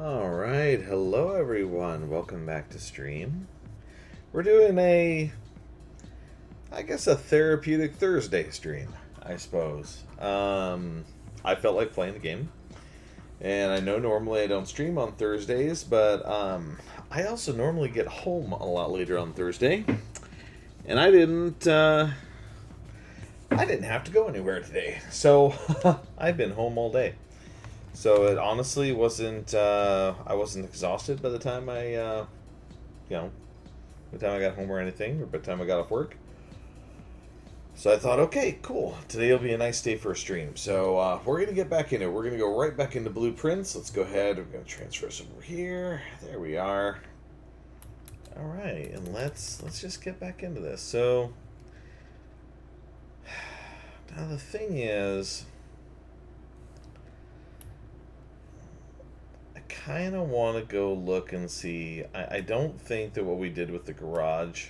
All right, hello everyone. Welcome back to stream. We're doing I guess, a therapeutic Thursday stream, I suppose. I felt like playing the game, and I know normally I don't stream on Thursdays, but I also normally get home a lot later on Thursday, and I didn't have to go anywhere today, so I've been home all day. So it honestly wasn't. I wasn't exhausted by the time you know, by the time I got home or anything, or by the time I got off work. So I thought, okay, cool. Today will be a nice day for a stream. So we're going to get back into it. We're going to go right back into blueprints. Let's go ahead. We're going to transfer us over here. There we are. All right, and let's just get back into this. So now the thing is, I kind of want to go look and see. I don't think that what we did with the garage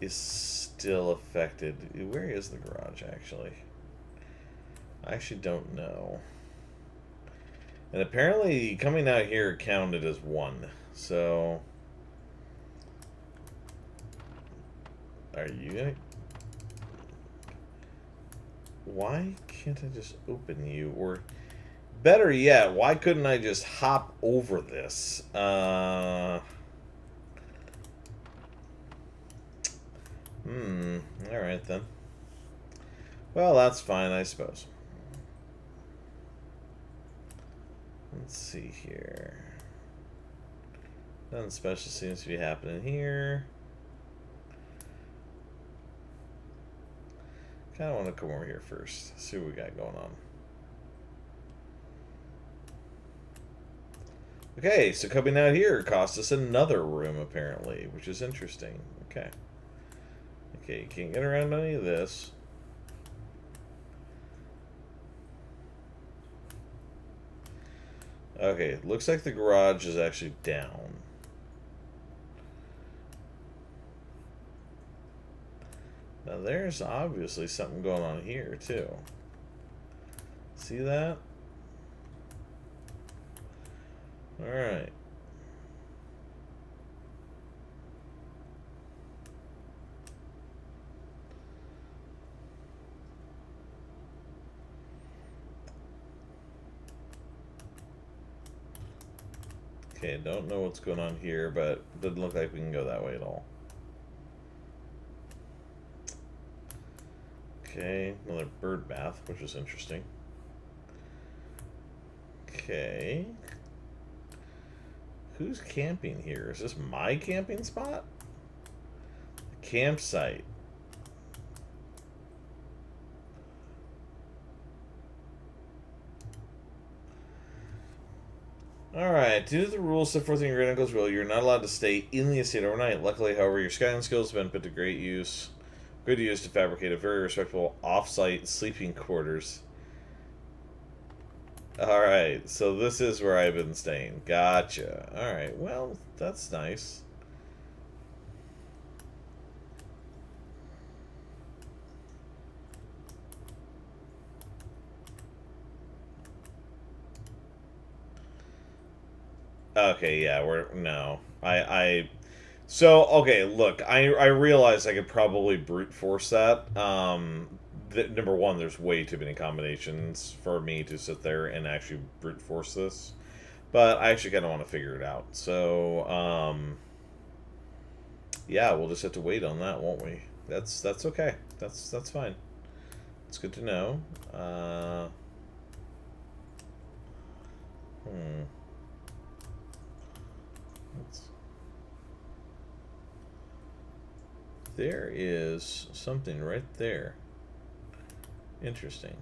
is still affected. Where is the garage, actually? I actually don't know. And apparently, coming out here counted as one. So, are you gonna... Why can't I just open you? Or, better yet, why couldn't I just hop over this? Alright then. Well, that's fine, I suppose. Let's see here. Nothing special seems to be happening here. Kind of want to come over here first. See what we got going on. Okay, so coming out here cost us another room, apparently, which is interesting. Okay. Okay, you can't get around any of this. Okay, looks like the garage is actually down. Now there's obviously something going on here, too. See that? Alright. Okay, don't know what's going on here, but it doesn't look like we can go that way at all. Okay, another bird bath, which is interesting. Okay. Who's camping here? Is this my camping spot? Campsite. Alright, due to the rules set forth in your Uncle's will, you're not allowed to stay in the estate overnight. Luckily, however, your Skyline skills have been put to great use. Good use to fabricate a very respectable off-site sleeping quarters. Alright, so this is where I've been staying. Gotcha. Alright, well, that's nice. Okay, yeah, no. So, okay, look, I realize I could probably brute force that. Number one, there's way too many combinations for me to sit there and actually brute force this. But I actually kind of want to figure it out. So, yeah, we'll just have to wait on that, won't we? That's okay. That's fine. It's good to know. Hmm. Let's, there is something right there. Interesting.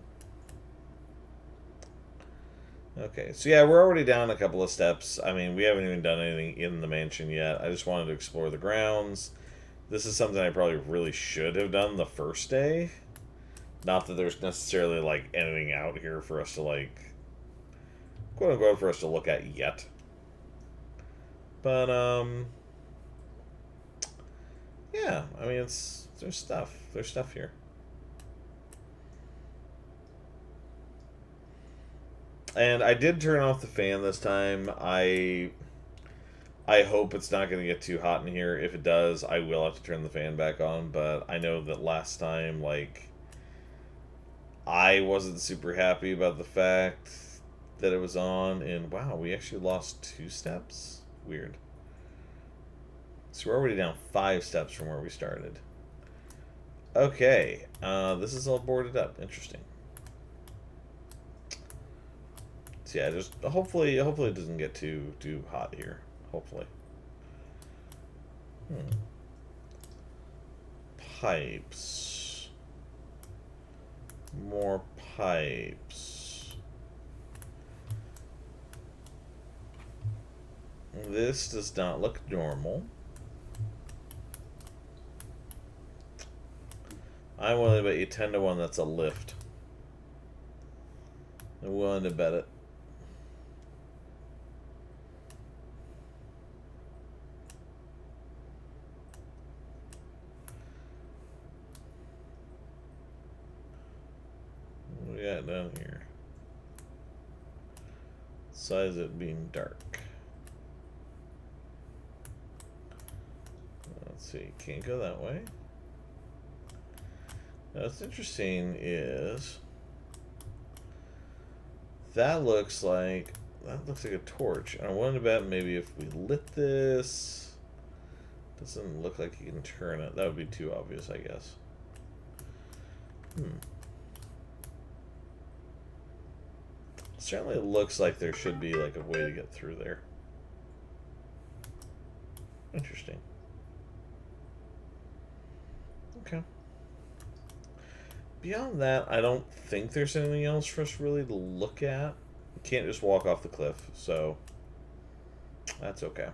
Okay, so yeah, we're already down a couple of steps. I mean, we haven't even done anything in the mansion yet. I just wanted to explore the grounds. This is something I probably really should have done the first day. Not that there's necessarily, like, anything out here for us to, like, quote unquote, for us to look at yet. But, yeah, I mean, there's stuff. There's stuff here. And I did turn off the fan this time. I hope it's not going to get too hot in here. If it does, I will have to turn the fan back on. But I know that last time, like, I wasn't super happy about the fact that it was on. And wow, we actually lost 2 steps? Weird. So we're already down 5 steps from where we started. Okay, this is all boarded up. Interesting. So yeah, just hopefully it doesn't get too hot here. Hopefully. Pipes. More pipes. This does not look normal. I'm willing to bet you 10 to 1 that's a lift. I'm willing to bet it. What do we got down here? Size it being dark. Let's see, can't go that way. Now what's interesting is that looks like a torch. And I wanted to bet maybe if we lit this, doesn't look like you can turn it. That would be too obvious, I guess. Certainly it looks like there should be like a way to get through there. Interesting. Okay. Beyond that, I don't think there's anything else for us really to look at. You can't just walk off the cliff, so that's okay.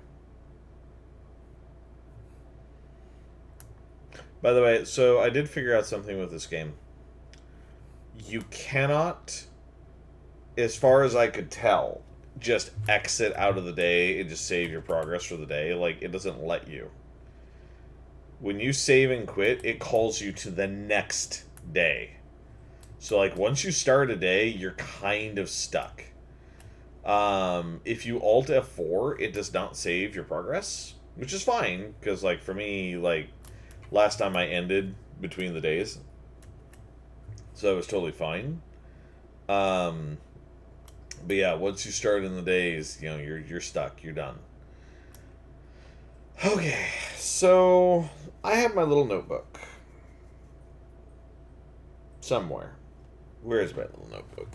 By the way, so I did figure out something with this game. You cannot, as far as I could tell, just exit out of the day and just save your progress for the day. Like, it doesn't let you. When you save and quit, it calls you to the next day. So, like, once you start a day, you're kind of stuck. If you Alt F4, it does not save your progress, which is fine, because, like, for me, like, last time I ended between the days, so it was totally fine. But yeah, once you start in the days, you know, you're stuck, you're done. Okay, so I have my little notebook somewhere. Where is my little notebook?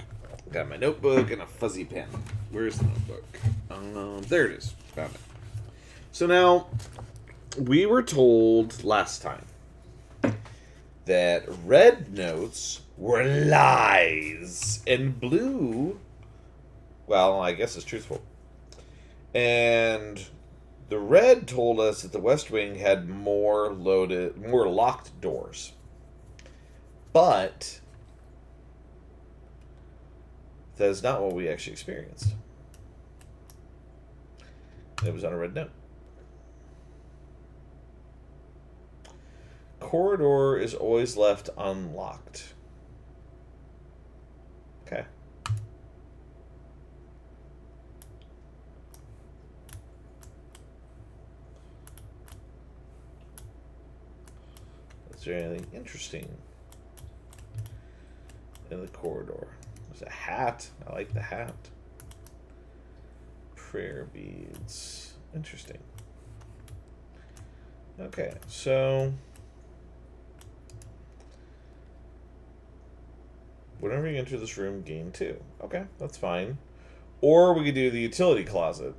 Got my notebook and a fuzzy pen. Where's the notebook? There it is. Found it. So now, we were told last time that red notes were lies and blue, well, I guess it's truthful. And the red told us that the West Wing had more locked doors. But that is not what we actually experienced. It was on a red note. Corridor is always left unlocked. Okay. Is there anything interesting in the corridor? There's a hat. I like the hat. Prayer beads. Interesting. Okay, so whenever you enter this room, gain 2. Okay, that's fine. Or we could do the utility closet.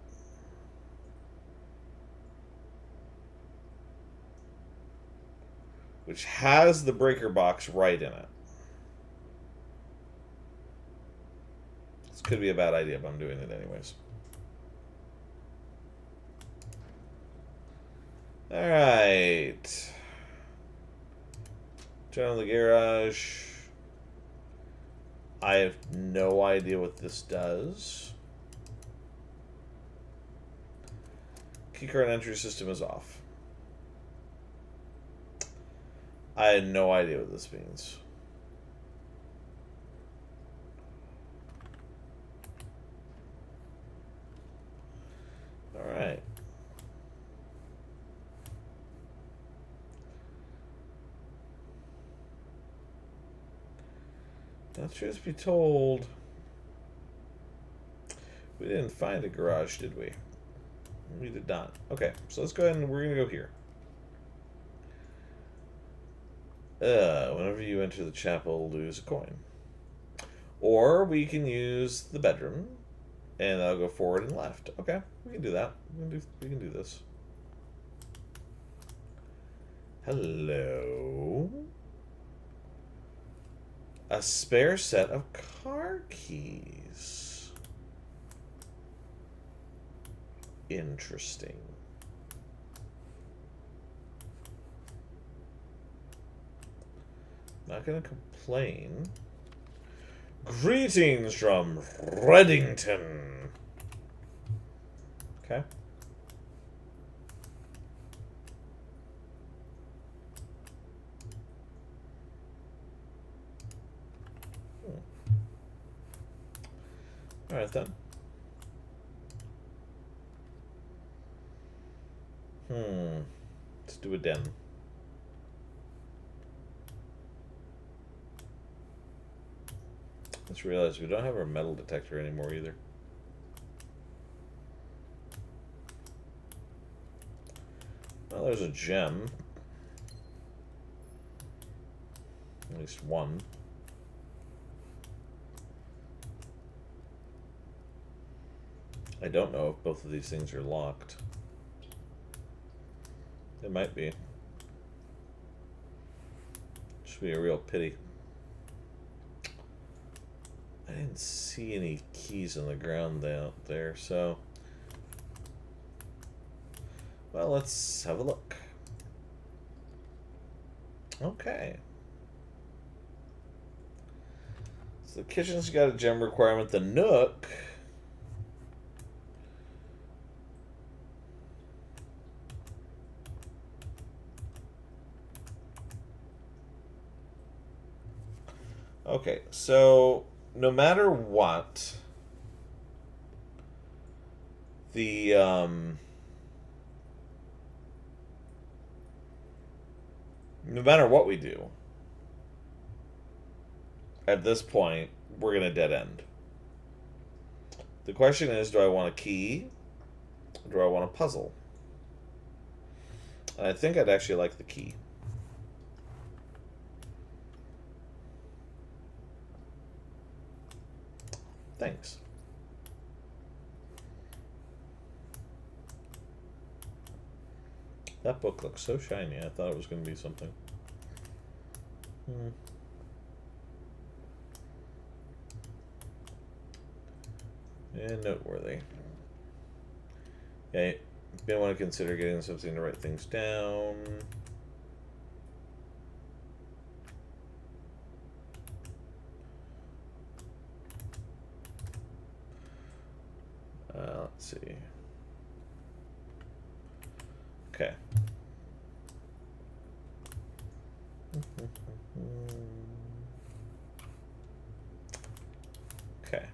Which has the breaker box right in it. This could be a bad idea, but I'm doing it anyways. Alright. Turn on the garage. I have no idea what this does. Keycard entry system is off. I had no idea what this means. Alright. Now, truth be told, we didn't find a garage, did we? We did not. Okay, so let's go ahead and we're going to go here. Whenever you enter the chapel, lose a coin. Or we can use the bedroom, and that'll go forward and left. Okay, we can do that. We can do this. Hello. A spare set of car keys. Interesting. Not gonna complain. Greetings from Reddington. Okay. Alright then. Let's do a den. Let's realize we don't have our metal detector anymore either. Well, there's a gem. At least one. I don't know if both of these things are locked. They might be. Should be a real pity. I didn't see any keys on the ground out there, so... Well, let's have a look. Okay. So the kitchen's got a gem requirement. The Nook... Okay, so no matter what, the no matter what we do, at this point, we're gonna dead end. The question is, do I want a key, or do I want a puzzle? And I think I'd actually like the key. Thanks. That book looks so shiny. I thought it was going to be something. And noteworthy. Okay, you may want to consider getting something to write things down. Let's see. Okay. Okay.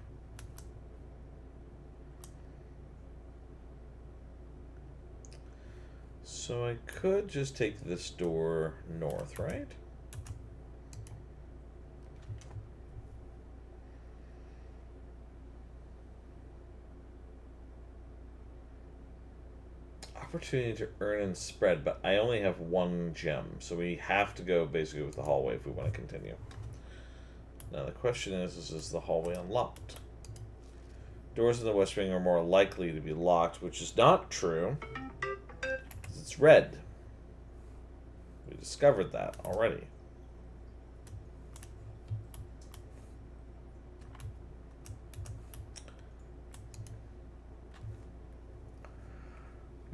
So I could just take this door north, right? Opportunity to earn and spread, but I only have one gem, so we have to go basically with the hallway if we want to continue. Now the question is the hallway unlocked? Doors in the West Wing are more likely to be locked, which is not true. It's red. We discovered that already.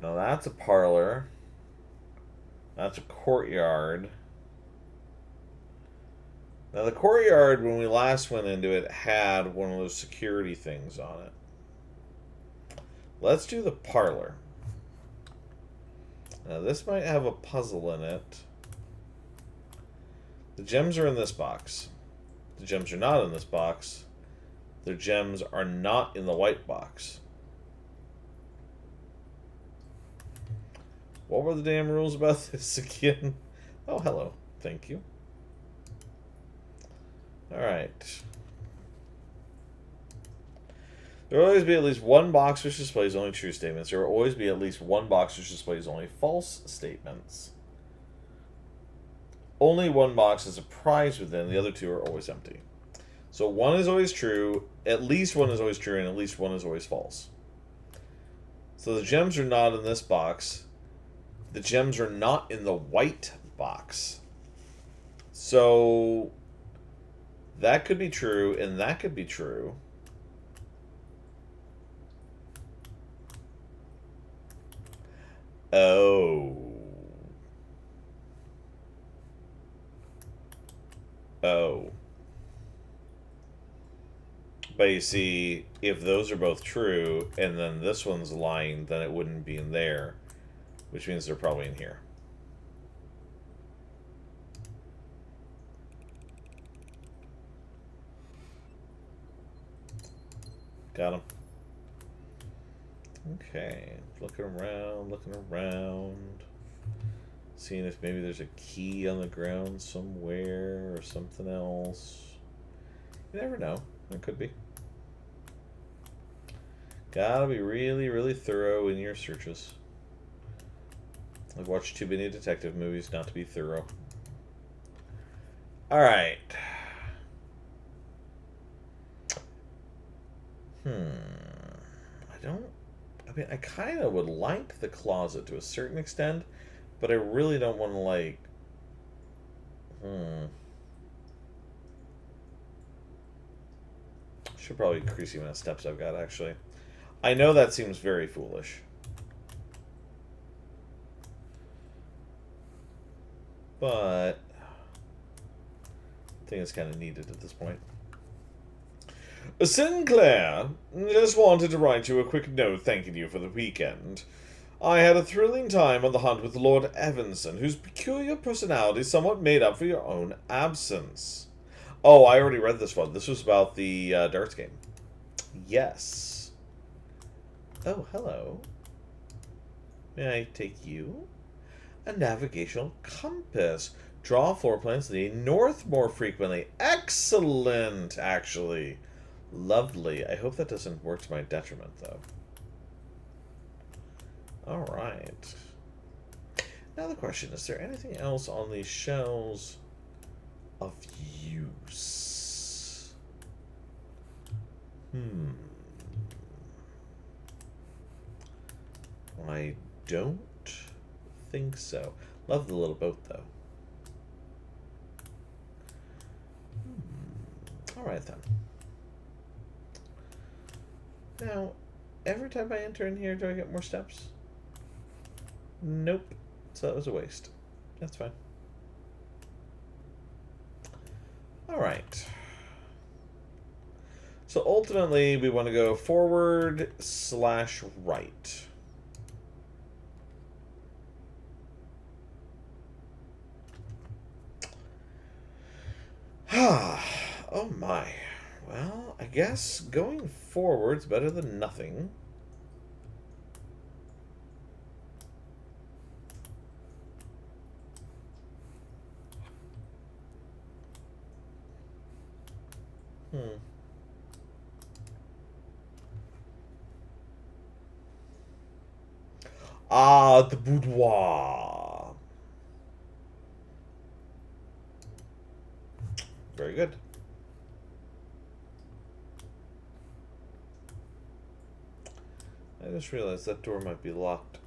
Now that's a parlor. That's a courtyard. Now the courtyard, when we last went into it, had one of those security things on it. Let's do the parlor. Now this might have a puzzle in it. The gems are in this box. The gems are not in this box. The gems are not in the white box. What were the damn rules about this again? Oh, hello. Thank you. Alright. There will always be at least one box which displays only true statements. There will always be at least one box which displays only false statements. Only one box has a prize within. The other two are always empty. So one is always true, at least one is always true, and at least one is always false. So the gems are not in this box. The gems are not in the white box. So that could be true, and that could be true. Oh. Oh. But you see, if those are both true, and then this one's lying, then it wouldn't be in there, which means they're probably in here. Got him. Okay, looking around, seeing if maybe there's a key on the ground somewhere or something else. You never know. There could be. Gotta be really, really thorough in your searches. I've watched too many detective movies not to be thorough. Alright. I kind of would like the closet to a certain extent, but I really don't want to, like... Should probably increase the amount of steps I've got, actually. I know that seems very foolish. But I think it's kind of needed at this point. Sinclair, just wanted to write you a quick note thanking you for the weekend. I had a thrilling time on the hunt with Lord Evanson, whose peculiar personality somewhat made up for your own absence. Oh, I already read this one. This was about the darts game. Yes. Oh, hello. May I take you? A navigational compass. Draw floor plans leading north more frequently. Excellent, actually. Lovely. I hope that doesn't work to my detriment, though. Alright. Now the question, is there anything else on these shelves of use? I don't think so. Love the little boat, though. Alright, then. Now, every time I enter in here, do I get more steps? Nope. So that was a waste. That's fine. Alright. So ultimately, we want to go forward/right. Oh my. Well, I guess going forward's better than nothing. Ah, the boudoir. Very good. I just realized that door might be locked.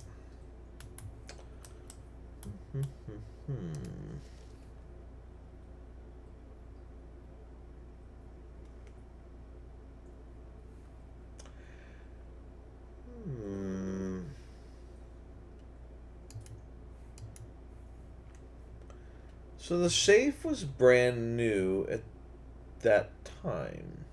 So the safe was brand new at that time.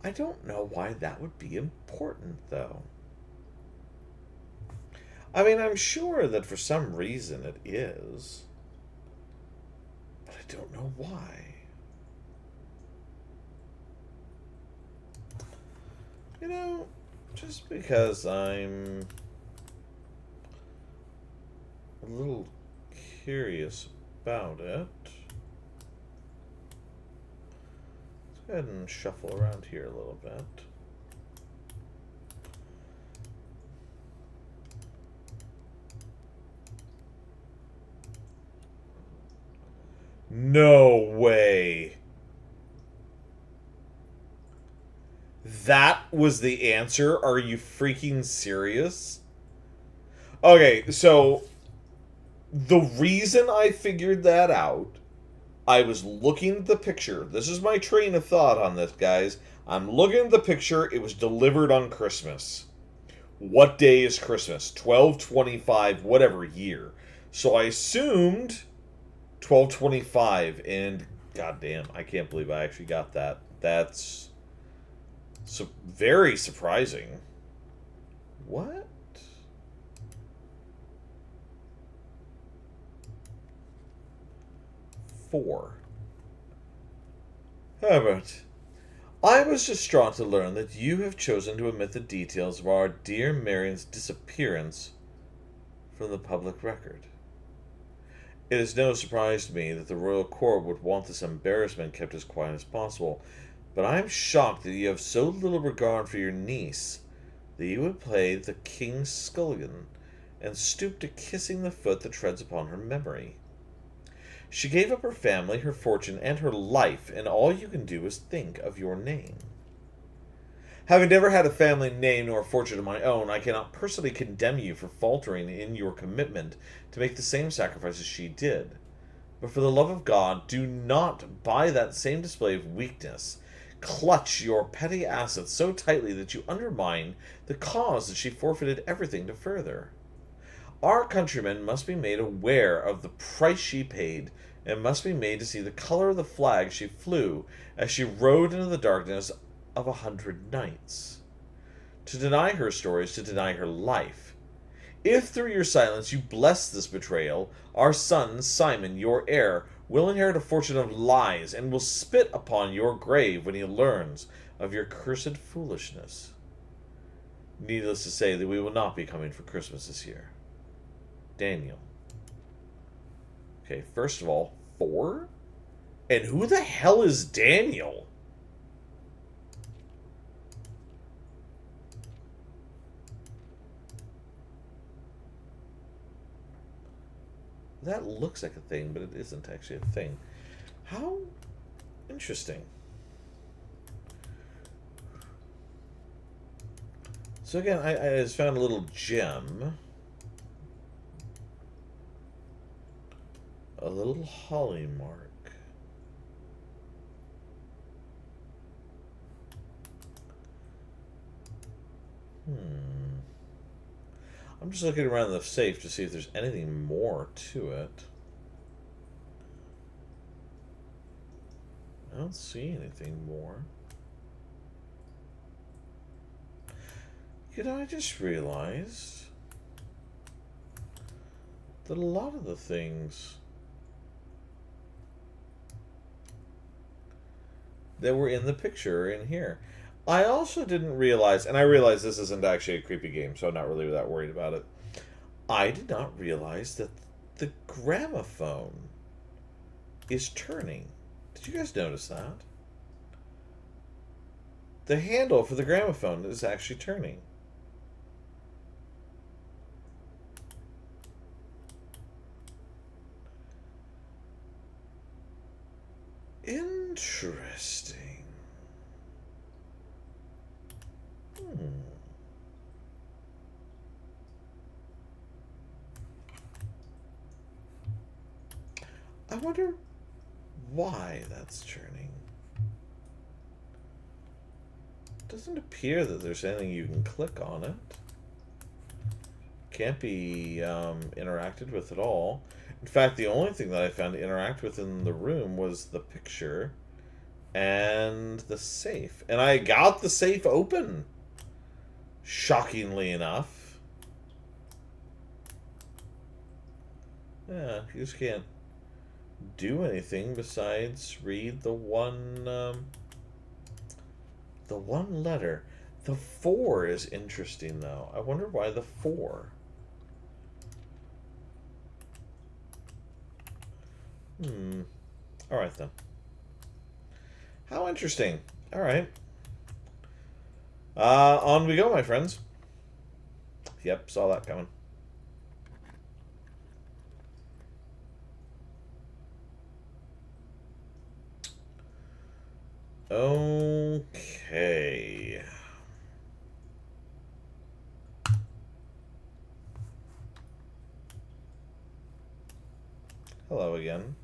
I don't know why that would be important, though. I mean, I'm sure that for some reason it is, but I don't know why. You know, just because I'm a little curious about it. Let's go ahead and shuffle around here a little bit. No way. That was the answer? Are you freaking serious? Okay, so the reason I figured that out, I was looking at the picture. This is my train of thought on this, guys. I'm looking at the picture. It was delivered on Christmas. What day is Christmas? 12/25, whatever year. So I assumed 12/25, and goddamn, I can't believe I actually got that. That's very surprising. What? Four. Herbert, I was distraught to learn that you have chosen to omit the details of our dear Marion's disappearance from the public record. It is no surprise to me that the royal court would want this embarrassment kept as quiet as possible, but I am shocked that you have so little regard for your niece that you would play the king's scullion and stoop to kissing the foot that treads upon her memory. She gave up her family, her fortune, and her life, and all you can do is think of your name. Having never had a family name nor a fortune of my own, I cannot personally condemn you for faltering in your commitment to make the same sacrifices she did. But for the love of God, do not, by that same display of weakness, clutch your petty assets so tightly that you undermine the cause that she forfeited everything to further. Our countrymen must be made aware of the price she paid, and must be made to see the color of the flag she flew as she rode into the darkness of 100 nights. To deny her story is to deny her life. If through your silence you bless this betrayal, our son, Simon, your heir, will inherit a fortune of lies, and will spit upon your grave when he learns of your cursed foolishness. Needless to say that we will not be coming for Christmas this year. Daniel. Okay, first of all, 4? And who the hell is Daniel? That looks like a thing, but it isn't actually a thing. How interesting. So again, I just found a little gem. A little holly mark. I'm just looking around the safe to see if there's anything more to it. I don't see anything more. You know, I just realized that a lot of the things that were in the picture are in here. I also didn't realize, and I realize this isn't actually a creepy game, so I'm not really that worried about it. I did not realize that the gramophone is turning. Did you guys notice that? The handle for the gramophone is actually turning. Interesting. I wonder why that's turning. Doesn't appear that there's anything you can click on it. Can't be interacted with at all. In fact, the only thing that I found to interact with in the room was the picture And the safe. And I got the safe open. Shockingly enough. Yeah, you just can't do anything besides read the one letter. The 4 is interesting, though. I wonder why the 4. Alright, then. How interesting. Alright. On we go, my friends. Yep, saw that coming. Okay. Hello again.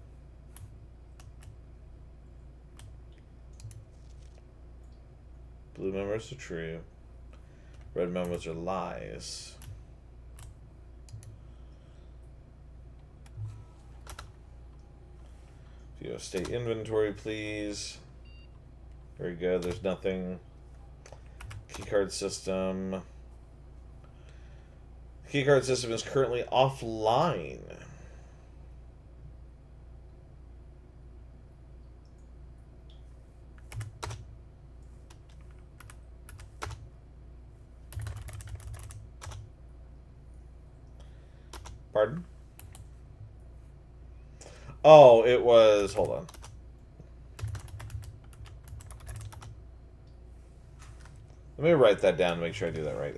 Blue members are true. Red members are lies. View a state inventory, please. Very good. There's nothing. Keycard system. Keycard system is currently offline. Pardon? Oh, it was... Hold on. Let me write that down to make sure I do that right.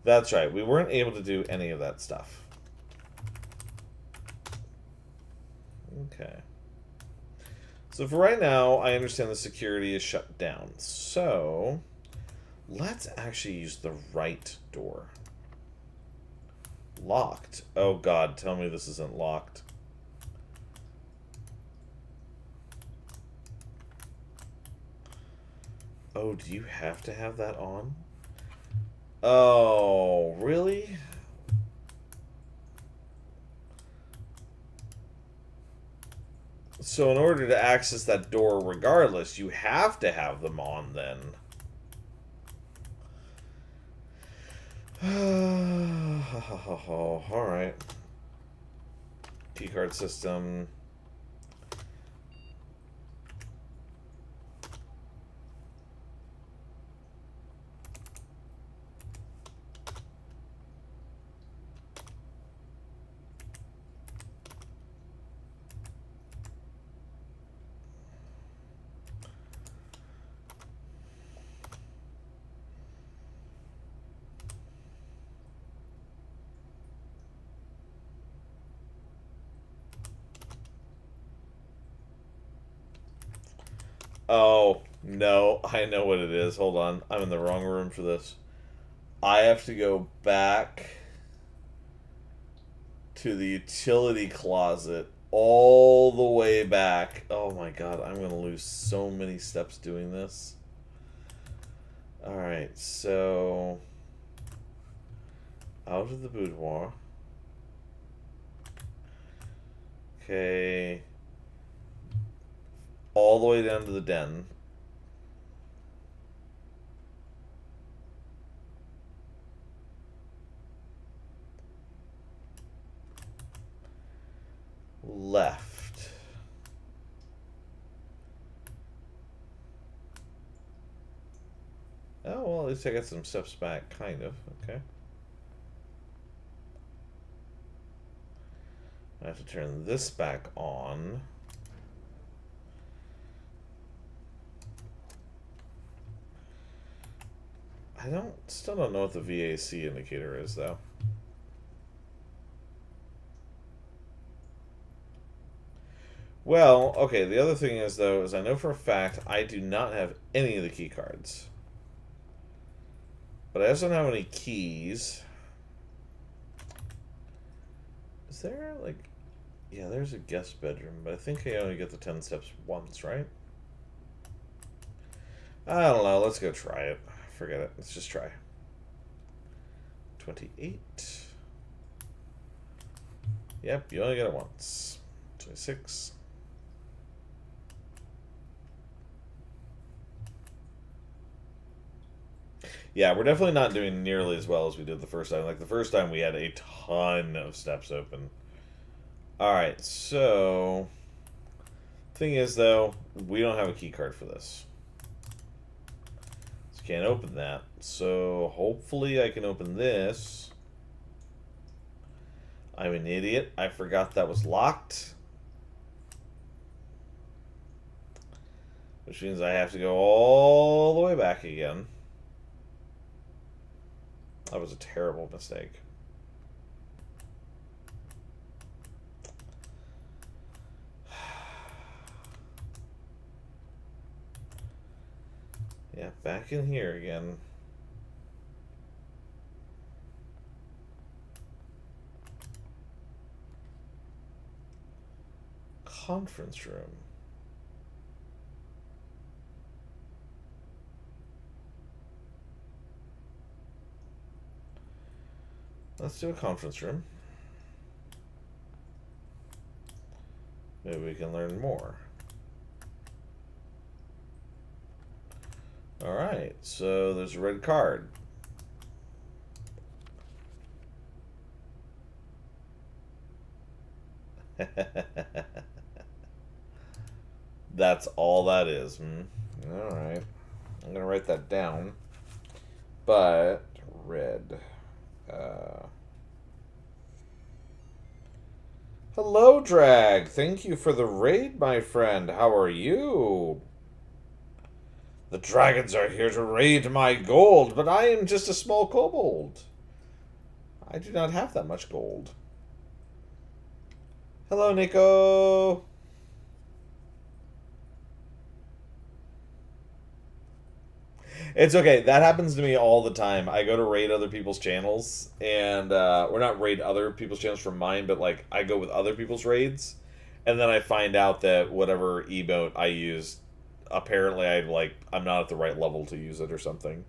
That's right. We weren't able to do any of that stuff. Okay. So for right now, I understand the security is shut down. So let's actually use the right door. Locked. Oh God, tell me this isn't locked. Oh, do you have to have that on? Oh, really? So in order to access that door regardless, you have to have them on then. Alright. Keycard system. Oh, no. I know what it is. Hold on. I'm in the wrong room for this. I have to go back to the utility closet all the way back. Oh my God. I'm going to lose so many steps doing this. Alright, so... out of the boudoir. Okay... all the way down to the den. Left. Oh, well, at least I got some steps back, kind of. Okay. I have to turn this back on. Still don't know what the VAC indicator is, though. Well, okay, the other thing is, though, is I know for a fact I do not have any of the key cards. But I also don't have any keys. Is there, like... yeah, there's a guest bedroom, but I think I only get the 10 steps once, right? I don't know, let's go try it. Forget it, let's just try. 28. Yep, you only get it once. 26. Yeah, we're definitely not doing nearly as well as we did the first time. Like, the first time we had a ton of steps open. Alright, so... Thing is, though, we don't have a key card for this. So can't open that. So, hopefully I can open this. I'm an idiot. I forgot that was locked. Which means I have to go all the way back again. That was a terrible mistake. Yeah, back in here again. Conference room. Let's do a conference room. Maybe we can learn more. Alright, so there's a red card. That's all that is. Alright. I'm going to write that down. But, red. Hello, Drag. Thank you for the raid, my friend. How are you? The dragons are here to raid my gold, but I am just a small kobold. I do not have that much gold. Hello, Nico. It's okay. That happens to me all the time. I go to raid other people's channels, and or not raid other people's channels from mine, but like I go with other people's raids, and then I find out that whatever emote I used, apparently I'm not at the right level to use it or something.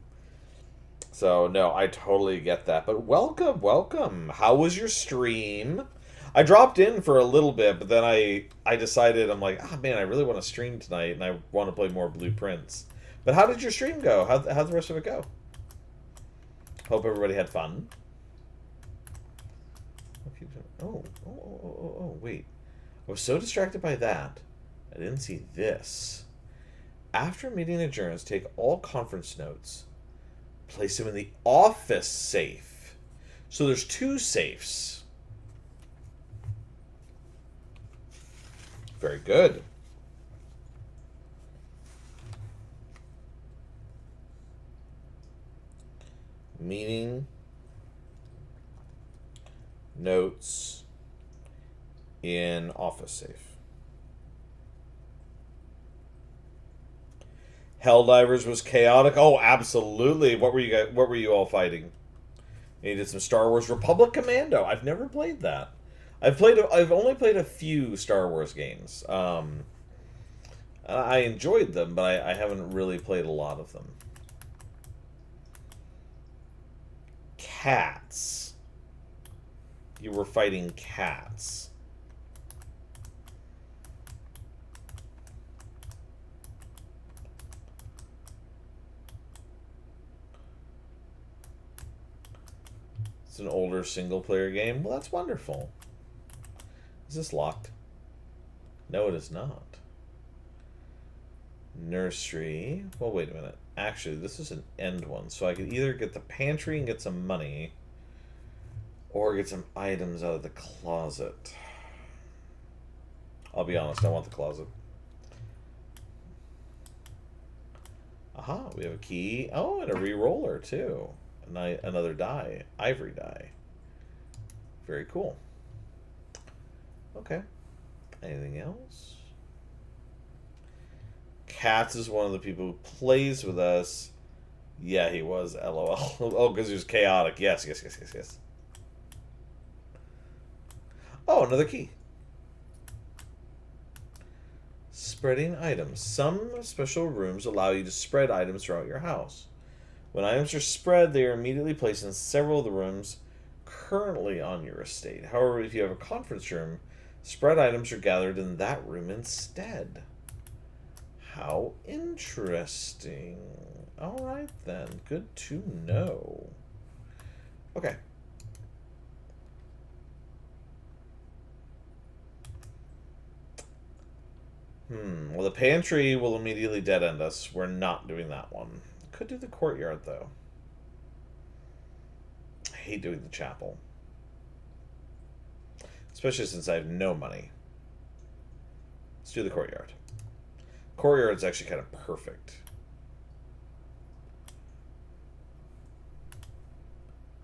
So no, I totally get that. But welcome, welcome. How was your stream? I dropped in for a little bit, but then I decided I'm like, ah, man, I really want to stream tonight, and I want to play more Blueprints. But how did your stream go? How'd the rest of it go? Hope everybody had fun. Oh, wait. I was so distracted by that, I didn't see this. After meeting adjourns, take all conference notes, place them in the office safe. So there's 2 safes. Very good. Meeting notes in office safe. Helldivers was chaotic. Oh, absolutely. What were you all fighting? You did some Star Wars Republic Commando. I've never played that. I've only played a few Star Wars games. I enjoyed them, but I haven't really played a lot of them. Cats. You were fighting cats. It's an older single-player game. Well, that's wonderful. Is this locked? No, it is not. Nursery. Well, wait a minute. Actually, this is an end one, so I could either get the pantry and get some money, or get some items out of the closet. I'll be honest, I want the closet. Aha, we have a key. Oh, and a re-roller, too. Another die. Ivory die. Very cool. Okay. Anything else? Katz is one of the people who plays with us. Yeah, he was. LOL. Oh, because he was chaotic. Yes. Oh, another key. Spreading items. Some special rooms allow you to spread items throughout your house. When items are spread, they are immediately placed in several of the rooms currently on your estate. However, if you have a conference room, spread items are gathered in that room instead. How interesting. Alright then, good to know. Okay. Well, the pantry will immediately dead end us. We're not doing that one. Could do the courtyard, though. I hate doing the chapel. Especially since I have no money. Let's do the courtyard. Courtyard's actually kind of perfect.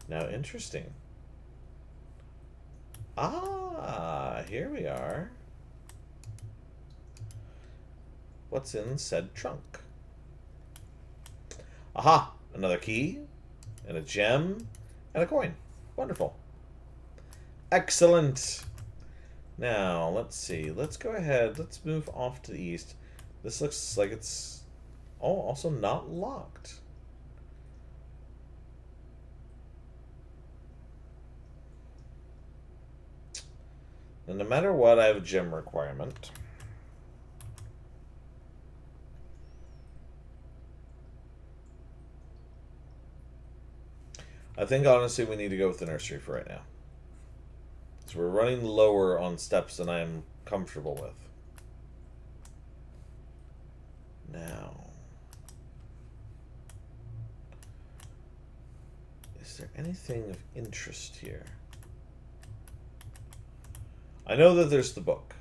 Now, interesting. Ah, here we are. What's in said trunk? Aha! Another key, and a gem, and a coin. Wonderful. Excellent! Now, let's see. Let's go ahead. Let's move off to the east. This looks like it's... Oh, also not locked. And no matter what, I have a gem requirement. I think, honestly, we need to go with the nursery for right now. So we're running lower on steps than I am comfortable with. Now... Is there anything of interest here? I know that there's the book.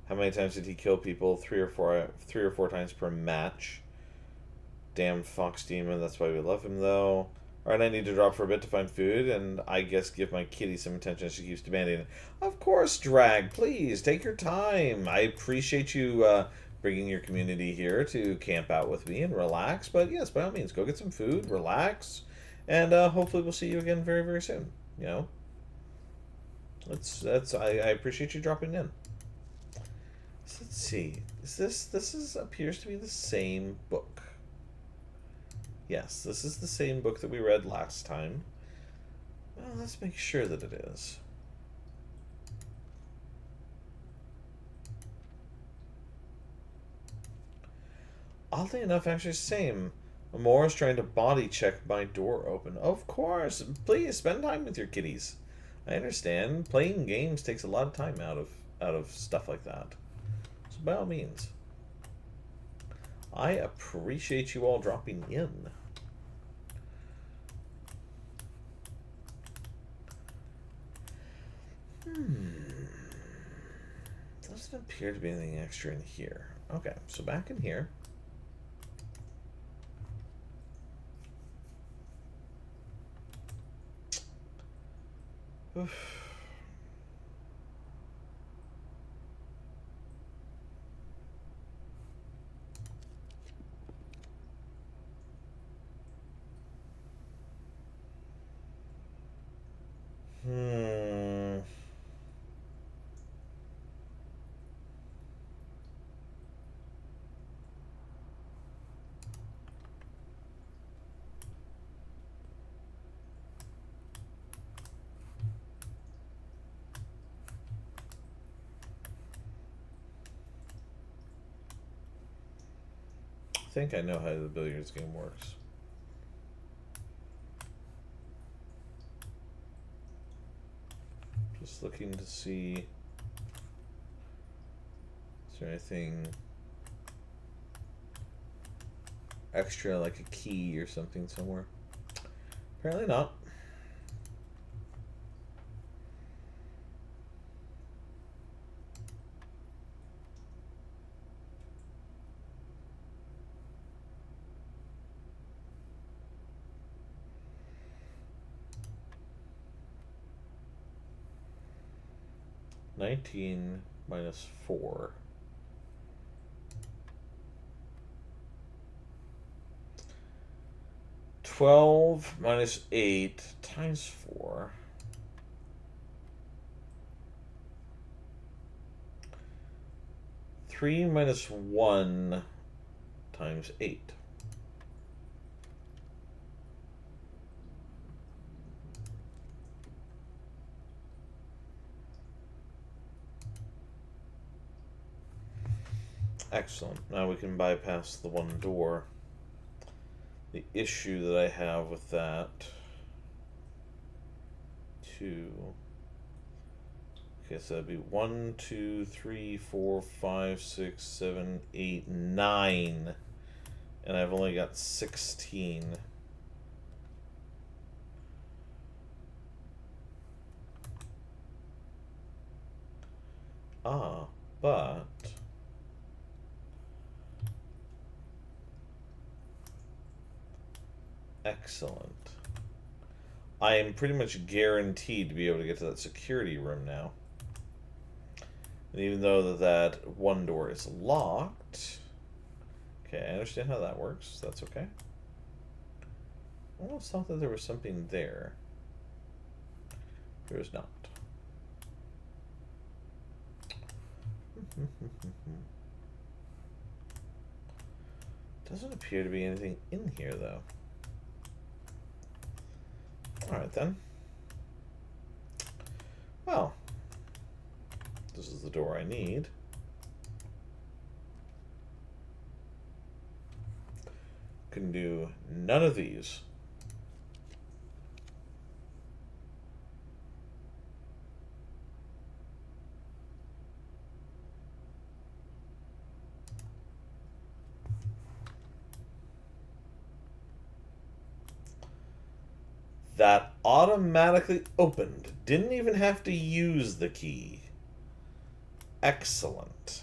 How many times did he kill people? Three or four times per match. Damn fox demon, that's why we love him though. Alright, I need to drop for a bit to find food, and I guess give my kitty some attention. She keeps demanding it. Of course, Drag, please, take your time. I appreciate you bringing your community here to camp out with me and relax, but yes, by all means, go get some food, relax, and hopefully we'll see you again very, very soon. You know? I appreciate you dropping in. So let's see. This appears to be the same book. Yes, this is the same book that we read last time. Well, let's make sure that it is. Oddly enough, actually same. Amora is trying to body check my door open. Of course, please spend time with your kitties. I understand. Playing games takes a lot of time out of stuff like that. So by all means. I appreciate you all dropping in. Doesn't appear to be anything extra in here. Okay, so back in here. Oof. Hmm. I think I know how the billiards game works. Just looking to see, is there anything extra, like a key or something somewhere? Apparently not. -19 minus 4. -12 minus 8 times 4. Three minus 1 times 8. Excellent. Now we can bypass the one door. The issue that I have with that... 2... Okay, so that'd be 1, 2, 3, 4, 5, 6, 7, 8, 9. And I've only got 16. But... Excellent. I am pretty much guaranteed to be able to get to that security room now. And even though that one door is locked... Okay, I understand how that works. That's okay. I almost thought that there was something there. There is not. Doesn't appear to be anything in here, though. Alright, then. Well, this is the door I need. Can do none of these. That automatically opened. Didn't even have to use the key. Excellent.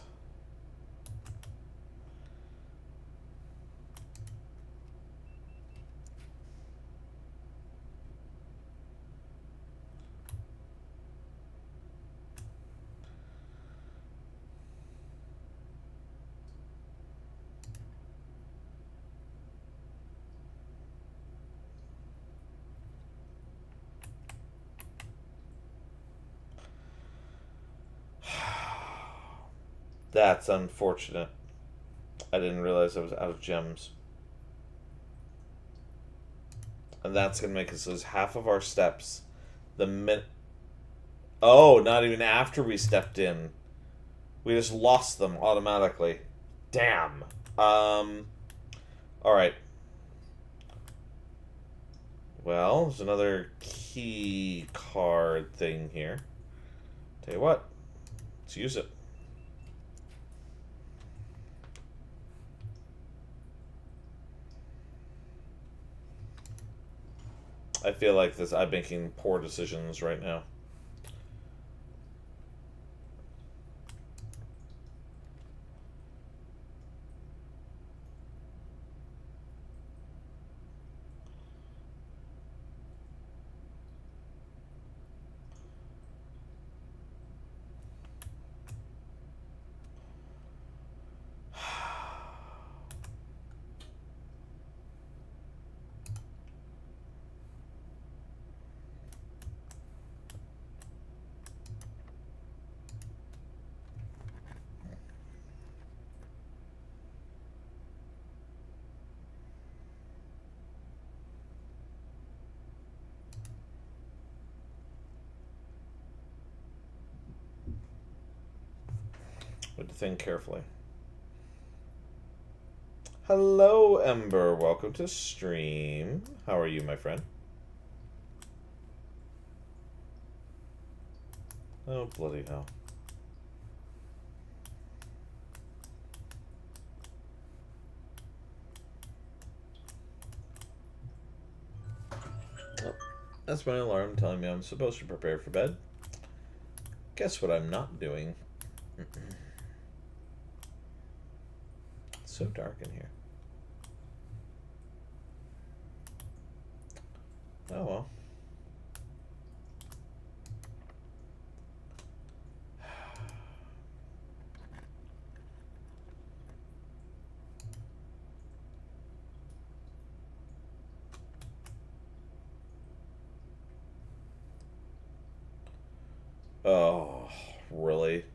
That's unfortunate. I didn't realize I was out of gems. And that's going to make us lose half of our steps. Oh, not even after we stepped in. We just lost them automatically. Damn. Alright. Well, there's another key card thing here. Tell you what. Let's use it. I feel like I'm making poor decisions right now. But to think carefully. Hello, Ember. Welcome to stream. How are you, my friend? Oh, bloody hell. Oh, that's my alarm telling me I'm supposed to prepare for bed. Guess what I'm not doing? It's so dark in here. Oh well. Oh, really?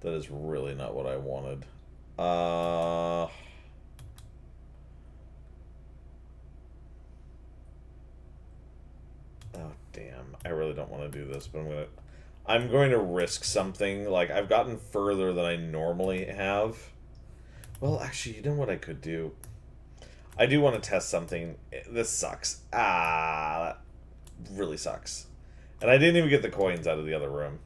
That is really not what I wanted. Uh... Oh, damn. I really don't want to do this, but I'm going to risk something. Like, I've gotten further than I normally have. Well, actually, you know what I could do? I do want to test something. This sucks. That really sucks. And I didn't even get the coins out of the other room.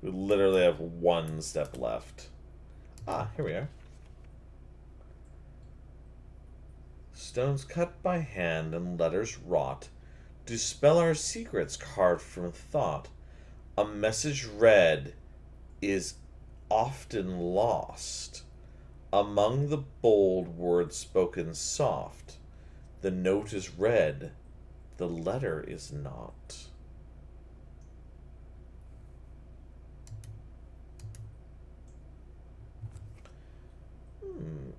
We literally have one step left. Here we are. Stones cut by hand and letters wrought do spell our secrets carved from thought. A message read is often lost among the bold words spoken soft. The note is read, the letter is not.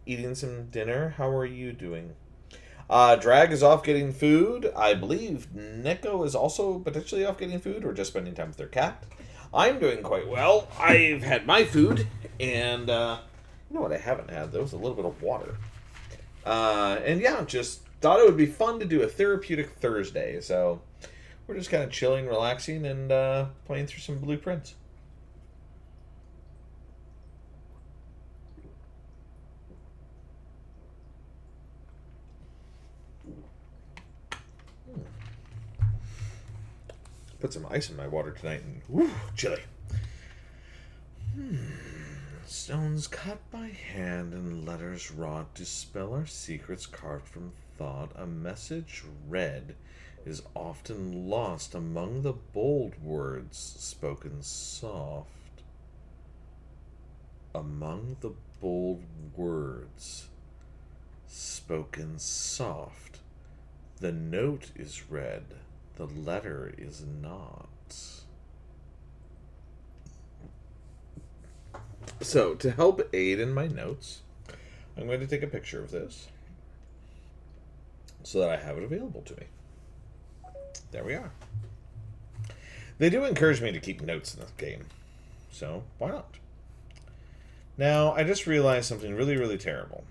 Eating some dinner. How are you doing? Drag is off getting food. I believe Neko is also potentially off getting food or just spending time with their cat. I'm doing quite well. I've had my food, and you know what I haven't had, though, is a little bit of water. And yeah, just thought it would be fun to do a therapeutic Thursday, so we're just kind of chilling, relaxing, and playing through some blueprints. Put some ice in my water tonight, and whew, chilly. Stones cut by hand and letters wrought to spell our secrets carved from thought. A message read is often lost among the bold words spoken soft. Among the bold words spoken soft. The note is read, the letter is not. So, to help aid in my notes, I'm going to take a picture of this so that I have it available to me. There we are. They do encourage me to keep notes in this game, so why not? Now, I just realized something really, really terrible.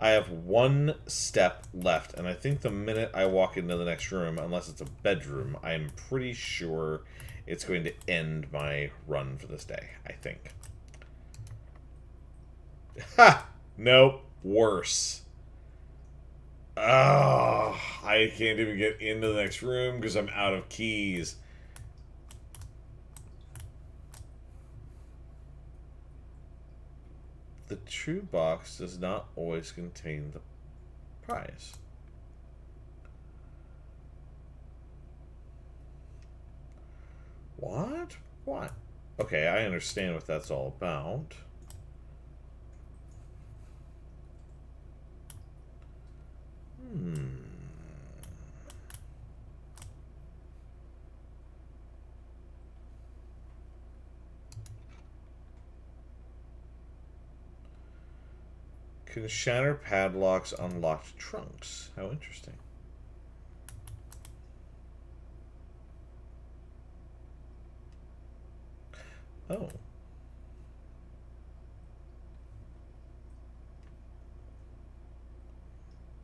I have one step left, and I think the minute I walk into the next room, unless it's a bedroom, I'm pretty sure it's going to end my run for this day, I think. Ha! Nope. Worse. Oh, I can't even get into the next room because I'm out of keys. The true box does not always contain the prize. What? What? Okay, I understand what that's all about. Can shatter padlocks unlocked trunks? How interesting. Oh.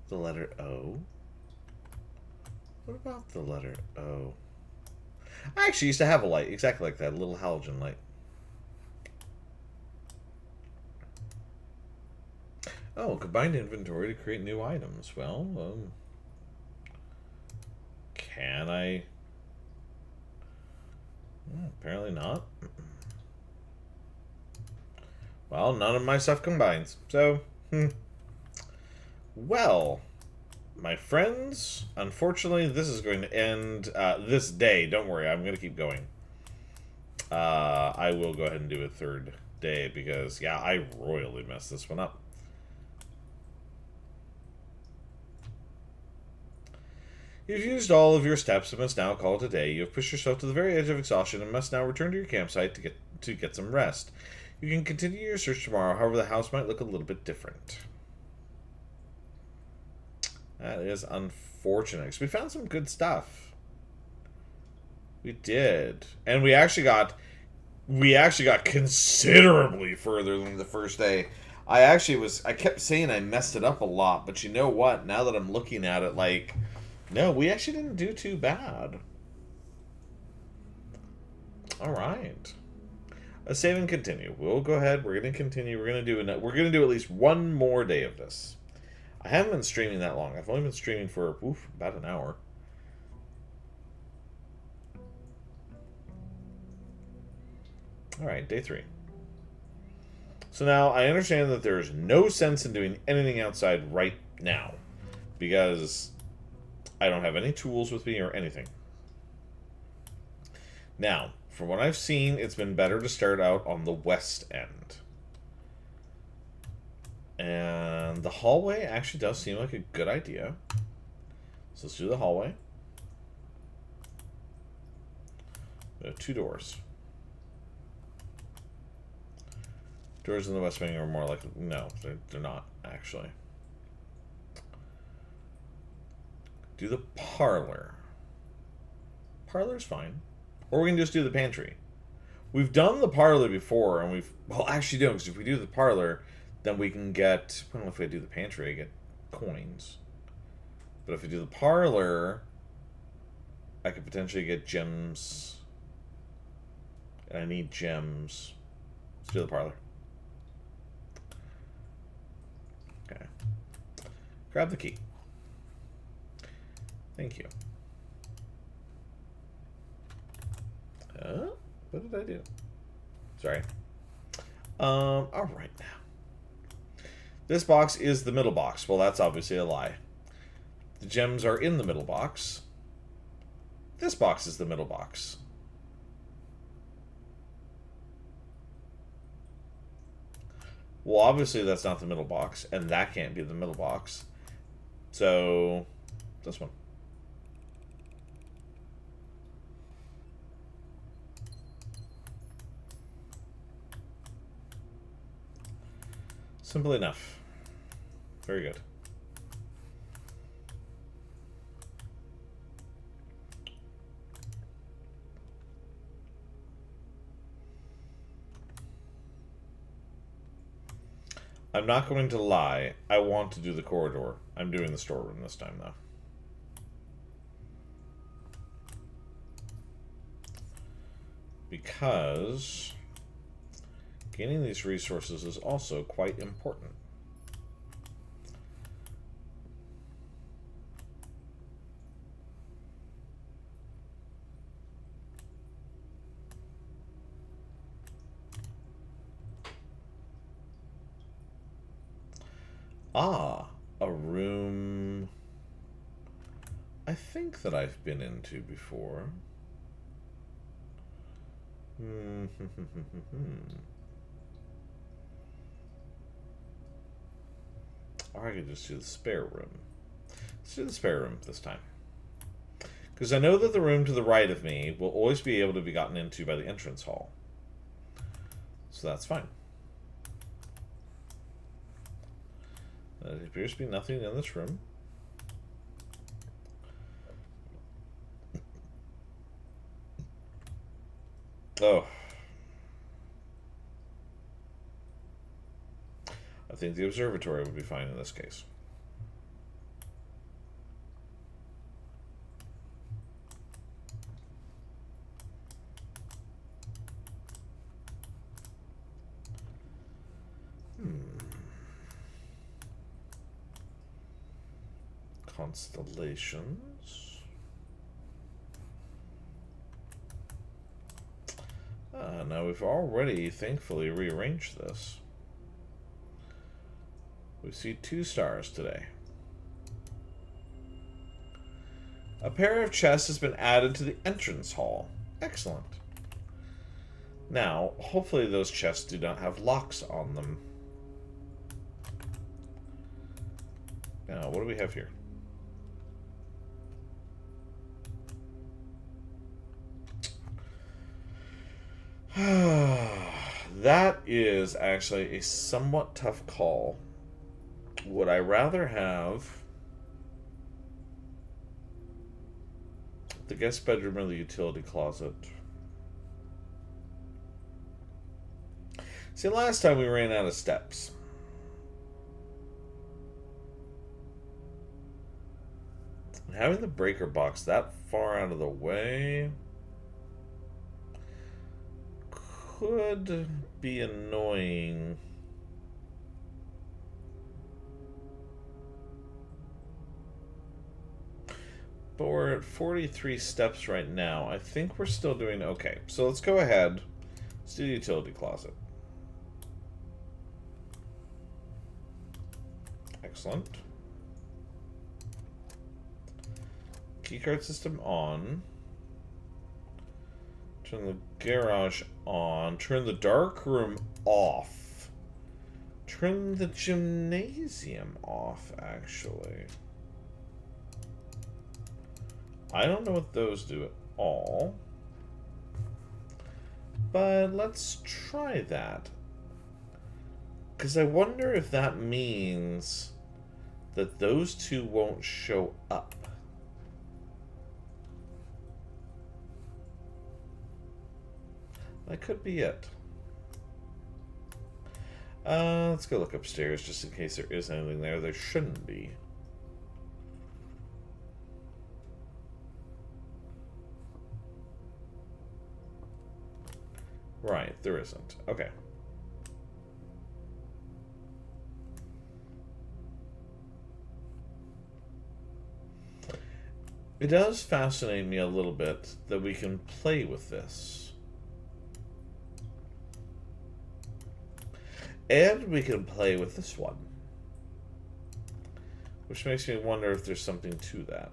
The letter O? What about the letter O? I actually used to have a light exactly like that, a little halogen light. Oh, combined inventory to create new items. Well, can I? Apparently not. Well, none of my stuff combines. So, Well, my friends, unfortunately, this is going to end this day. Don't worry, I'm going to keep going. I will go ahead and do a third day because, yeah, I royally messed this one up. You've used all of your steps and must now call it a day. You have pushed yourself to the very edge of exhaustion and must now return to your campsite to get some rest. You can continue your search tomorrow, however the house might look a little bit different. That is unfortunate, because we found some good stuff. We did. And we actually got considerably further than the first day. I kept saying I messed it up a lot, but you know what? Now that I'm looking at it, like, no, we actually didn't do too bad. All right. Save and continue. We'll go ahead. We're going to continue. We're going to do at least one more day of this. I haven't been streaming that long. I've only been streaming for about an hour. All right, day 3. So now I understand that there's no sense in doing anything outside right now because I don't have any tools with me or anything. Now, from what I've seen, it's been better to start out on the west end. And the hallway actually does seem like a good idea. So let's do the hallway. There are 2 doors. Doors in the west wing are more like... No, they're not, actually. Do the parlor. Parlor's fine. Or we can just do the pantry. We've done the parlor before, and we've... Well, actually, no, because if we do the parlor, then we can get... I don't know if we do the pantry, I get coins. But if we do the parlor, I could potentially get gems. And I need gems. Let's do the parlor. Okay. Grab the key. Thank you. What did I do? Sorry. All right now. This box is the middle box. Well, that's obviously a lie. The gems are in the middle box. This box is the middle box. Well, obviously that's not the middle box, and that can't be the middle box. So, this one. Simple enough. Very good. I'm not going to lie. I want to do the corridor. I'm doing the storeroom this time, though. Because gaining these resources is also quite important. Ah, a room I think that I've been into before. Or I could just do the spare room. Let's do the spare room this time. Because I know that the room to the right of me will always be able to be gotten into by the entrance hall. So that's fine. There appears to be nothing in this room. Oh. I think the observatory would be fine in this case. Constellations. Now we've already, thankfully, rearranged this. We see 2 stars today. A pair of chests has been added to the entrance hall. Excellent. Now, hopefully those chests do not have locks on them. Now, what do we have here? That is actually a somewhat tough call. Would I rather have The guest bedroom or the utility closet. See, last time we ran out of steps. Having the breaker box that far out of the way could be annoying. But we're at 43 steps right now. I think we're still doing okay. So let's go ahead. Let's do the utility closet. Excellent. Keycard system on. Turn the garage on. Turn the dark room off. Turn the gymnasium off, actually. I don't know what those do at all. But let's try that. Because I wonder if that means that those two won't show up. That could be it. Let's go look upstairs just in case there is anything there. There shouldn't be. Right, there isn't. Okay. It does fascinate me a little bit that we can play with this. And we can play with this one. Which makes me wonder if there's something to that.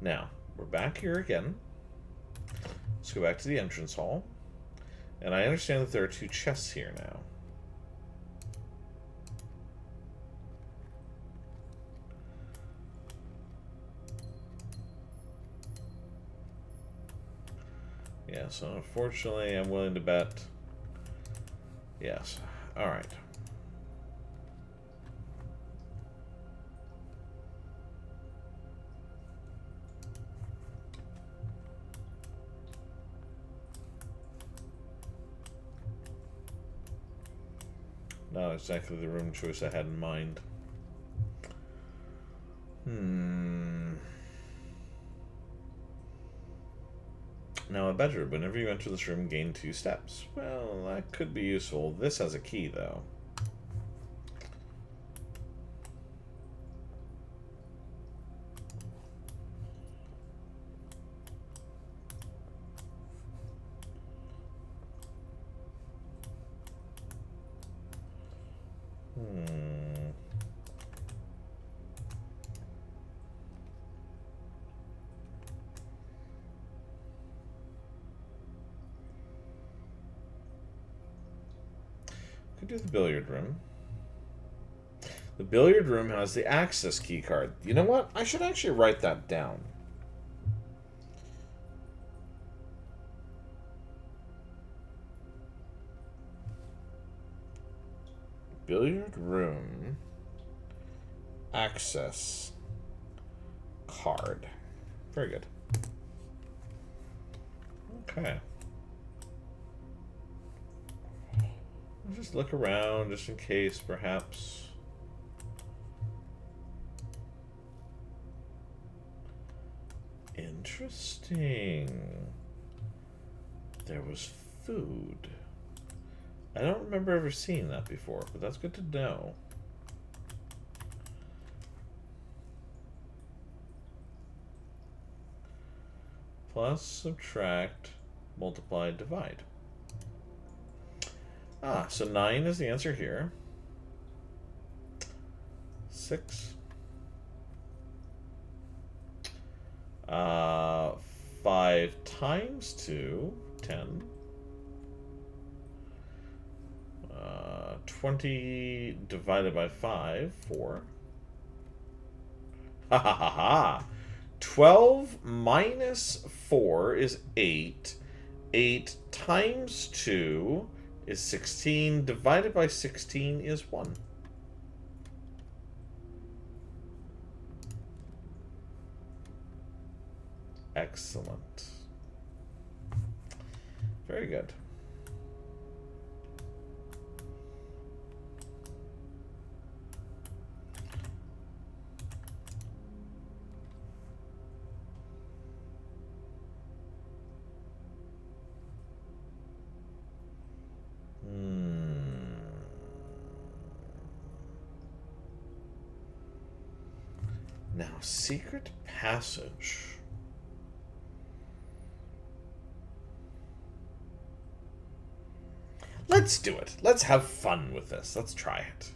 Now, we're back here again. Let's go back to the entrance hall. And I understand that there are two chests here now. Yeah, so unfortunately I'm willing to bet yes. Alright. Not exactly the room choice I had in mind. Now a bedroom. Whenever you enter this room, gain 2 steps. Well, that could be useful. This has a key, though. Could do the billiard room. The billiard room has the access key card. You know what? I should actually write that down. Billiard room access card. Very good. Okay. I'll just look around just in case, perhaps. Interesting. There was food. I don't remember ever seeing that before, but that's good to know. Plus, subtract, multiply, divide. Ah, so 9 is the answer here. 6. 5 times 2, 10. 20 divided by 5, 4. Ha ha ha ha. 12 minus 4 is 8. 8 times 2 is 16. Divided by 16 is 1. Excellent. Very good. Now, secret passage. Let's do it. Let's have fun with this. Let's try it.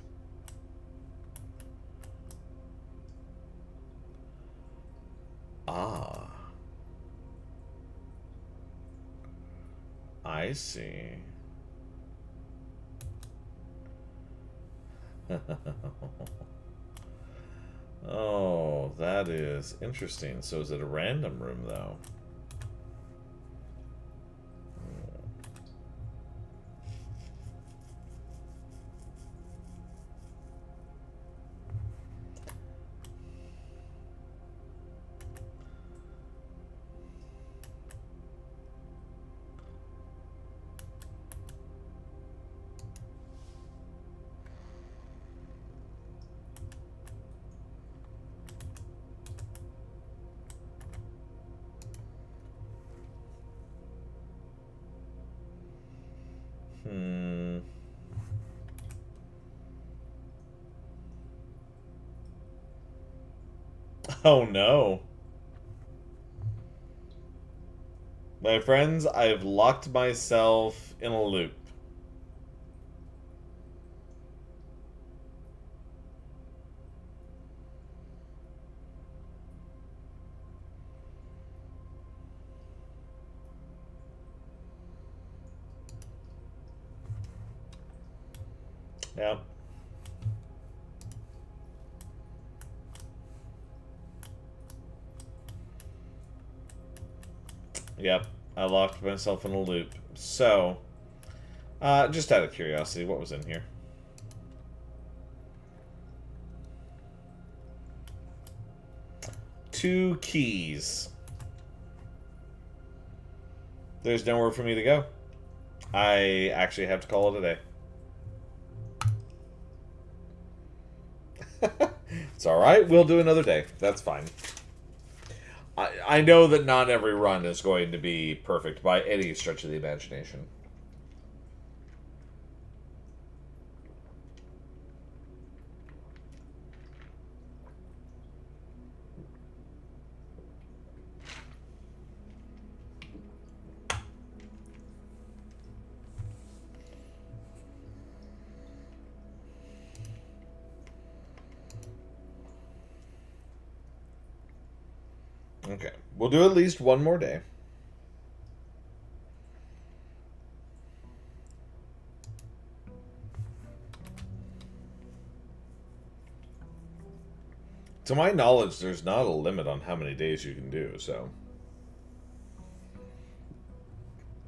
Ah. I see. Oh, that is interesting. So is it a random room, though? Oh no. My friends, I've locked myself in a loop. Yep. Yep. I locked myself in a loop. So, just out of curiosity, what was in here? Two keys. There's nowhere for me to go. I actually have to call it a day. It's alright, we'll do another day. That's fine. I know that not every run is going to be perfect by any stretch of the imagination. Okay, we'll do at least one more day. To my knowledge, there's not a limit on how many days you can do, so...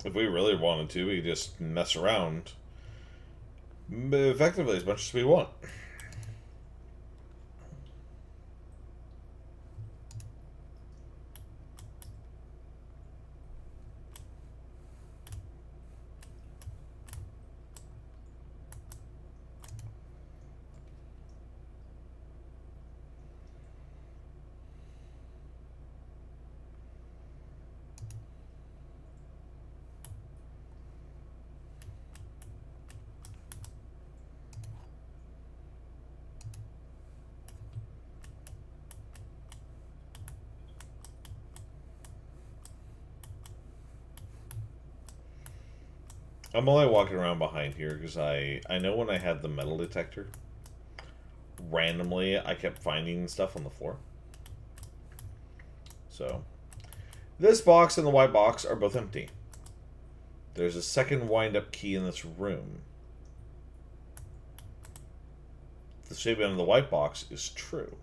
If we really wanted to, we could just mess around effectively as much as we want. I'm only walking around behind here because I know when I had the metal detector, randomly I kept finding stuff on the floor. So, this box and the white box are both empty. There's a second wind-up key in this room. The statement of the white box is true.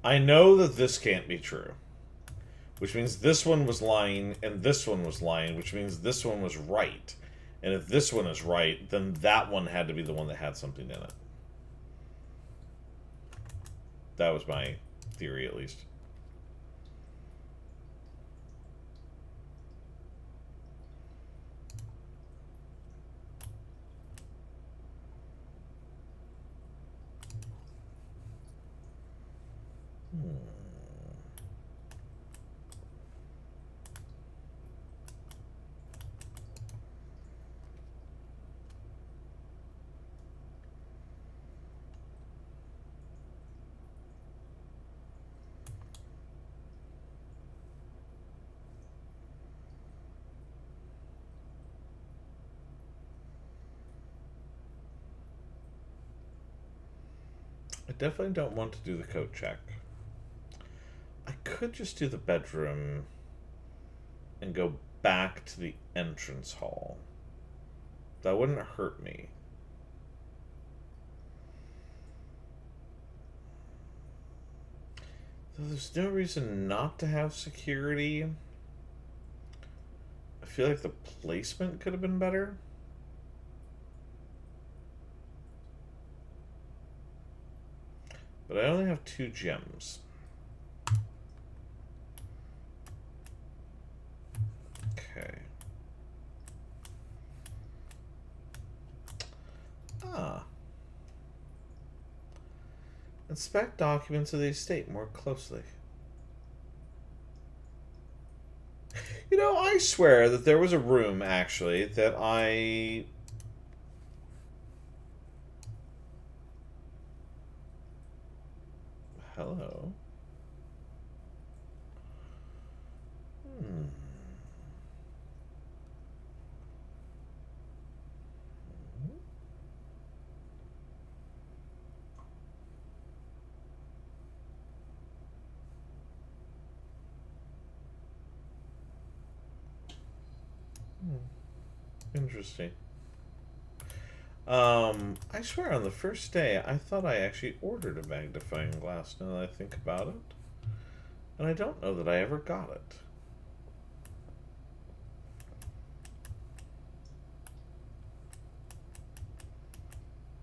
I know that this can't be true. Which means this one was lying and this one was lying, which means this one was right. And if this one is right, then that one had to be the one that had something in it. That was my theory, at least. I definitely don't want to do the coat check. I could just do the bedroom and go back to the entrance hall. That wouldn't hurt me. So there's no reason not to have security. I feel like the placement could have been better. But I only have 2 gems. Okay. Ah. Inspect documents of the estate more closely. You know, I swear that there was a room, actually, that I... Hello? Hmm. Interesting. I swear on the first day, I thought I actually ordered a magnifying glass now that I think about it. And I don't know that I ever got it.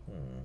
Hmm.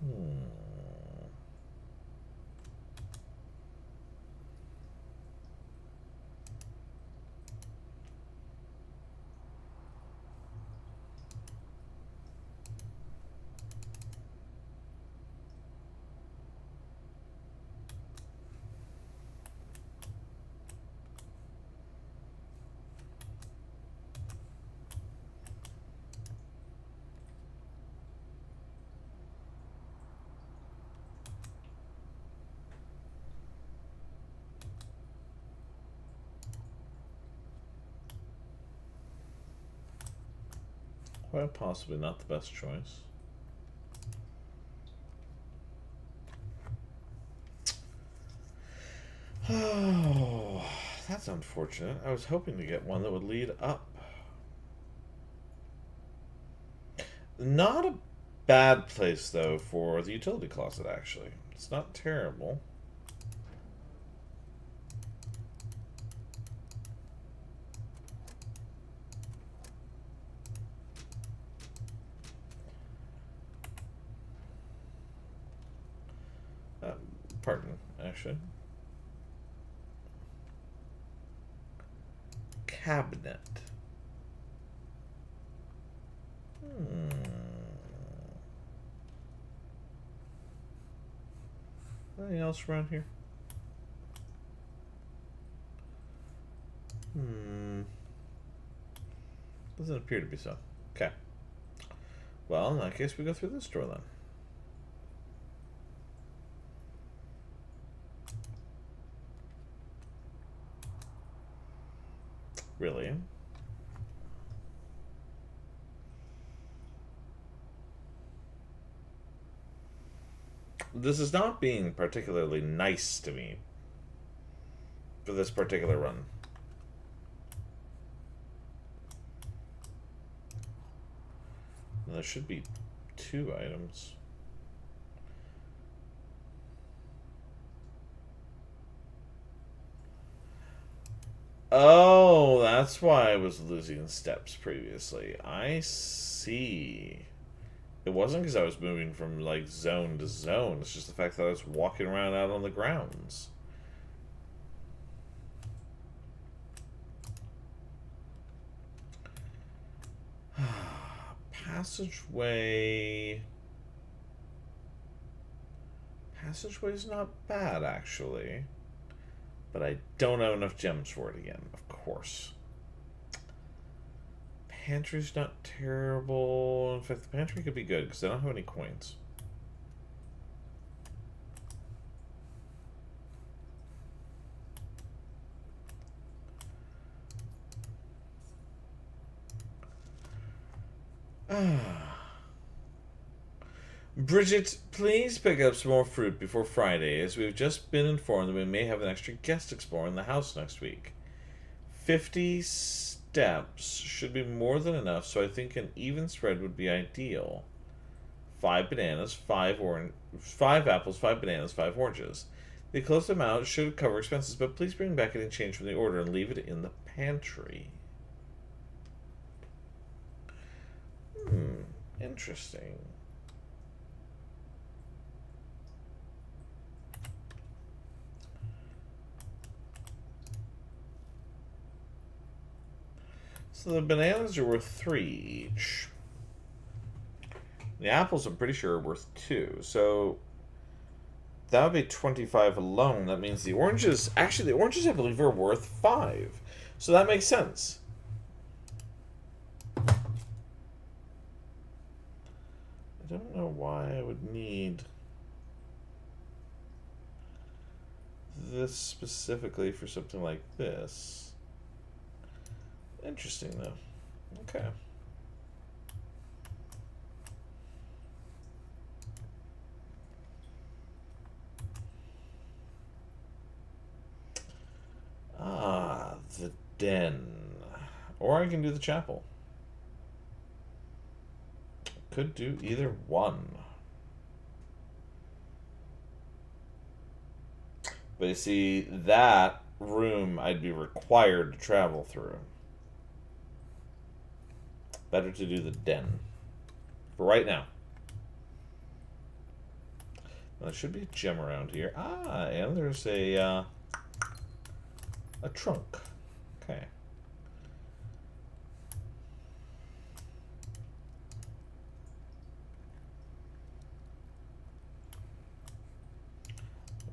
Hmm. Well, possibly not the best choice. Oh, that's unfortunate. I was hoping to get one that would lead up. Not a bad place, though, for the utility closet, actually. It's not terrible. Pardon, actually. Cabinet. Hmm. Anything else around here? Doesn't appear to be so. Okay. Well, in that case, we go through this door then. Really? This is not being particularly nice to me for this particular run. Now, there should be 2 items. Oh, that's why I was losing steps previously. I see. It wasn't because I was moving from, like, zone to zone. It's just the fact that I was walking around out on the grounds. Passageway... Passageway's not bad, actually. But I don't have enough gems for it again, of course. Pantry's not terrible. In fact, the pantry could be good because I don't have any coins. Bridget, please pick up some more fruit before Friday, as we've just been informed that we may have an extra guest explorer in the house next week. 50 steps should be more than enough, so I think an even spread would be ideal. 5 bananas, 5 apples, 5 bananas, 5 oranges. The close amount should cover expenses, but please bring back any change from the order and leave it in the pantry. Interesting. So the bananas are worth 3 each. The apples, I'm pretty sure, are worth 2. So that would be 25 alone. That means the oranges... Actually, the oranges, I believe, are worth 5. So that makes sense. I don't know why I would need this specifically for something like this. Interesting, though. Okay. Ah, the den. Or I can do the chapel. Could do either one. But you see, that room I'd be required to travel through. Better to do the den. For right now. Now, there should be a gem around here. Ah, and there's a trunk. Okay.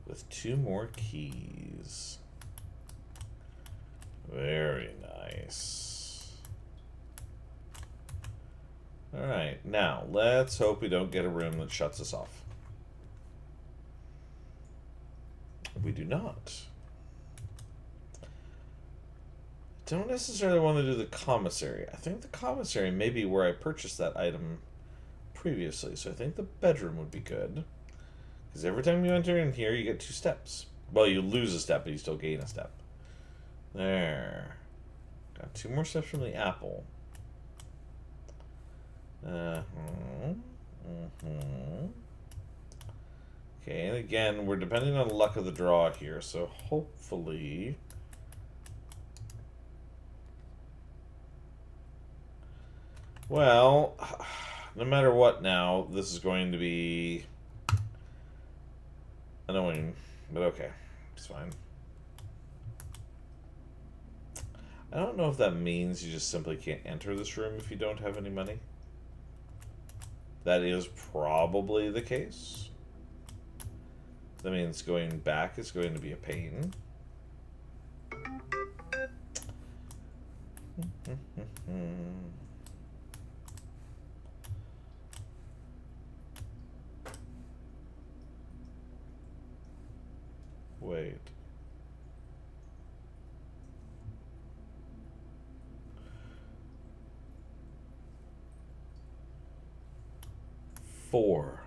With 2 more keys. Very nice. Alright, now, let's hope we don't get a room that shuts us off. We do not. I don't necessarily want to do the commissary. I think the commissary may be where I purchased that item previously, so I think the bedroom would be good. Because every time you enter in here, you get 2 steps. Well, you lose a step, but you still gain a step. There. Got 2 more steps from the apple. Okay, and again, we're depending on the luck of the draw here, so hopefully... Well, no matter what now, this is going to be annoying, but okay, it's fine. I don't know if that means you just simply can't enter this room if you don't have any money. That is probably the case. That means going back is going to be a pain. Wait. Four.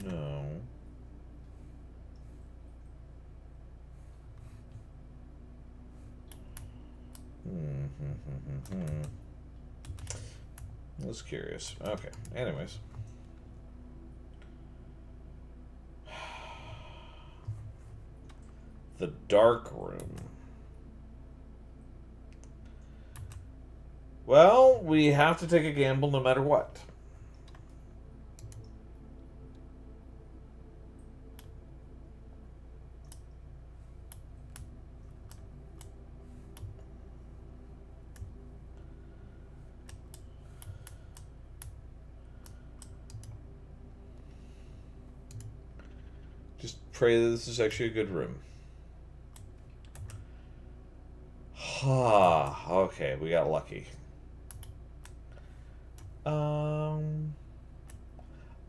No. I was curious. Okay. Anyways. The dark room. Well, we have to take a gamble no matter what. Just pray that this is actually a good room. Ha. Okay, we got lucky.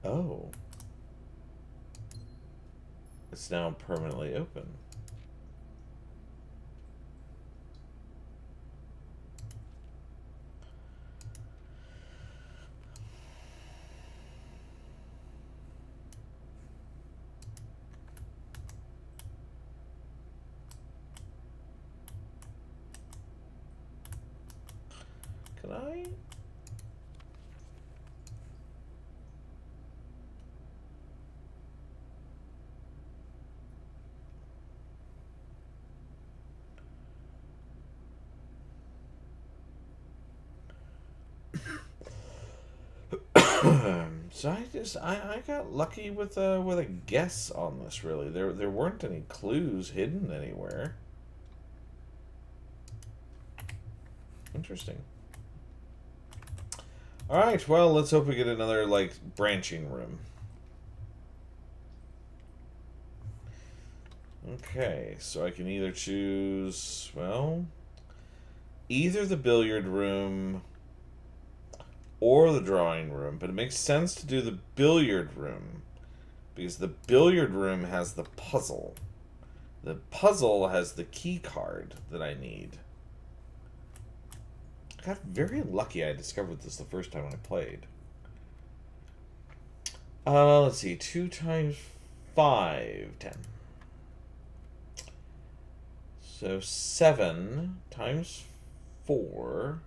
Oh. It's now permanently open. Can I? So I got lucky with a guess on this. Really, there weren't any clues hidden anywhere. Interesting. All right, well, let's hope we get another like branching room. Okay, so I can either choose, well, either the billiard room or the drawing room, but it makes sense to do the billiard room because the billiard room has the puzzle. The puzzle has the key card that I need. I got very lucky I discovered this the first time I played. Let's see. 2 times 5, 10. So 7 times 4,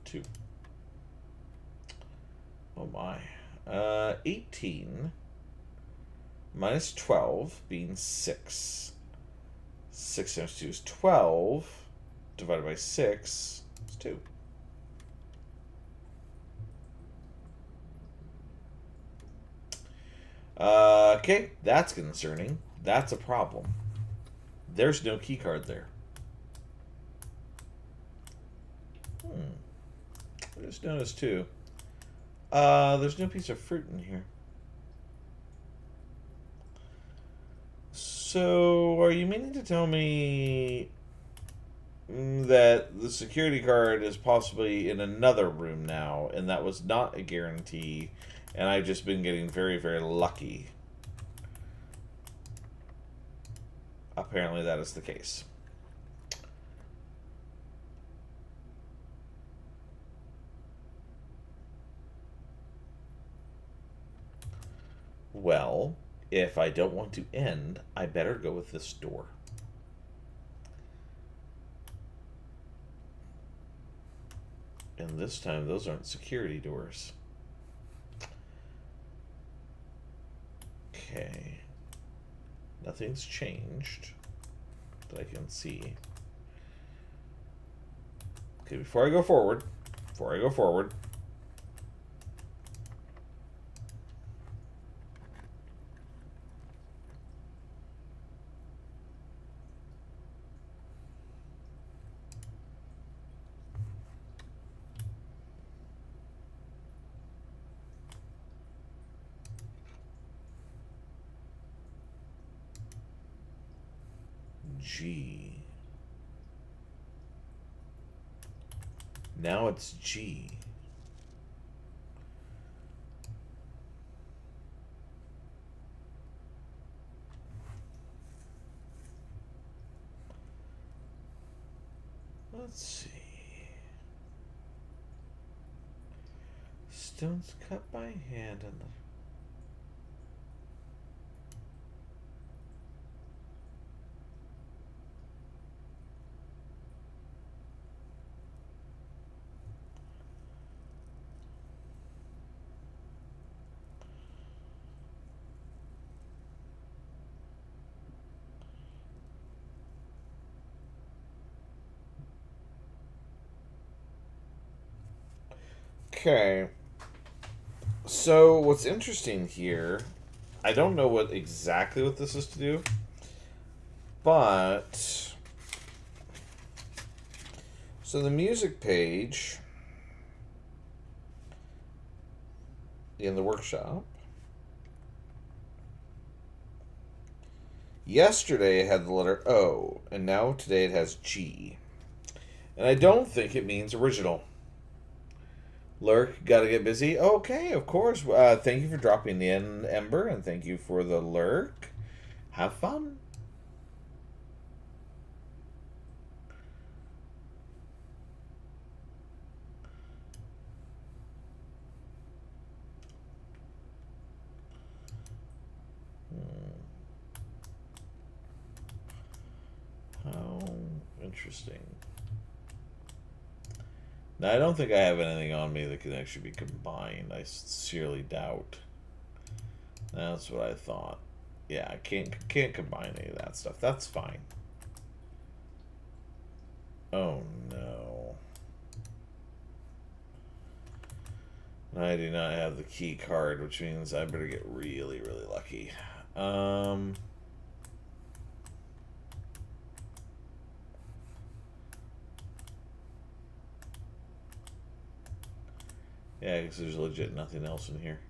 22. Oh my. 18 minus 12 being 6. 6 times 2 is 12. Divided by 6 is 2. Okay, that's concerning. That's a problem. There's no key card there. I just noticed too. There's no piece of fruit in here. So, are you meaning to tell me that the security card is possibly in another room now, and that was not a guarantee, and I've just been getting very, very lucky? Apparently that is the case. Well, if I don't want to end, I better go with this door. And this time, those aren't security doors. Okay. Nothing's changed that I can see. Okay, before I go forward, G. Now it's G. Let's see. Stones cut by hand on the. Okay. So what's interesting here, I don't know what exactly what this is to do, but so the music page in the workshop yesterday it had the letter O, and now today it has G. And I don't think it means original. Lurk, gotta get busy. Okay, of course. Thank you for dropping in, Ember, and thank you for the lurk. Have fun. How interesting. Now, I don't think I have anything on me that can actually be combined. I sincerely doubt. That's what I thought. Yeah, I can't combine any of that stuff. That's fine. Oh no. I do not have the key card, which means I better get really, really lucky. Yeah, because there's legit nothing else in here.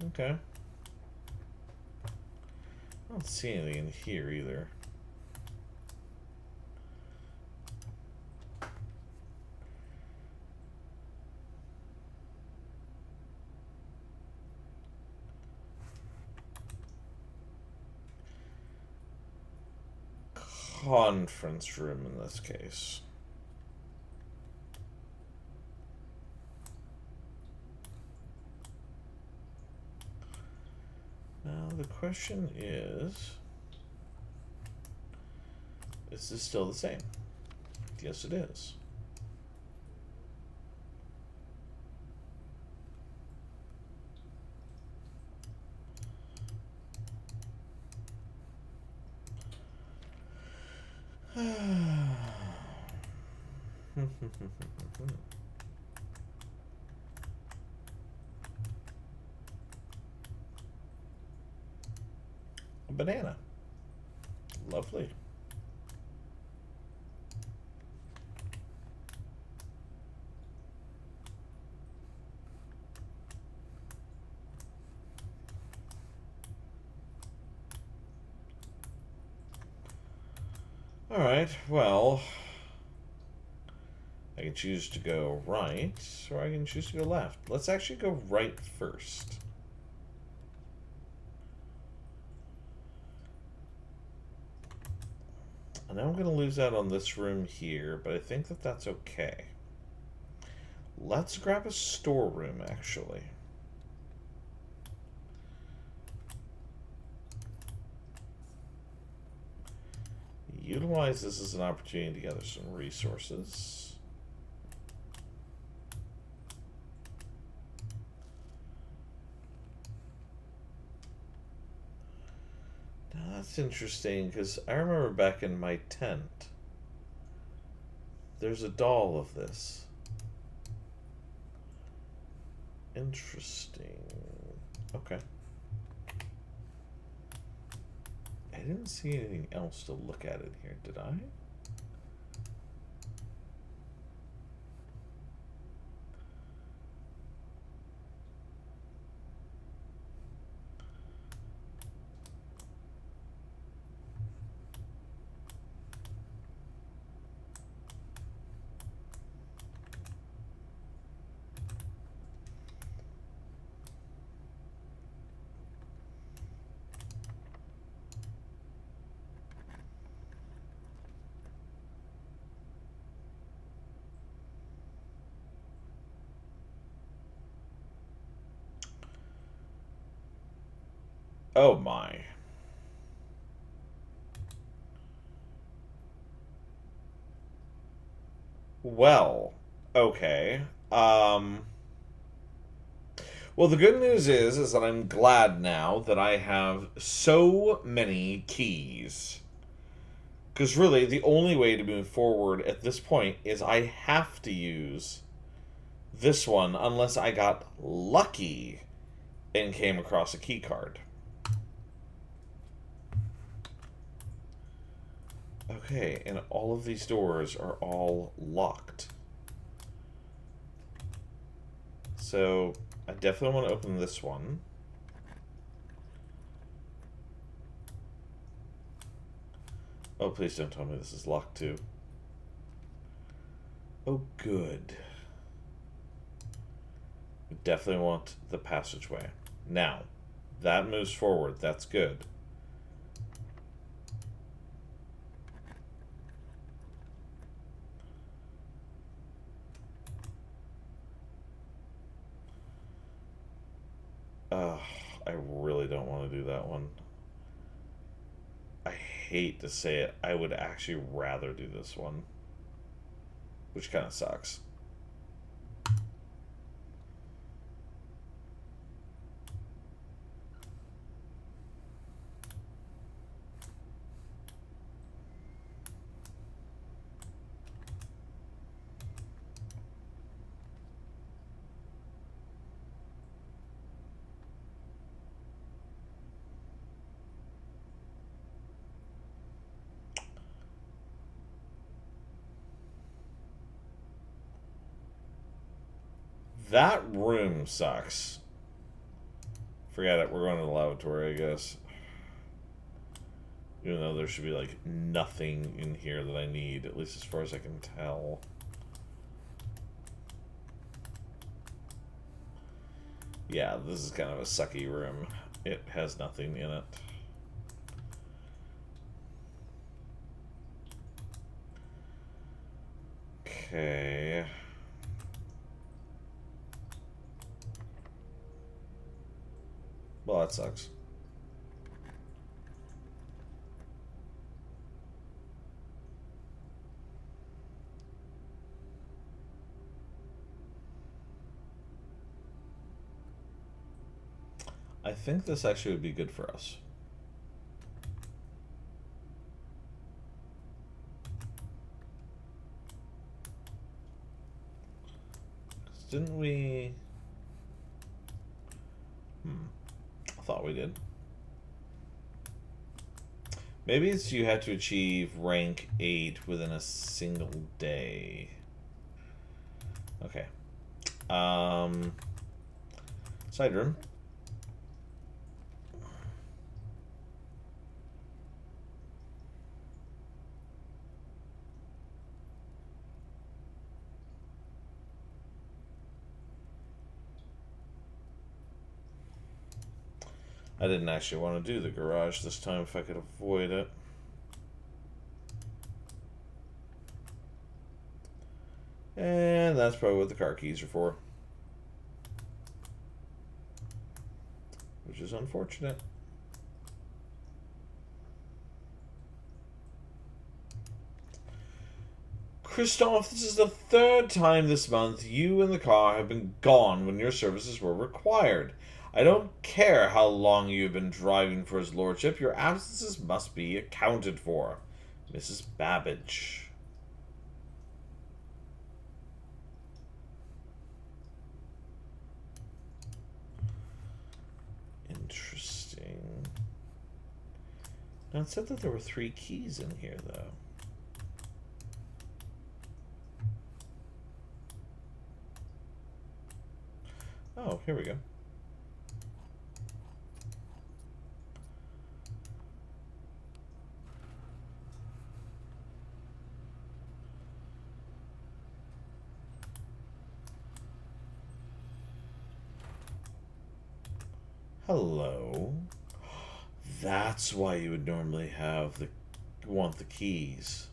Okay. I don't see anything in here either. Conference room in this case. Now the question is this still the same? Yes, it is. A banana. Lovely. Alright, well, I can choose to go right, or I can choose to go left. Let's actually go right first. I know I'm going to lose out on this room here, but I think that that's okay. Let's grab a storeroom, actually. Utilize this as an opportunity to gather some resources. Now that's interesting, because I remember back in my tent, there's a doll of this. Interesting. Okay. I didn't see anything else to look at in here, did I? Oh my. Well, okay. Well, the good news is that I'm glad now that I have so many keys. Because really, the only way to move forward at this point is I have to use this one unless I got lucky and came across a key card. Okay, and all of these doors are all locked. So I definitely want to open this one. Oh, please don't tell me this is locked too. Oh, good. We definitely want the passageway. Now, that moves forward. That's good. I really don't want to do that one. I hate to say it. I would actually rather do this one, which kind of sucks. That room sucks. Forget it. We're going to the lavatory, I guess. Even though there should be, like, nothing in here that I need, at least as far as I can tell. Yeah, this is kind of a sucky room. It has nothing in it. Okay. Well, that sucks. I think this actually would be good for us. Didn't we... I thought we did. Maybe it's you have to achieve rank 8 within a single day. Okay. Side room. I didn't actually want to do the garage this time if I could avoid it. And that's probably what the car keys are for. Which is unfortunate. Christoph, this is the third time this month you and the car have been gone when your services were required. I don't care how long you have been driving for his lordship, your absences must be accounted for. Mrs. Babbage. Interesting. Now it said that there were 3 keys in here, though. Oh, here we go. Hello. That's why you would normally want the keys.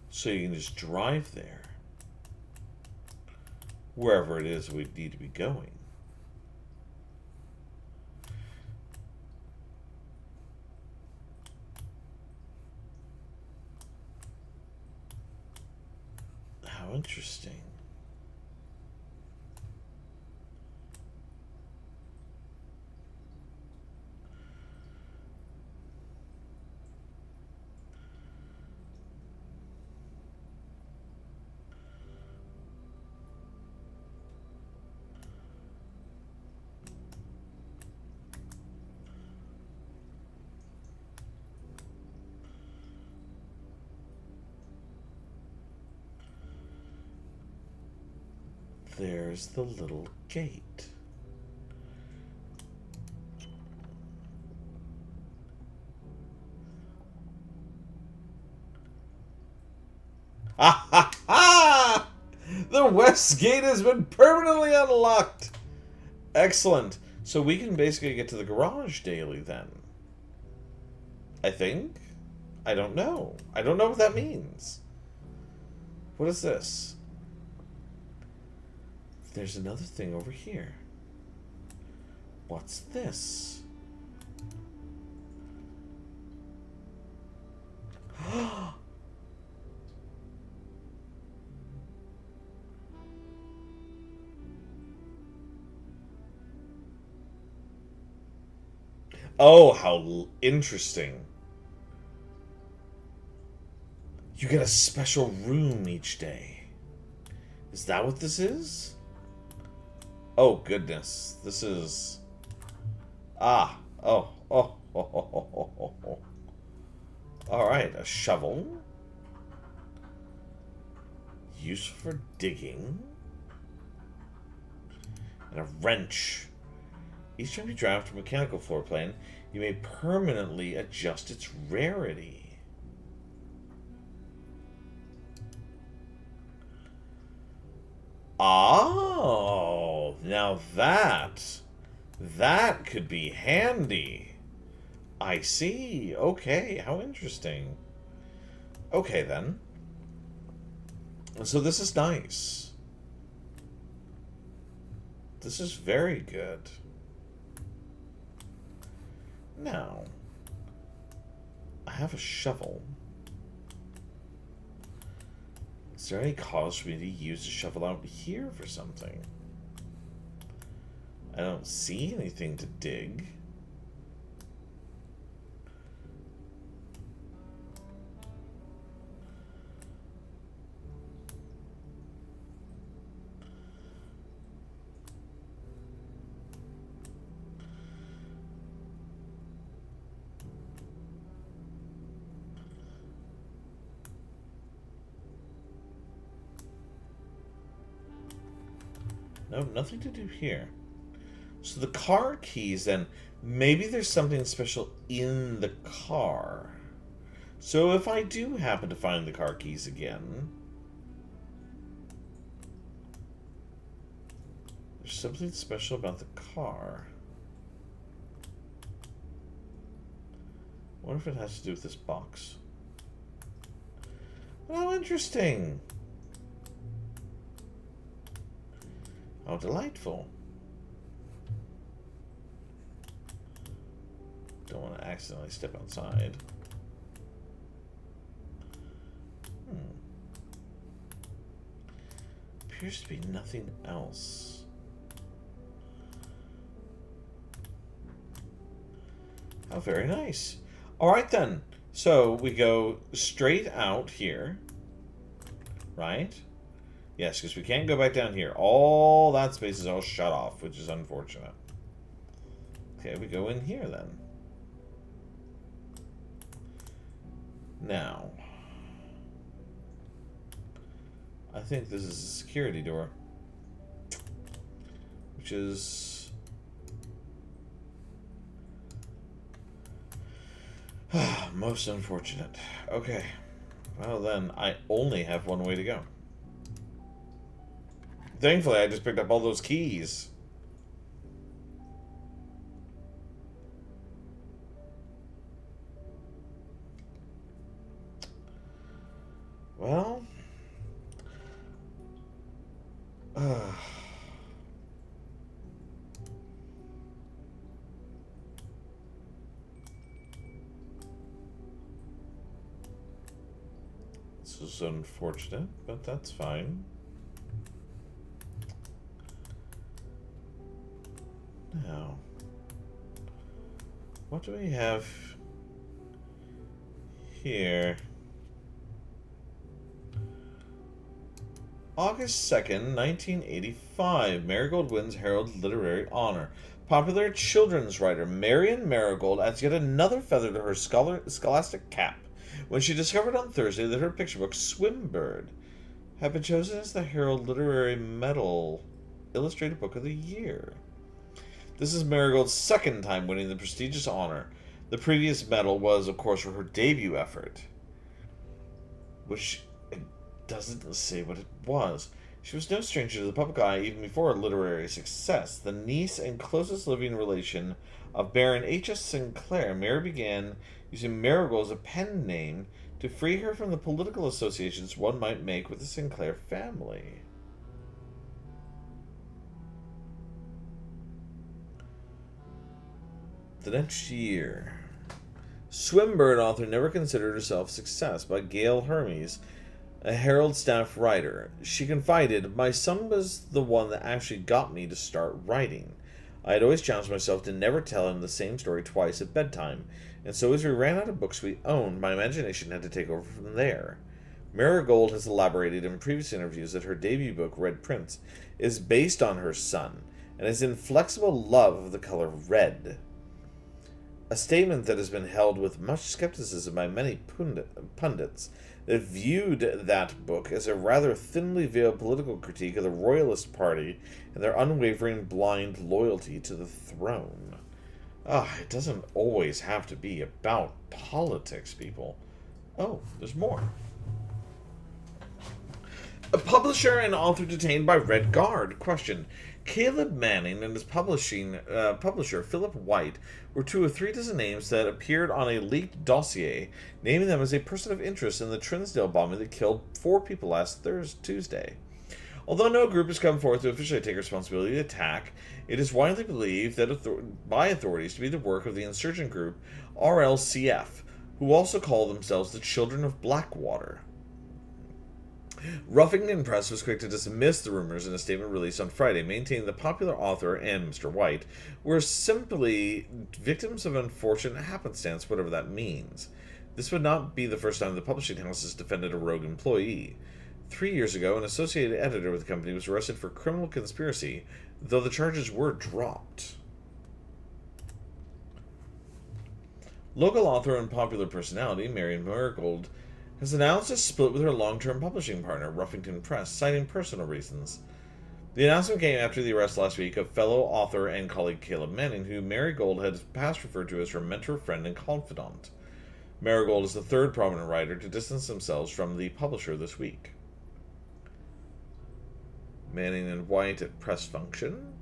So you can just drive there. Wherever it is we need to be going. How interesting. There's the little gate. Ha ha ha! The west gate has been permanently unlocked. Excellent. So we can basically get to the garage daily then. I think. I don't know. I don't know what that means. What is this? There's another thing over here. What's this? Oh, how interesting. You get a special room each day. Is that what this is? Oh, goodness. This is... Ah. Oh. Oh. Oh. Oh. Oh. Oh. Oh. Alright, a shovel. Used for digging. And a wrench. Each time you drive to a mechanical floor plane, you may permanently adjust its rarity. Oh, now that could be handy. I see. Okay, how interesting. Okay, then. So this is nice. This is very good. Now, I have a shovel. Is there any cause for me to use the shovel out here for something? I don't see anything to dig. No, nothing to do here. So the car keys, then, maybe there's something special in the car. So if I do happen to find the car keys again, there's something special about the car. I wonder if it has to do with this box. Oh, interesting. How delightful. Don't want to accidentally step outside. Appears to be nothing else. How very nice. Alright then. So we go straight out here. Right? Yes, because we can't go back down here. All that space is all shut off, which is unfortunate. Okay, we go in here then. Now, I think this is a security door, which is most unfortunate. Okay, well then, I only have one way to go. Thankfully, I just picked up all those keys. Well, let's is unfortunate, but that's fine. Now, what do we have here? August 2nd, 1985. Marigold wins Herald Literary Honor. Popular children's writer Marion Marigold adds yet another feather to her scholastic cap when she discovered on Thursday that her picture book, Swimbird, had been chosen as the Herald Literary Medal Illustrated Book of the Year. This is Marigold's second time winning the prestigious honor. The previous medal was, of course, for her debut effort, which it doesn't say what it was. She was no stranger to the public eye even before her literary success. The niece and closest living relation of Baron H.S. Sinclair, Mary began using Marigold as a pen name to free her from the political associations one might make with the Sinclair family. The next year. Swimbird author never considered herself a success by Gail Hermes, a Herald staff writer. She confided, "My son was the one that actually got me to start writing. I had always challenged myself to never tell him the same story twice at bedtime, and so as we ran out of books we owned, my imagination had to take over from there." Marigold has elaborated in previous interviews that her debut book, Red Prince, is based on her son, and his inflexible love of the color red. A statement that has been held with much skepticism by many pundits that viewed that book as a rather thinly veiled political critique of the Royalist Party and their unwavering blind loyalty to the throne. It doesn't always have to be about politics, people. Oh, there's more. A publisher and author detained by Red Guard. Question. Caleb Manning and his publisher, Philip White, were two of 3 dozen names that appeared on a leaked dossier, naming them as a person of interest in the Trinsdale bombing that killed 4 people last Tuesday. Although no group has come forth to officially take responsibility for the attack, it is widely believed that by authorities to be the work of the insurgent group RLCF, who also call themselves the Children of Blackwater. Ruffington Press was quick to dismiss the rumors in a statement released on Friday, maintaining the popular author and Mr. White were simply victims of unfortunate happenstance, whatever that means. This would not be the first time the publishing house has defended a rogue employee. 3 years ago, an associated editor with the company was arrested for criminal conspiracy, though the charges were dropped. Local author and popular personality Marion Marigold has announced a split with her long-term publishing partner, Ruffington Press, citing personal reasons. The announcement came after the arrest last week of fellow author and colleague Caleb Manning, who Marigold had past referred to as her mentor, friend, and confidant. Marigold is the third prominent writer to distance themselves from the publisher this week. Manning and White at press function.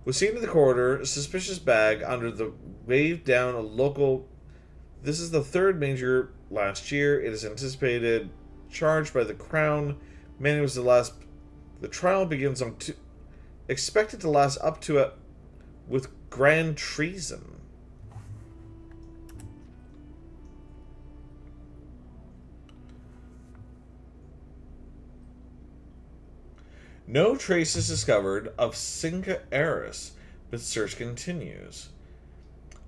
Was seen in the corridor, suspicious bag under the wave down a local. This is the third major last year. It is anticipated charged by the Crown. Manning was the last. The trial begins on expected to last up to with grand treason. No traces discovered of Cinca Eris, but search continues.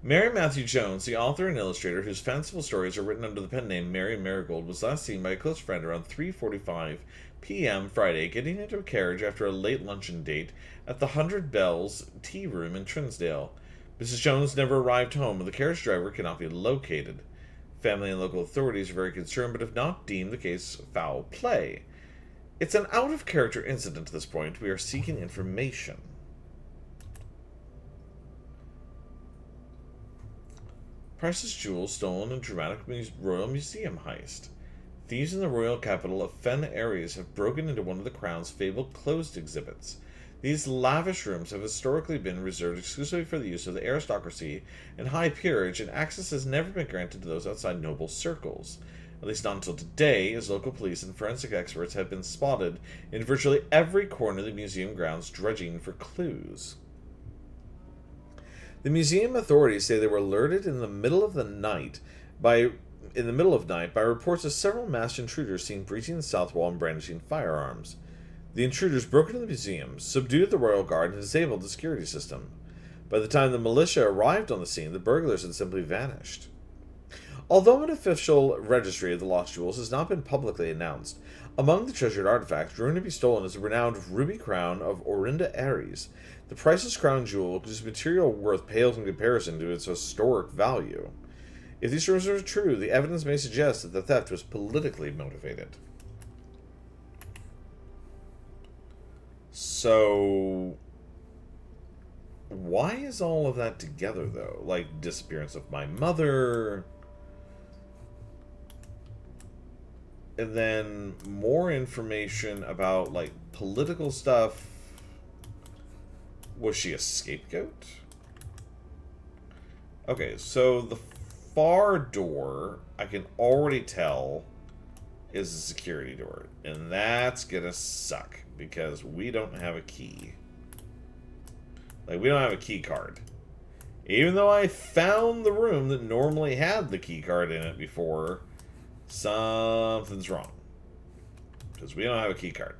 Mary Matthew Jones, the author and illustrator whose fanciful stories are written under the pen name Mary Marigold, was last seen by a close friend around 3:45 p.m. Friday, getting into a carriage after a late luncheon date at the 100 Bells Tea Room in Trinsdale. Mrs. Jones never arrived home, and the carriage driver cannot be located. Family and local authorities are very concerned, but have not deemed the case foul play. It's an out-of-character incident at this point. We are seeking information. Priceless jewels stolen in dramatic Royal Museum heist. Thieves in the royal capital of Fen Aries have broken into one of the Crown's fabled closed exhibits. These lavish rooms have historically been reserved exclusively for the use of the aristocracy and high peerage, and access has never been granted to those outside noble circles. At least not until today, as local police and forensic experts have been spotted in virtually every corner of the museum grounds dredging for clues. The museum authorities say they were alerted in the middle of the night by in the middle of night by reports of several masked intruders seen breaching the south wall and brandishing firearms. The intruders broke into the museum, subdued the royal guard, and disabled the security system. By the time the militia arrived on the scene, the burglars had simply vanished. Although an official registry of the lost jewels has not been publicly announced, among the treasured artifacts rumored to be stolen is the renowned ruby crown of Orinda Ares. The priceless crown jewel, whose material worth pales in comparison to its historic value. If these rumors are true, the evidence may suggest that the theft was politically motivated. So, why is all of that together, though? Like, disappearance of my mother, and then more information about, like, political stuff. Was she a scapegoat? Okay, so the far door, I can already tell, is a security door. And that's gonna suck, because we don't have a key. Like, we don't have a key card. Even though I found the room that normally had the key card in it before, something's wrong. Because we don't have a key card.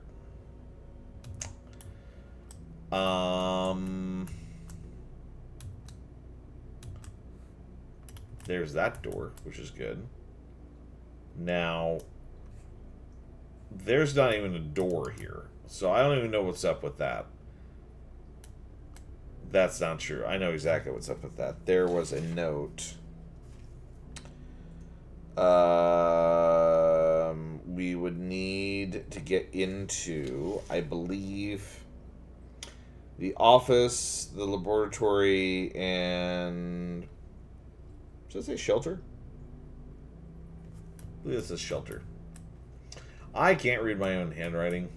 There's that door, which is good. Now, there's not even a door here. So I don't even know what's up with that. That's not true. I know exactly what's up with that. There was a note. We would need to get into, I believe, the office, the laboratory, and... Does it say shelter? I believe it says shelter. I can't read my own handwriting.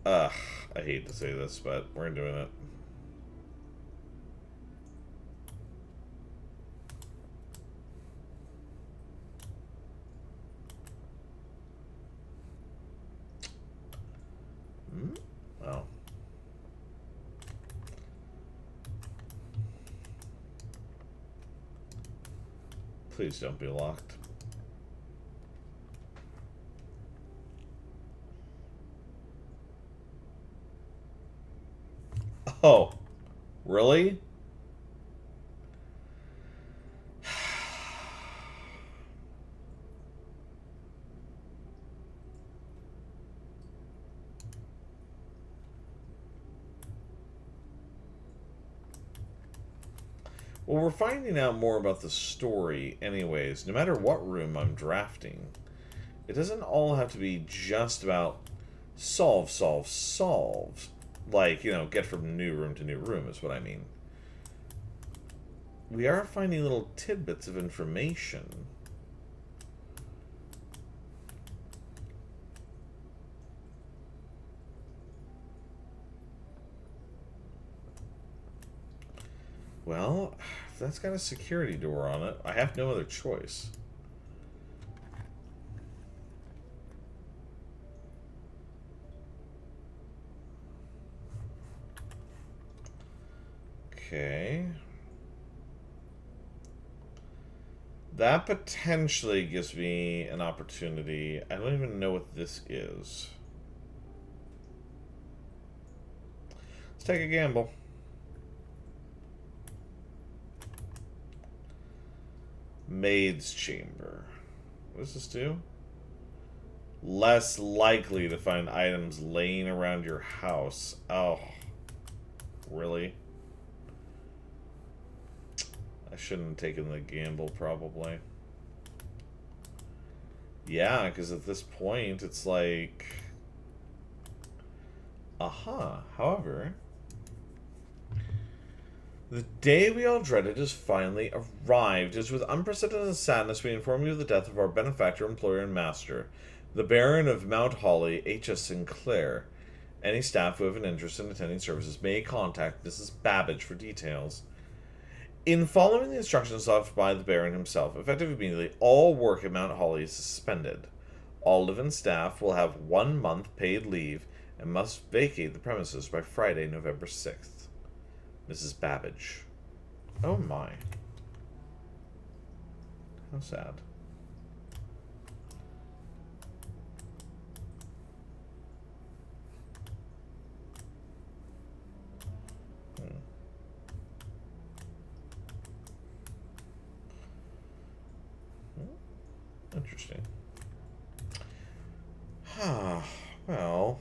Ugh, I hate to say this, but we're doing it. Oh. Please don't be locked. Oh, really? Well, we're finding out more about the story anyways, no matter what room I'm drafting. It doesn't all have to be just about solve, solve, solve. Like, you know, get from new room to new room is what I mean. We are finding little tidbits of information. Well, if that's got a security door on it, I have no other choice. Okay. That potentially gives me an opportunity. I don't even know what this is. Let's take a gamble. Maid's chamber. What does this do? Less likely to find items laying around your house. Oh. Really? I shouldn't have taken the gamble, probably. Yeah, because at this point, it's like... Aha. However... The day we all dreaded has finally arrived. It is with unprecedented sadness we inform you of the death of our benefactor, employer, and master, the Baron of Mount Holly, H.S. Sinclair. Any staff who have an interest in attending services may contact Mrs. Babbage for details. In following the instructions left by the Baron himself, effective immediately, all work at Mount Holly is suspended. All live-in staff will have 1 month paid leave and must vacate the premises by Friday, November 6th. Mrs. Babbage. Oh my. How sad. Interesting. Well.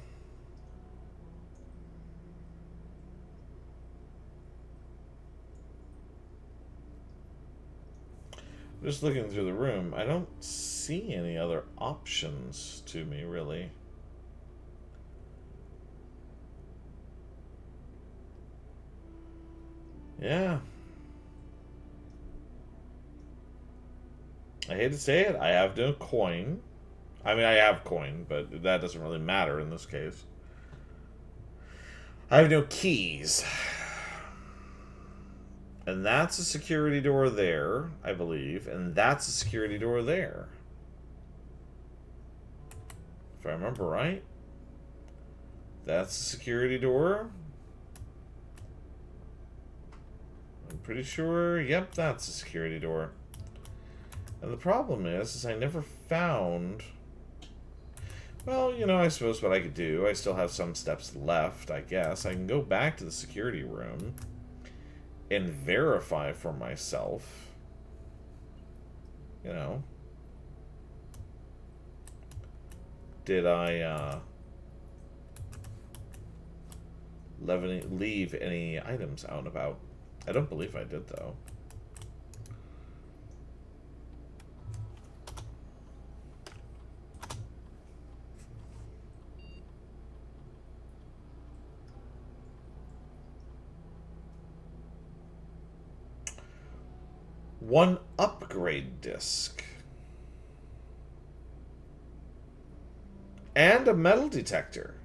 Just looking through the room, I don't see any other options to me, really. Yeah. I hate to say it, I have no coin. I mean, I have coin, but that doesn't really matter in this case. I have no keys. And that's a security door there, I believe. And that's a security door there. If I remember right. That's a security door. I'm pretty sure, yep, that's a security door. And the problem is I never found... Well, you know, I suppose what I could do, I still have some steps left, I guess. I can go back to the security room and verify for myself. You know. Did I, leave any items out and about? I don't believe I did, though. One upgrade disc. And a metal detector.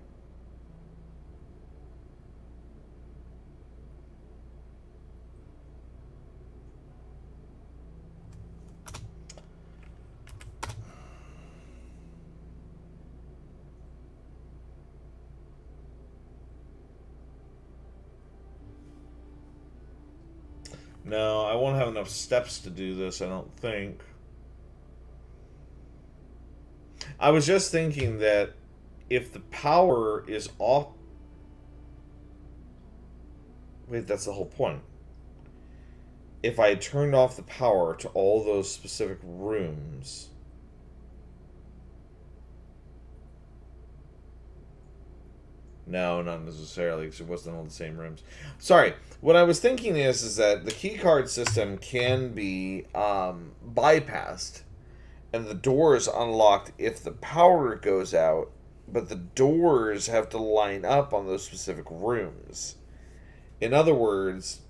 No, I won't have enough steps to do this, I don't think. I was just thinking that if the power is off... Wait, that's the whole point. If I turned off the power to all those specific rooms... No, not necessarily, because it wasn't all the same rooms. Sorry, what I was thinking is that the keycard system can be bypassed, and the doors unlocked if the power goes out, but the doors have to line up on those specific rooms. In other words,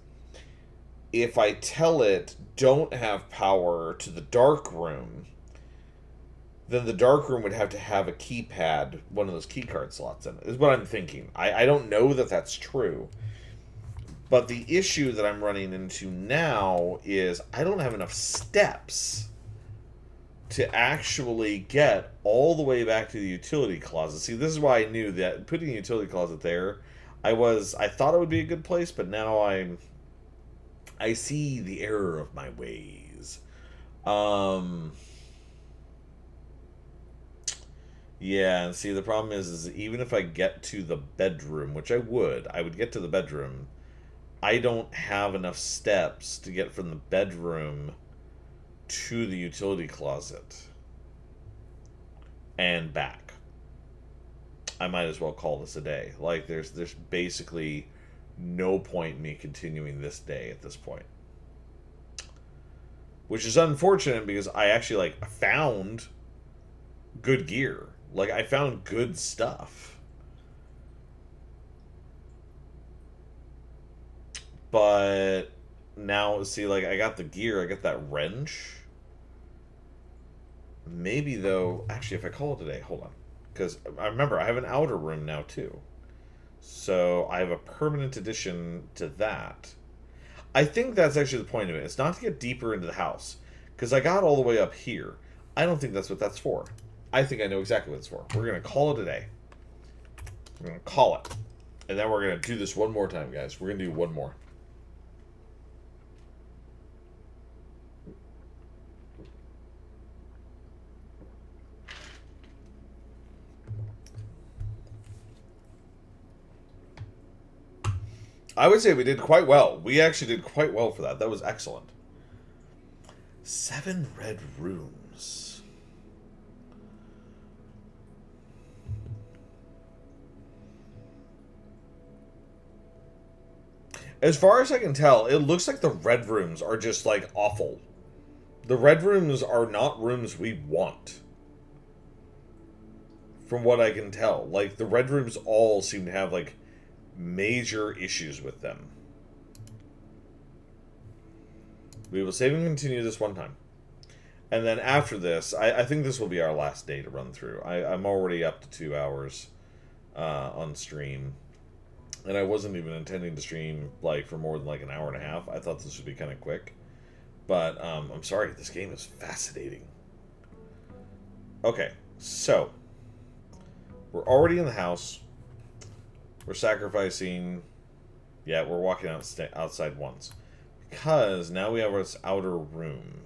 if I tell it don't have power to the dark room, then the dark room would have to have a keypad, one of those keycard slots in it, is what I'm thinking. I don't know that that's true. But the issue that I'm running into now is I don't have enough steps to actually get all the way back to the utility closet. See, this is why I knew that putting the utility closet there, I thought it would be a good place, but now I see the error of my ways. Yeah, and see, the problem is even if I get to the bedroom, which I would get to the bedroom, I don't have enough steps to get from the bedroom to the utility closet and back. I might as well call this a day. Like, there's basically no point in me continuing this day at this point. Which is unfortunate because I actually, found good gear. Like, I found good stuff. But now, see, I got the gear, I got that wrench. Maybe, though, actually, if I call it today, hold on. Because, I remember, I have an outer room now, too. So, I have a permanent addition to that. I think that's actually the point of it. It's not to get deeper into the house. Because I got all the way up here. I don't think that's what that's for. I think I know exactly what it's for. We're going to call it a day. We're going to call it. And then we're going to do this one more time, guys. We're going to do one more. I would say we did quite well. We actually did quite well for that. That was excellent. 7 red rooms. As far as I can tell, it looks like the red rooms are just, like, awful. The red rooms are not rooms we want. From what I can tell. Like, the red rooms all seem to have, like, major issues with them. We will save and continue this one time. And then after this, I think this will be our last day to run through. I'm already up to 2 hours on stream. And I wasn't even intending to stream like for more than like an hour and a half. I thought this would be kind of quick. But I'm sorry, this game is fascinating. Okay, so we're already in the house. We're sacrificing. Yeah, we're walking outside once. Because now we have this outer room.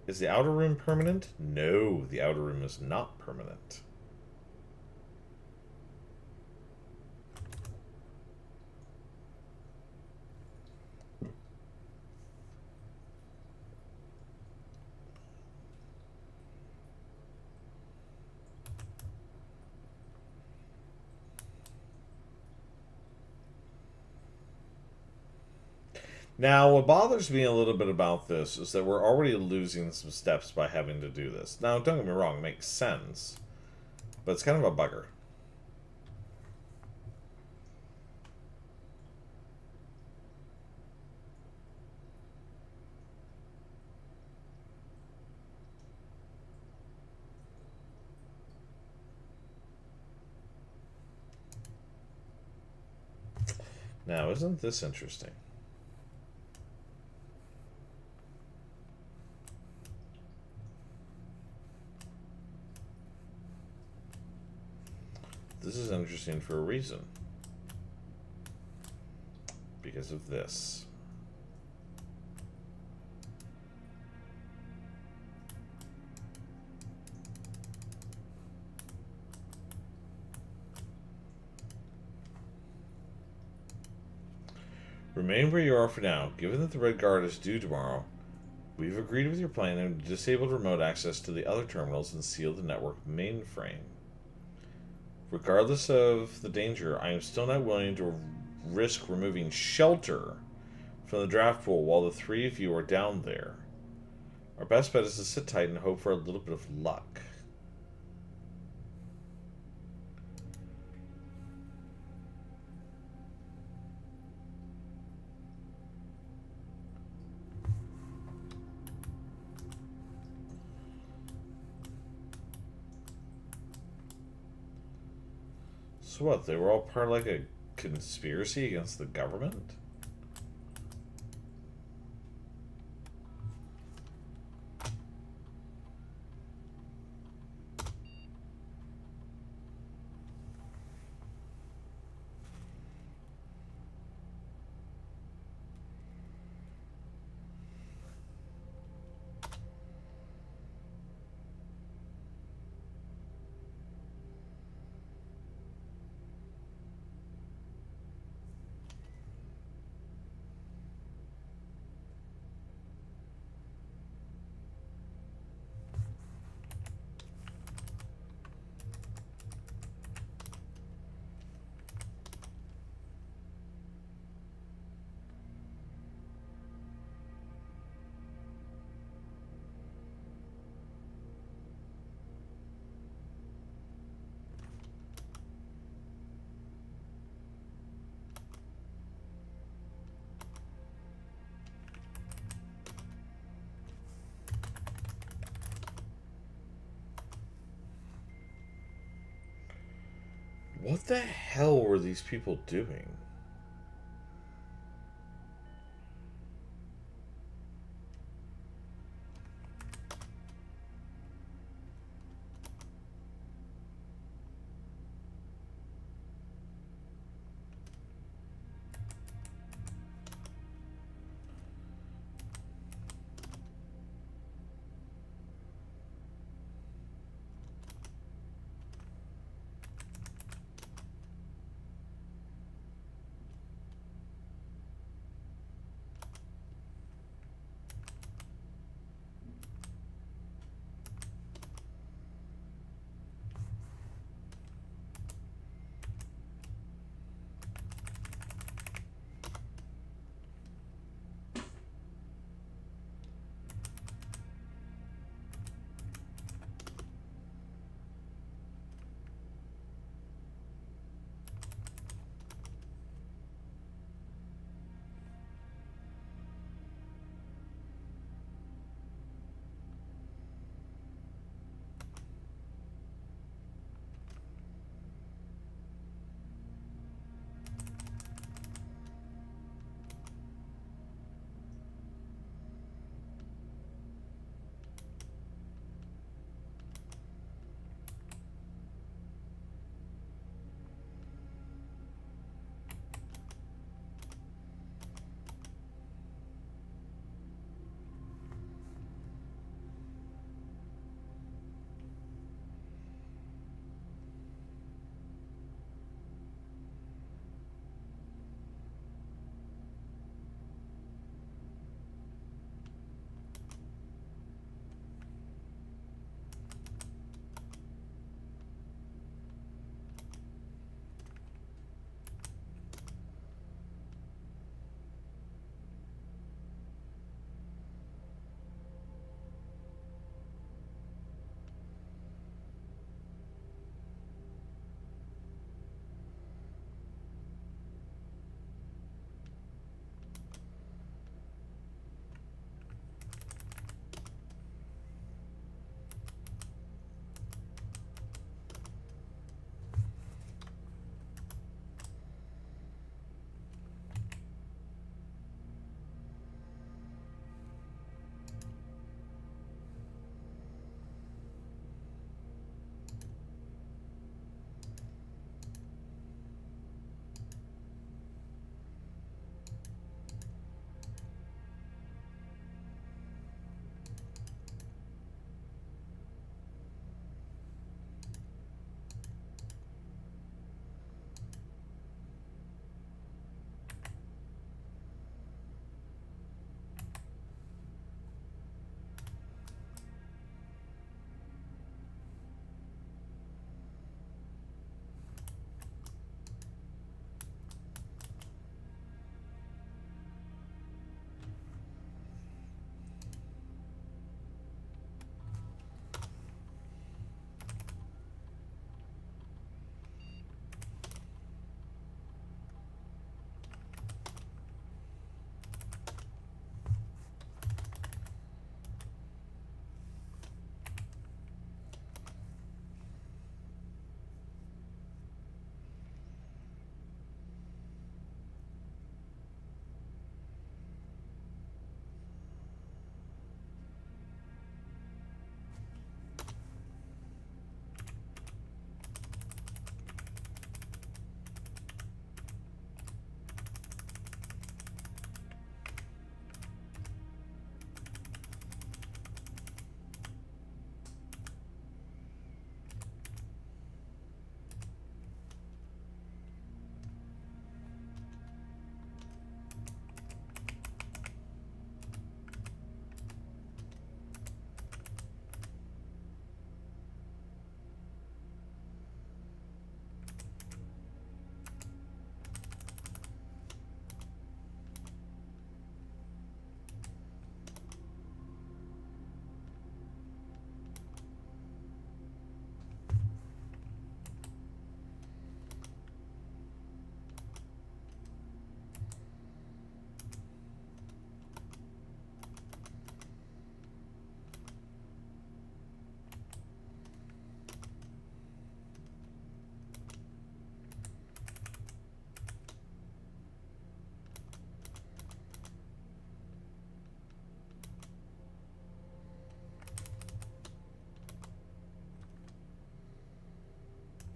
Is the outer room permanent? No, the outer room is not permanent. Now, what bothers me a little bit about this is that we're already losing some steps by having to do this. Now, don't get me wrong, it makes sense. But it's kind of a bugger. Now, isn't this interesting? This is interesting for a reason. Because of this. Remain where you are for now. Given that the Red Guard is due tomorrow, we've agreed with your plan and disabled remote access to the other terminals and sealed the network mainframe. Regardless of the danger, I am still not willing to risk removing shelter from the draft pool while the 3 of you are down there. Our best bet is to sit tight and hope for a little bit of luck. So what, they were all part of like a conspiracy against the government? What the hell were these people doing?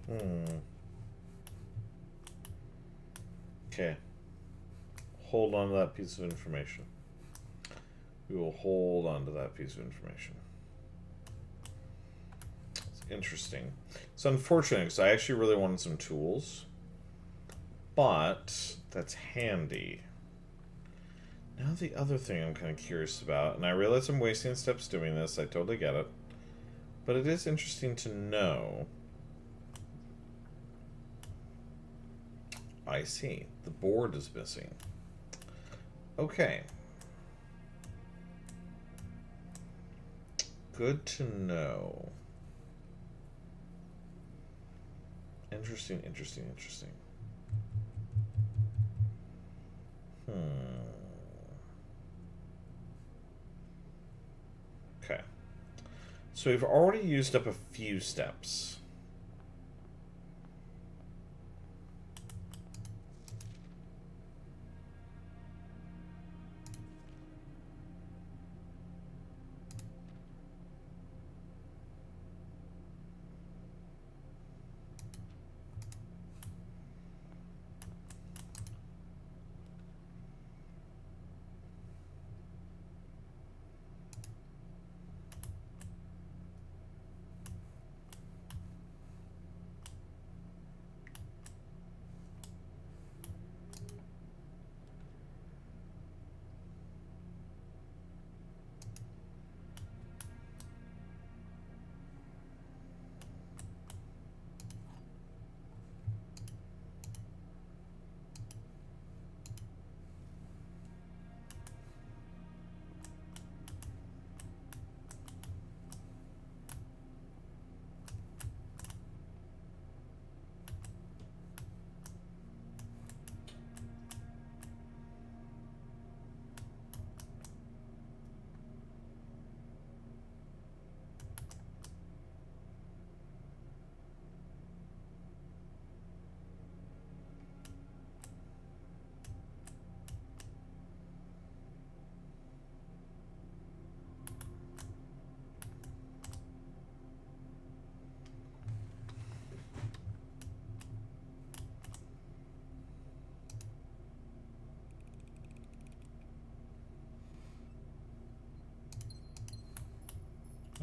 Hmm. Okay. Hold on to that piece of information. We will hold on to that piece of information. It's interesting. It's unfortunate because I actually really wanted some tools, but that's handy. Now the other thing I'm kind of curious about, and I realize I'm wasting steps doing this, I totally get it, but it is interesting to know. I see. The board is missing. Okay. Good to know. Interesting, interesting, interesting. Hmm. Okay. So we've already used up a few steps.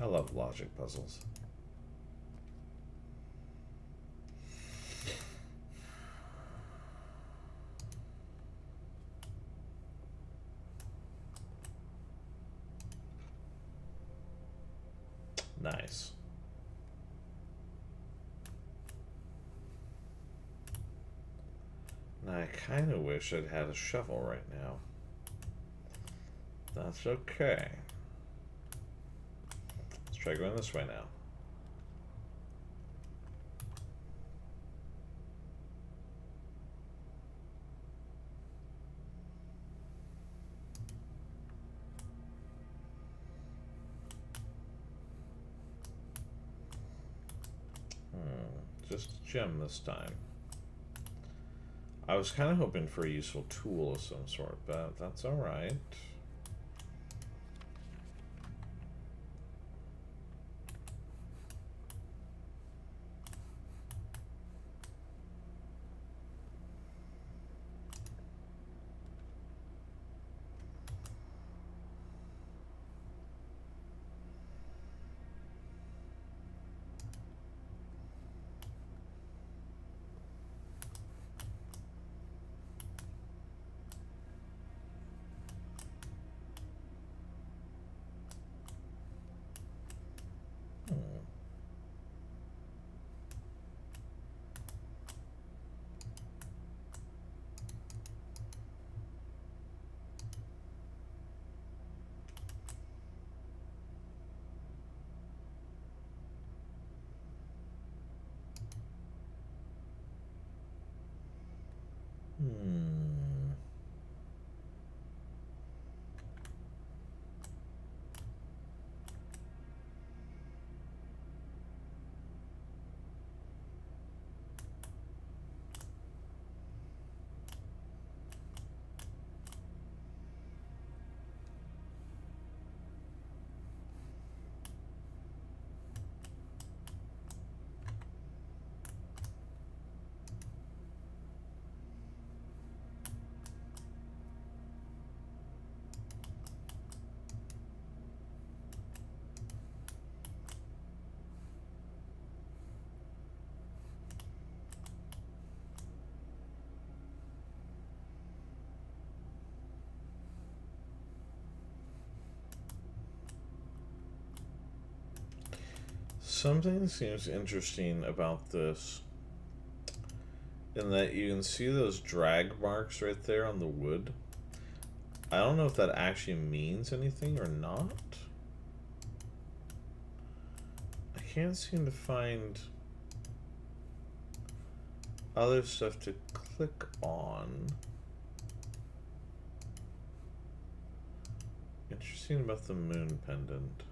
I love logic puzzles. Nice. Now I kind of wish I'd had a shovel right now. That's okay. Let's try going this way now. Just a gem this time. I was kind of hoping for a useful tool of some sort, but that's alright. Something that seems interesting about this, in that you can see those drag marks right there on the wood. I don't know if that actually means anything or not. I can't seem to find other stuff to click on. Interesting about the moon pendant.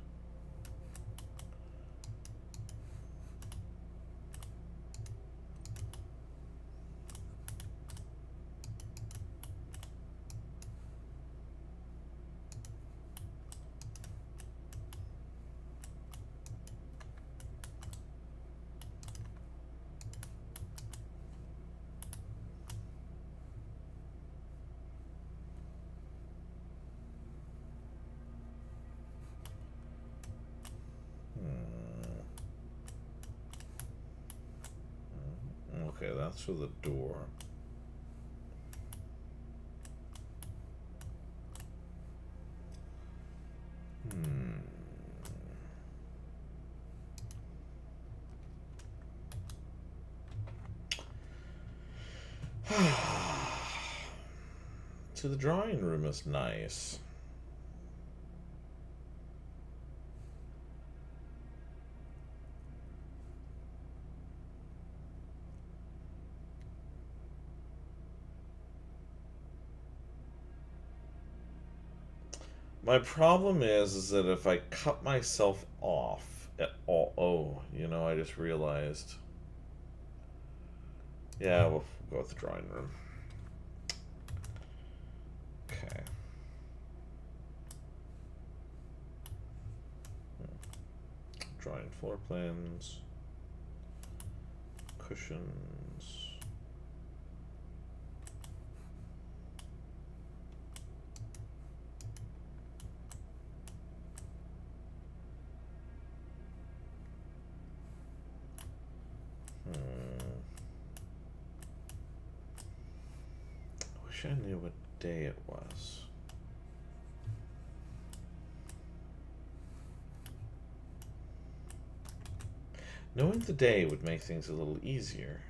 Okay, that's for the door. So the drawing room is nice. My problem is that if I cut myself off at all, oh, you know, I just realized. Yeah, we'll go with the drawing room. Okay. Drawing floor plans, cushions. I wish I knew what day it was. Knowing the day would make things a little easier.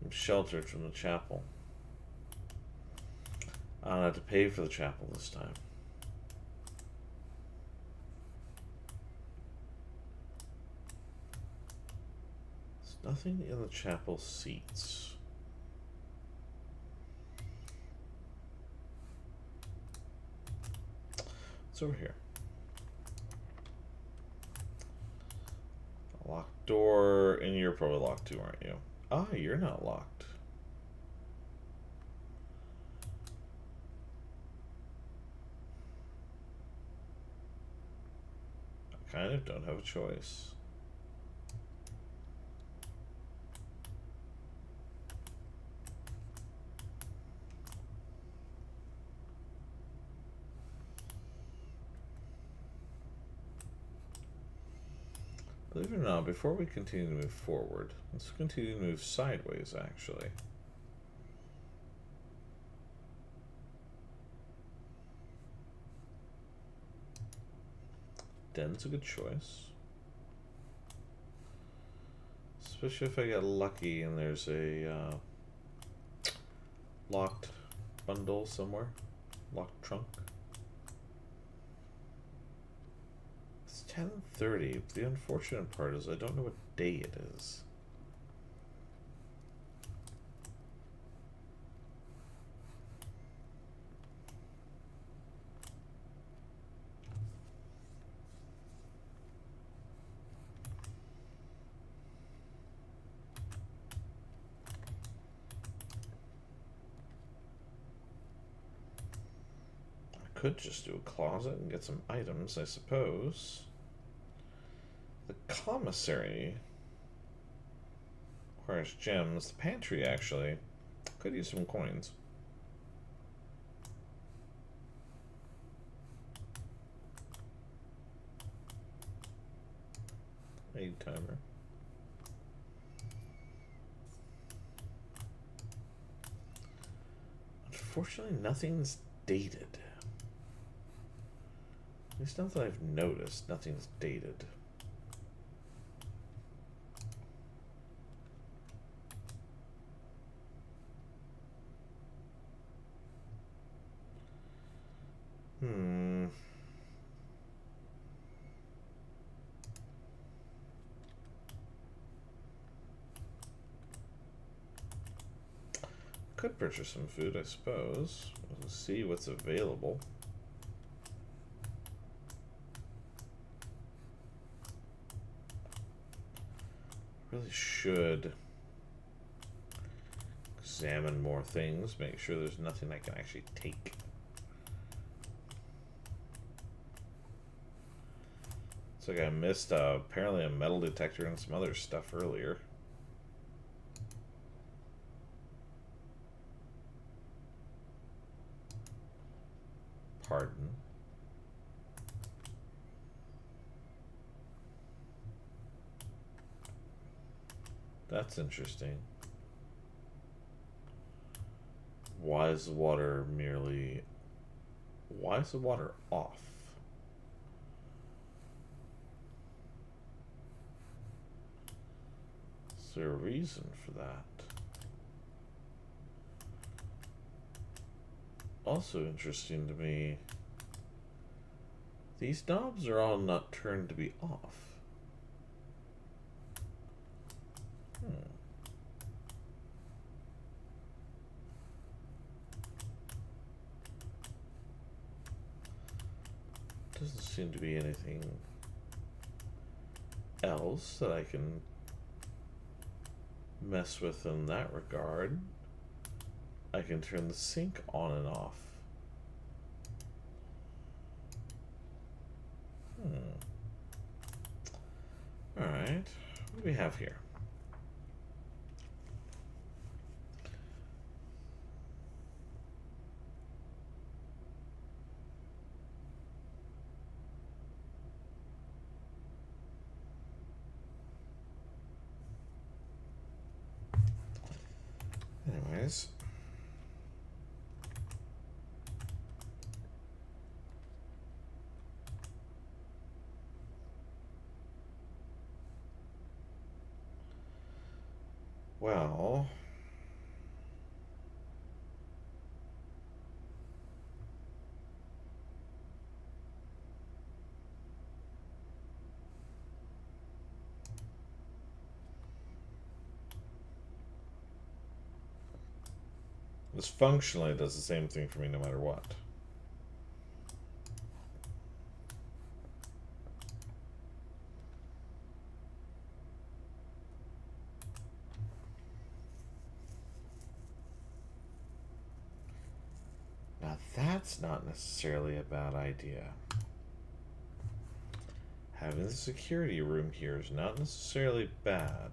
I'm sheltered from the chapel. I don't have to pay for the chapel this time. There's nothing in the chapel seats. It's over here. A locked door, and you're probably locked too, aren't you? Ah, you're not locked. I kind of don't have a choice. Believe it or not, before we continue to move forward, let's continue to move sideways, actually. Den's a good choice. Especially if I get lucky and there's a locked bundle somewhere. Locked trunk. It's 10:30. The unfortunate part is I don't know what day it is. Could just do a closet and get some items, I suppose. The commissary requires gems. The pantry, actually, could use some coins. Hey, timer. Unfortunately, nothing's dated. At least not that I've noticed. Nothing's dated. Could purchase some food, I suppose. We'll see what's available. Really should examine more things, make sure there's nothing I can actually take. Looks like I missed apparently a metal detector and some other stuff earlier. Pardon. That's interesting. Why is the water merely... Why is the water off? Is there a reason for that? Also interesting to me, these knobs are all not turned to be off. Doesn't seem to be anything else that I can mess with in that regard. I can turn the sink on and off. Alright, what do we have here? Anyways. Well, this functionally does the same thing for me no matter what. Now that's not necessarily a bad idea. Having the security room here is not necessarily bad.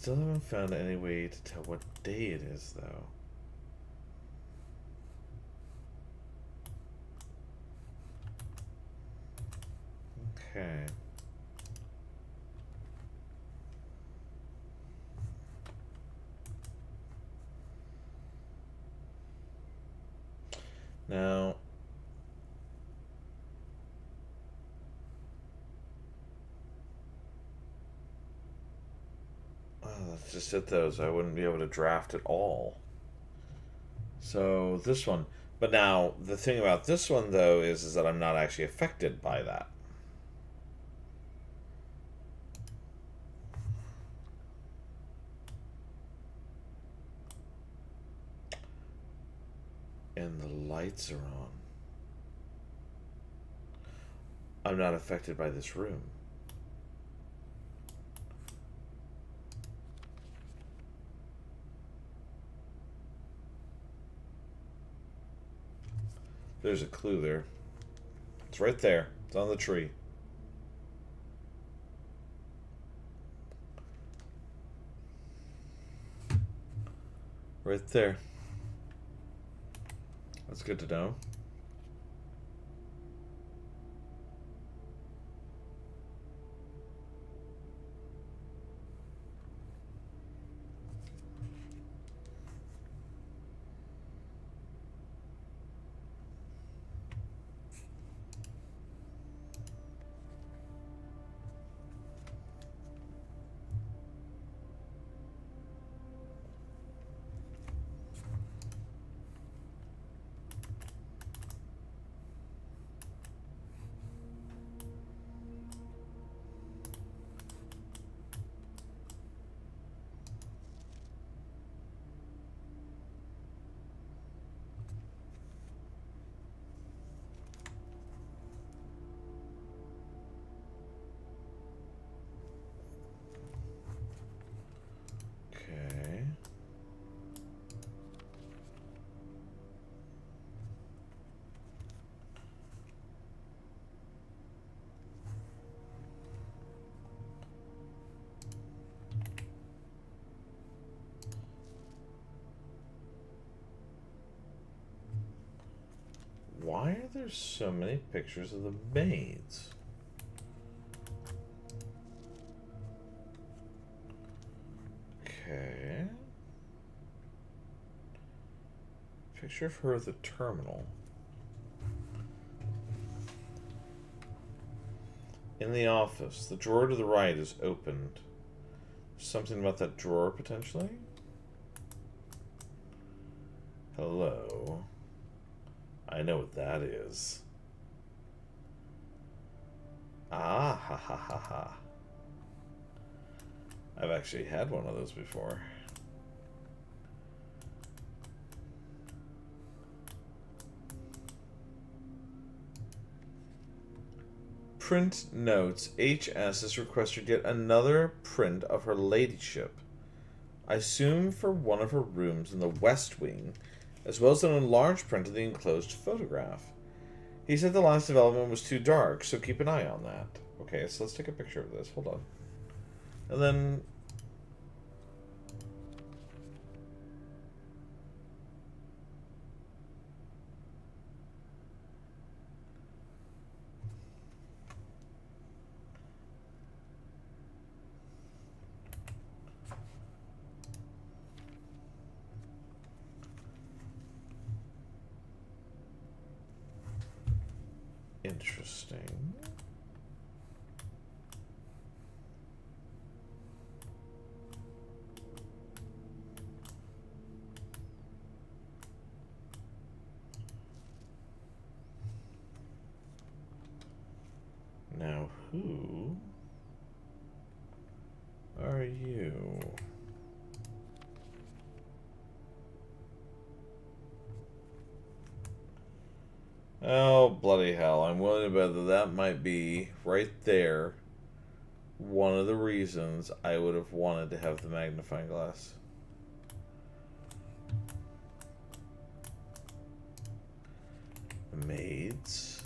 still haven't found any way to tell what day it is, though. Okay. Now, that's just it though, so I wouldn't be able to draft at all. So this one, but now the thing about this one though is that I'm not actually affected by that. And the lights are on. I'm not affected by this room. There's a clue there. It's right there. It's on the tree. Right there. That's good to know. Okay. Why are there so many pictures of the maids? Okay. Picture of her at the terminal. In the office, the drawer to the right is opened. Something about that drawer, potentially? Hello. I know what that is. Ah, ha ha ha ha. I've actually had one of those before. Print notes. HS has requested yet another print of her ladyship. I assume for one of her rooms in the West Wing, as well as an enlarged print of the enclosed photograph. He said the last development was too dark, so keep an eye on that. Okay, so let's take a picture of this. Hold on. And then... Interesting. Now, who are you? Oh, bloody hell. I'm willing to bet that that might be, right there, one of the reasons I would have wanted to have the magnifying glass. Maids.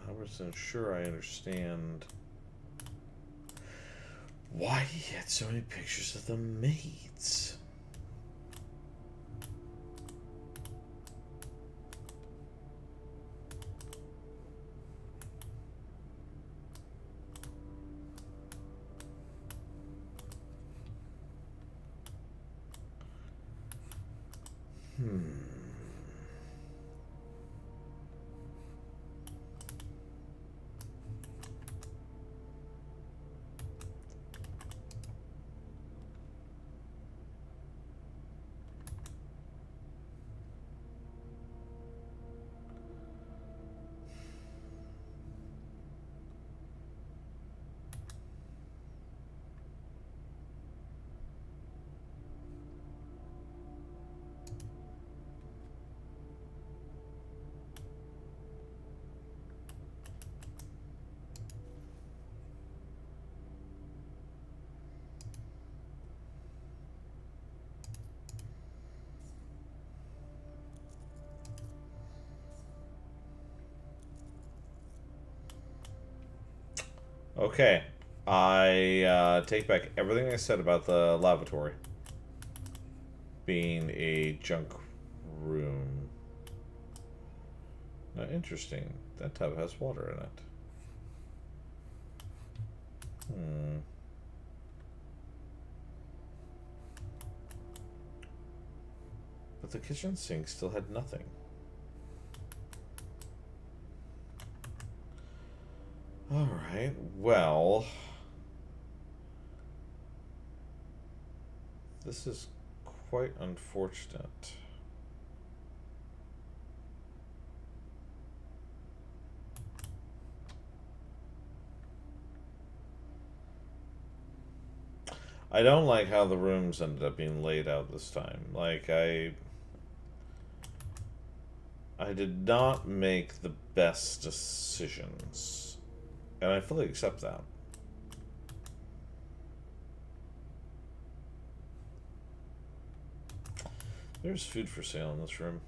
100% sure I understand why he had so many pictures of the maids. Okay. I take back everything I said about the lavatory being a junk room. Now, interesting. That tub has water in it. But the kitchen sink still had nothing. Alright, well... This is quite unfortunate. I don't like how the rooms ended up being laid out this time. Like, I did not make the best decisions. And I fully accept that. There's food for sale in this room.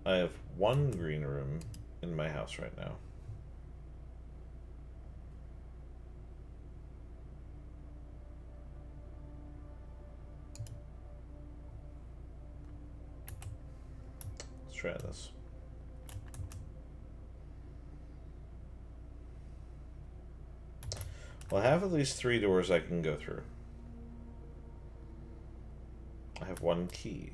I have one green room in my house right now. Let's try this. Well, I have at least 3 doors I can go through. I have 1 key.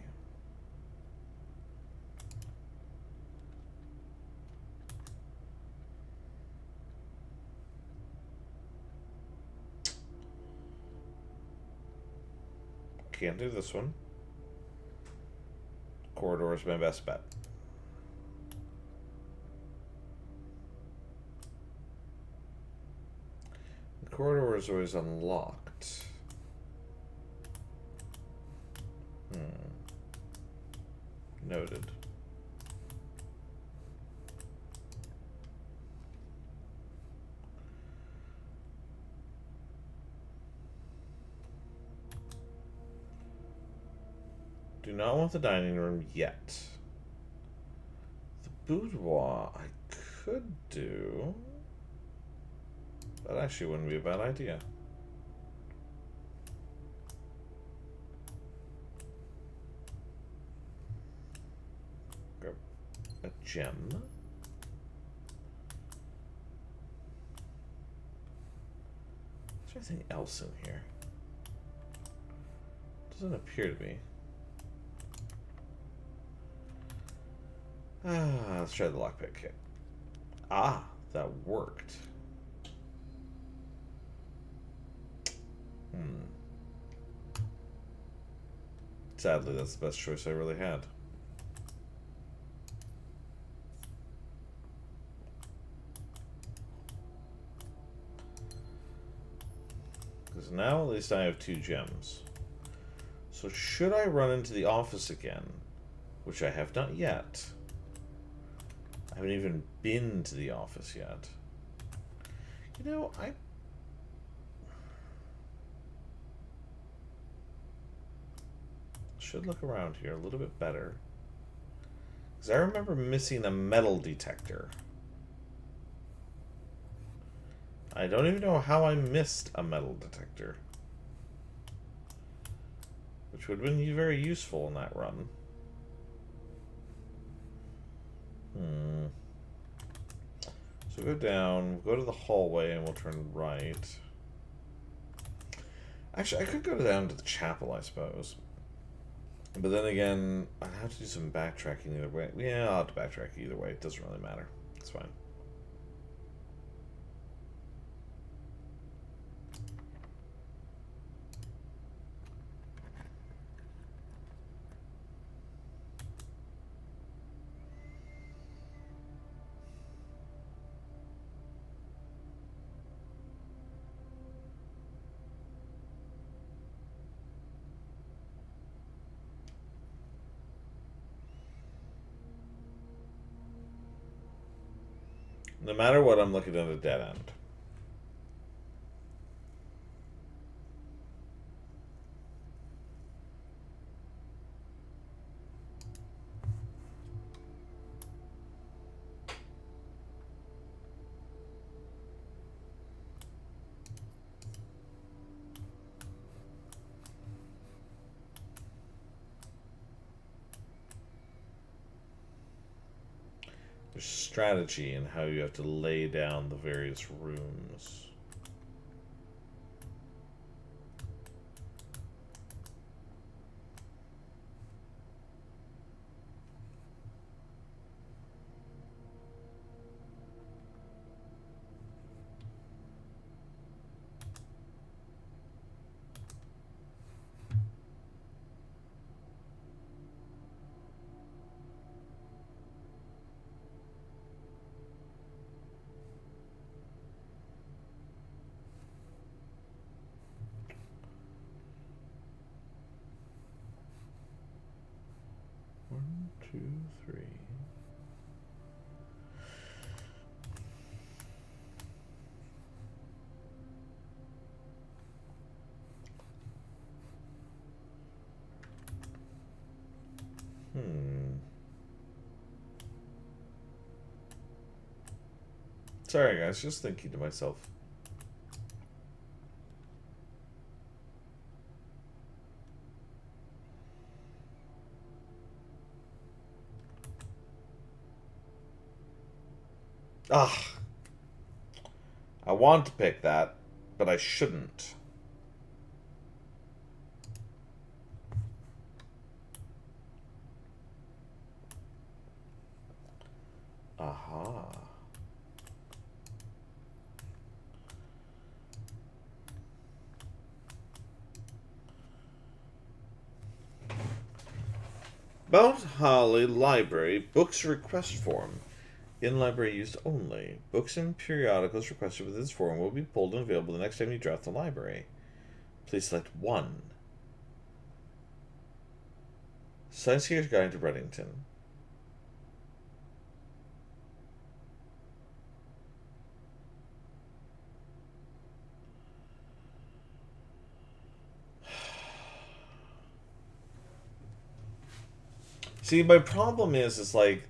Can't do this one. Corridor is my best bet. The corridor is always unlocked. Noted. Do not want the dining room yet. The boudoir I could do. That actually wouldn't be a bad idea. Grab a gem. Is there anything else in here? Doesn't appear to be. Let's try the lockpick kit. Ah, that worked. Sadly, that's the best choice I really had. Because now at least I have 2 gems. So should I run into the office again, which I have not yet. I haven't even been to the office yet. You I should look around here a little bit better. Because I remember missing a metal detector. I don't even know how I missed a metal detector. Which would have been very useful in that run. So go down, go to the hallway, and we'll turn right. Actually, I could go down to the chapel, I suppose. But then again, I'd have to do some backtracking either way. Yeah, I'll have to backtrack either way. It doesn't really matter. It's fine. No matter what, I'm looking at a dead end. There's strategy in how you have to lay down the various rooms. One, two, three. Sorry, guys, just thinking to myself. Ah, I want to pick that, but I shouldn't. Aha. Mount Holly Library Books Request Form. In-library use only. Books and periodicals requested with this form will be pulled and available the next time you draft the library. Please select 1. Sightseer's Guide to Reddington. See, my problem is like,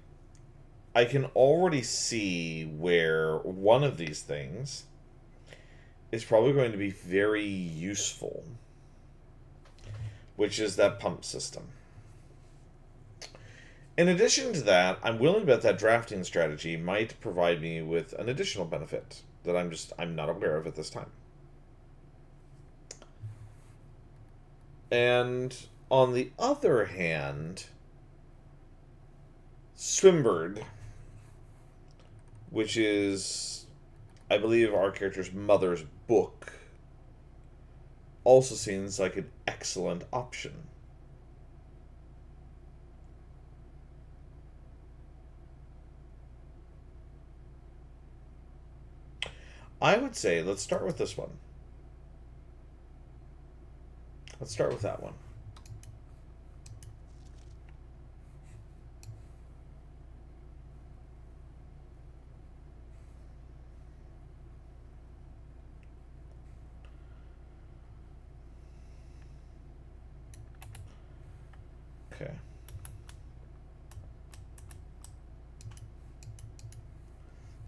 I can already see where one of these things is probably going to be very useful, which is that pump system. In addition to that, I'm willing to bet that drafting strategy might provide me with an additional benefit that I'm not aware of at this time. And on the other hand, Swimbird, which is, I believe, our character's mother's book, also seems like an excellent option. I would say let's start with this one. Let's start with that one. Okay.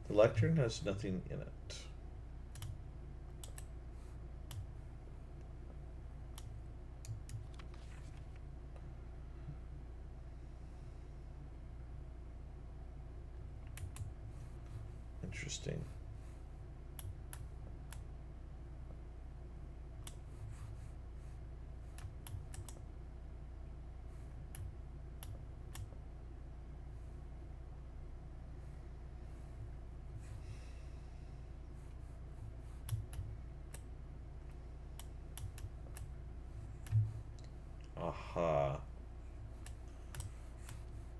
The lectern has nothing in it. Interesting. Aha.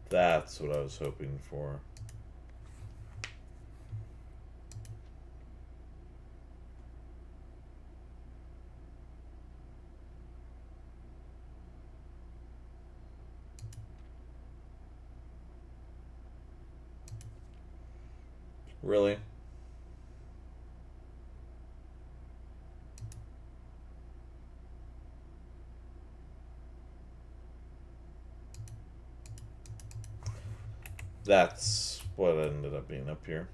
That's what I was hoping for. Really? That's what ended up being up here.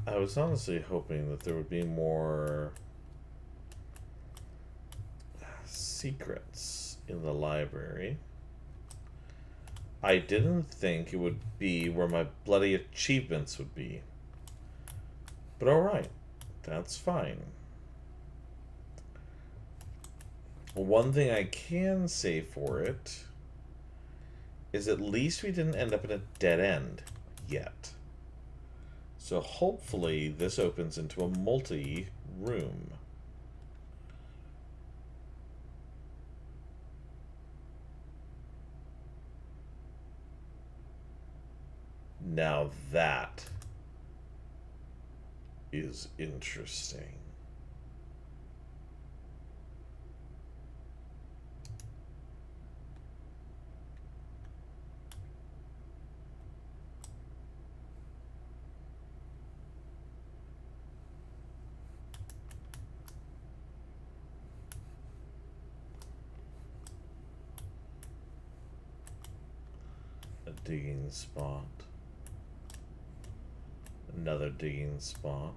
I was honestly hoping that there would be more secrets in the library. I didn't think it would be where my bloody achievements would be. But alright, that's fine. One thing I can say for it is at least we didn't end up in a dead end yet. So hopefully this opens into a multi-room. Now that is interesting. A digging spot. Another digging spot.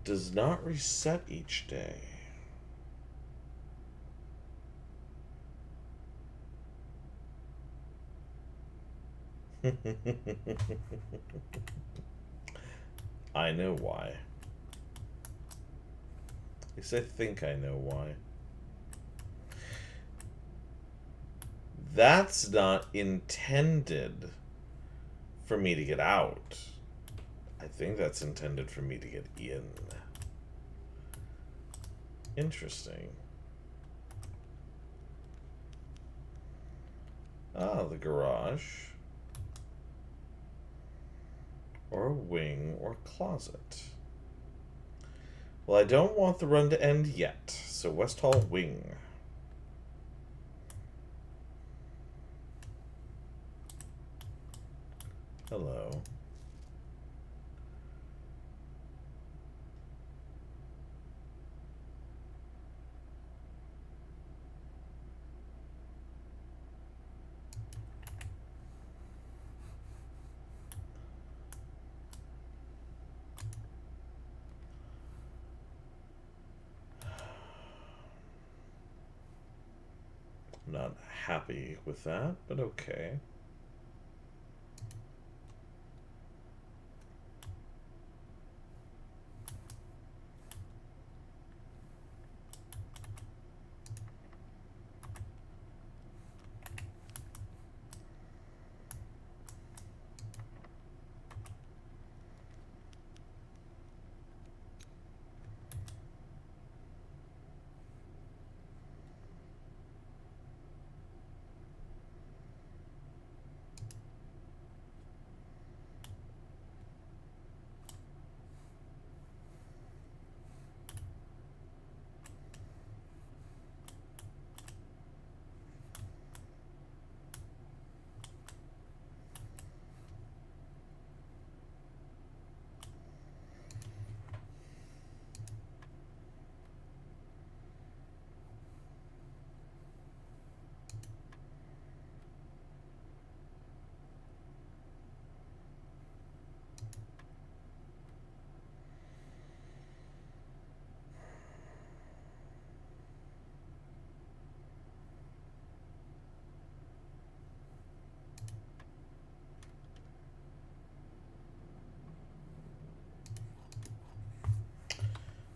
Does not reset each day. I know why. At least I think I know why. That's not intended for me to get out. I think that's intended for me to get in. Interesting. Ah, the garage. Or a wing or closet. Well, I don't want the run to end yet, so West Hall wing. Hello. I'm not happy with that, but okay.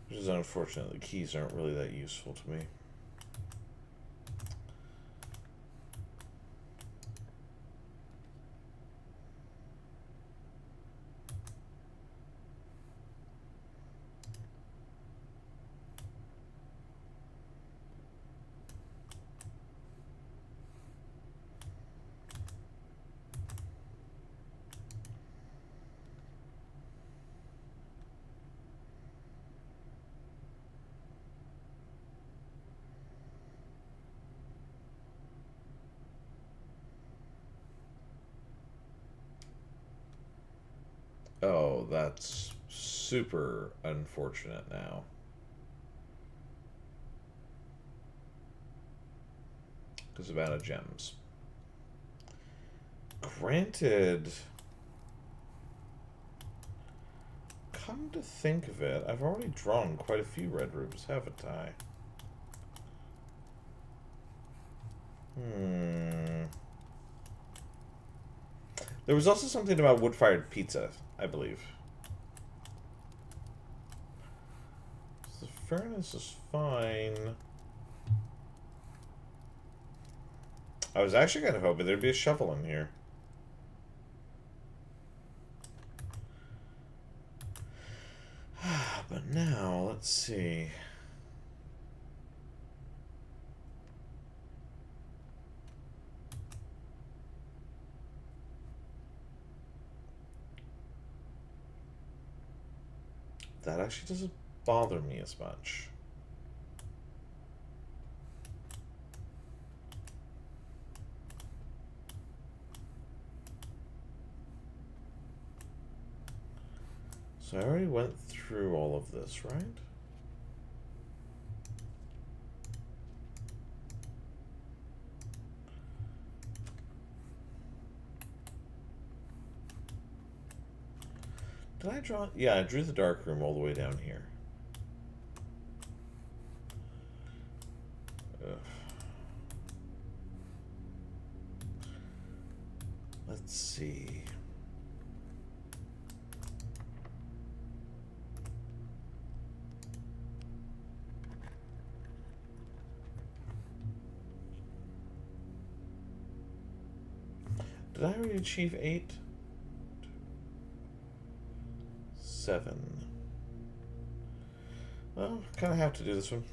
Which is unfortunate. The keys aren't really that useful to me. Oh, that's super unfortunate now. Because of out of gems. Granted, come to think of it, I've already drawn quite a few red rubes, haven't I? There was also something about wood-fired pizza, I believe. The furnace is fine. I was actually kind of hoping there'd be a shovel in here. But now, let's see. That actually doesn't bother me as much. So I already went through all of this, right? Did I draw? Yeah, I drew the dark room all the way down here. Ugh. Let's see. Did I already achieve 8? 7. Well, kind of have to do this one.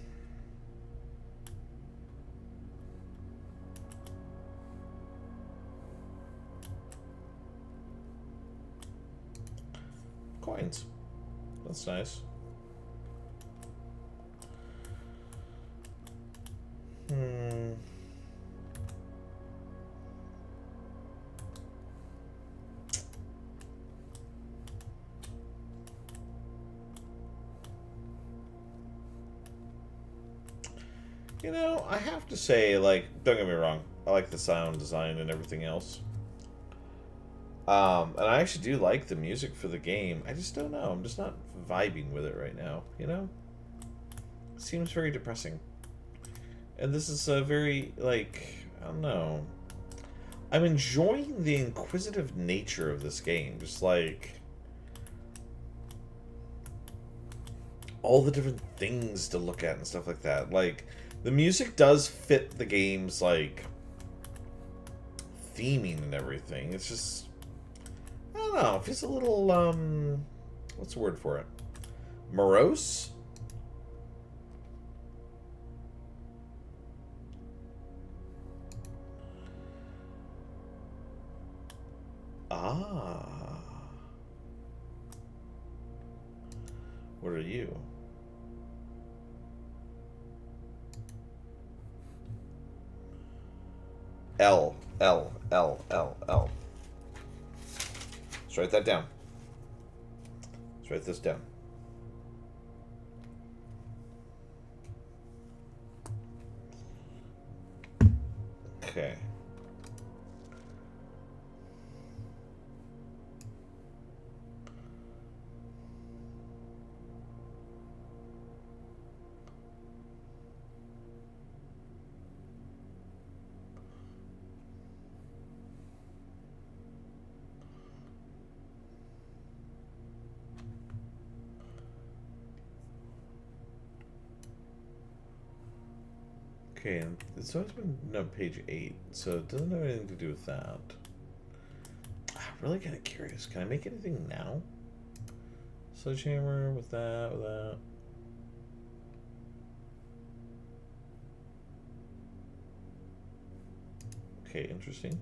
coins. That's nice. You know, I have to say, like, don't get me wrong, I like the sound design and everything else. And I actually do like the music for the game. I just don't know. I'm just not vibing with it right now, you know? It seems very depressing. And this is a very, like, I don't know. I'm enjoying the inquisitive nature of this game. Just like all the different things to look at and stuff like that. Like, the music does fit the game's, like, theming and everything. It's just, I don't know. It feels a little, what's the word for it? Morose? Ah. What are you? L, L, L, L, L. Let's write that down. Let's write this down. Okay. Okay, and it's always been no page 8, so it doesn't have anything to do with that. I'm really kind of curious. Can I make anything now? Sledgehammer with that, with that. Okay, interesting.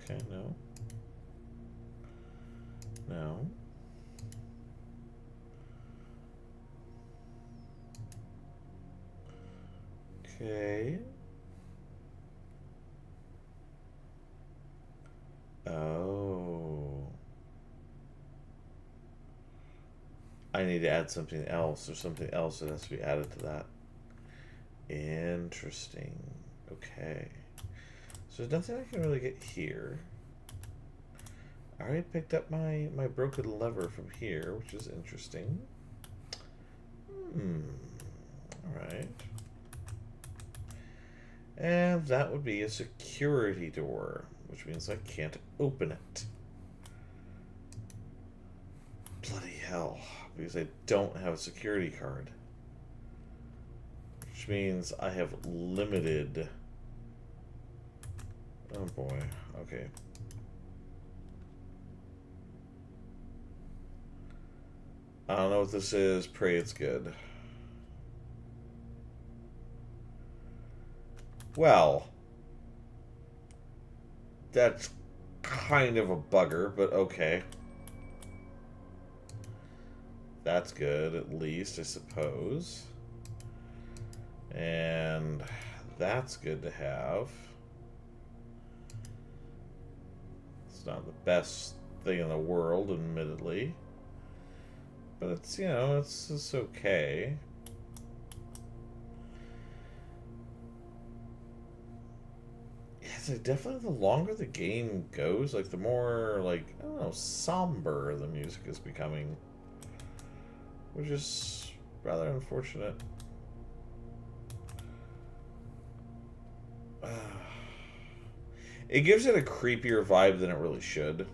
Okay, no. No. Okay. Oh. I need to add something else. There's something else that has to be added to that. Interesting. Okay. So there's nothing I can really get here. I already picked up my broken lever from here, which is interesting. Alright. And that would be a security door, which means I can't open it. Bloody hell. Because I don't have a security card. Which means I have limited... Oh boy. Okay. I don't know what this is. Pray it's good. Well, that's kind of a bugger, but okay. That's good, at least, I suppose. And that's good to have. It's not the best thing in the world, admittedly. But it's, you know, it's okay. It's like definitely the longer the game goes, like the more, like, I don't know, somber the music is becoming. Which is rather unfortunate. It gives it a creepier vibe than it really should.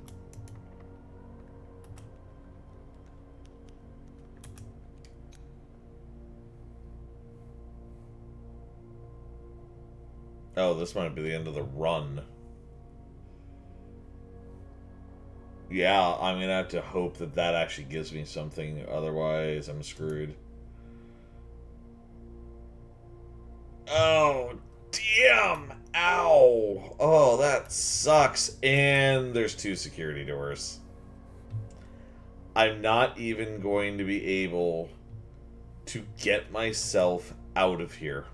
Oh, this might be the end of the run. Yeah, I'm gonna have to hope that that actually gives me something, otherwise I'm screwed. Oh, Damn! Ow! Oh, that sucks. And there's 2 security doors. I'm not even going to be able to get myself out of here.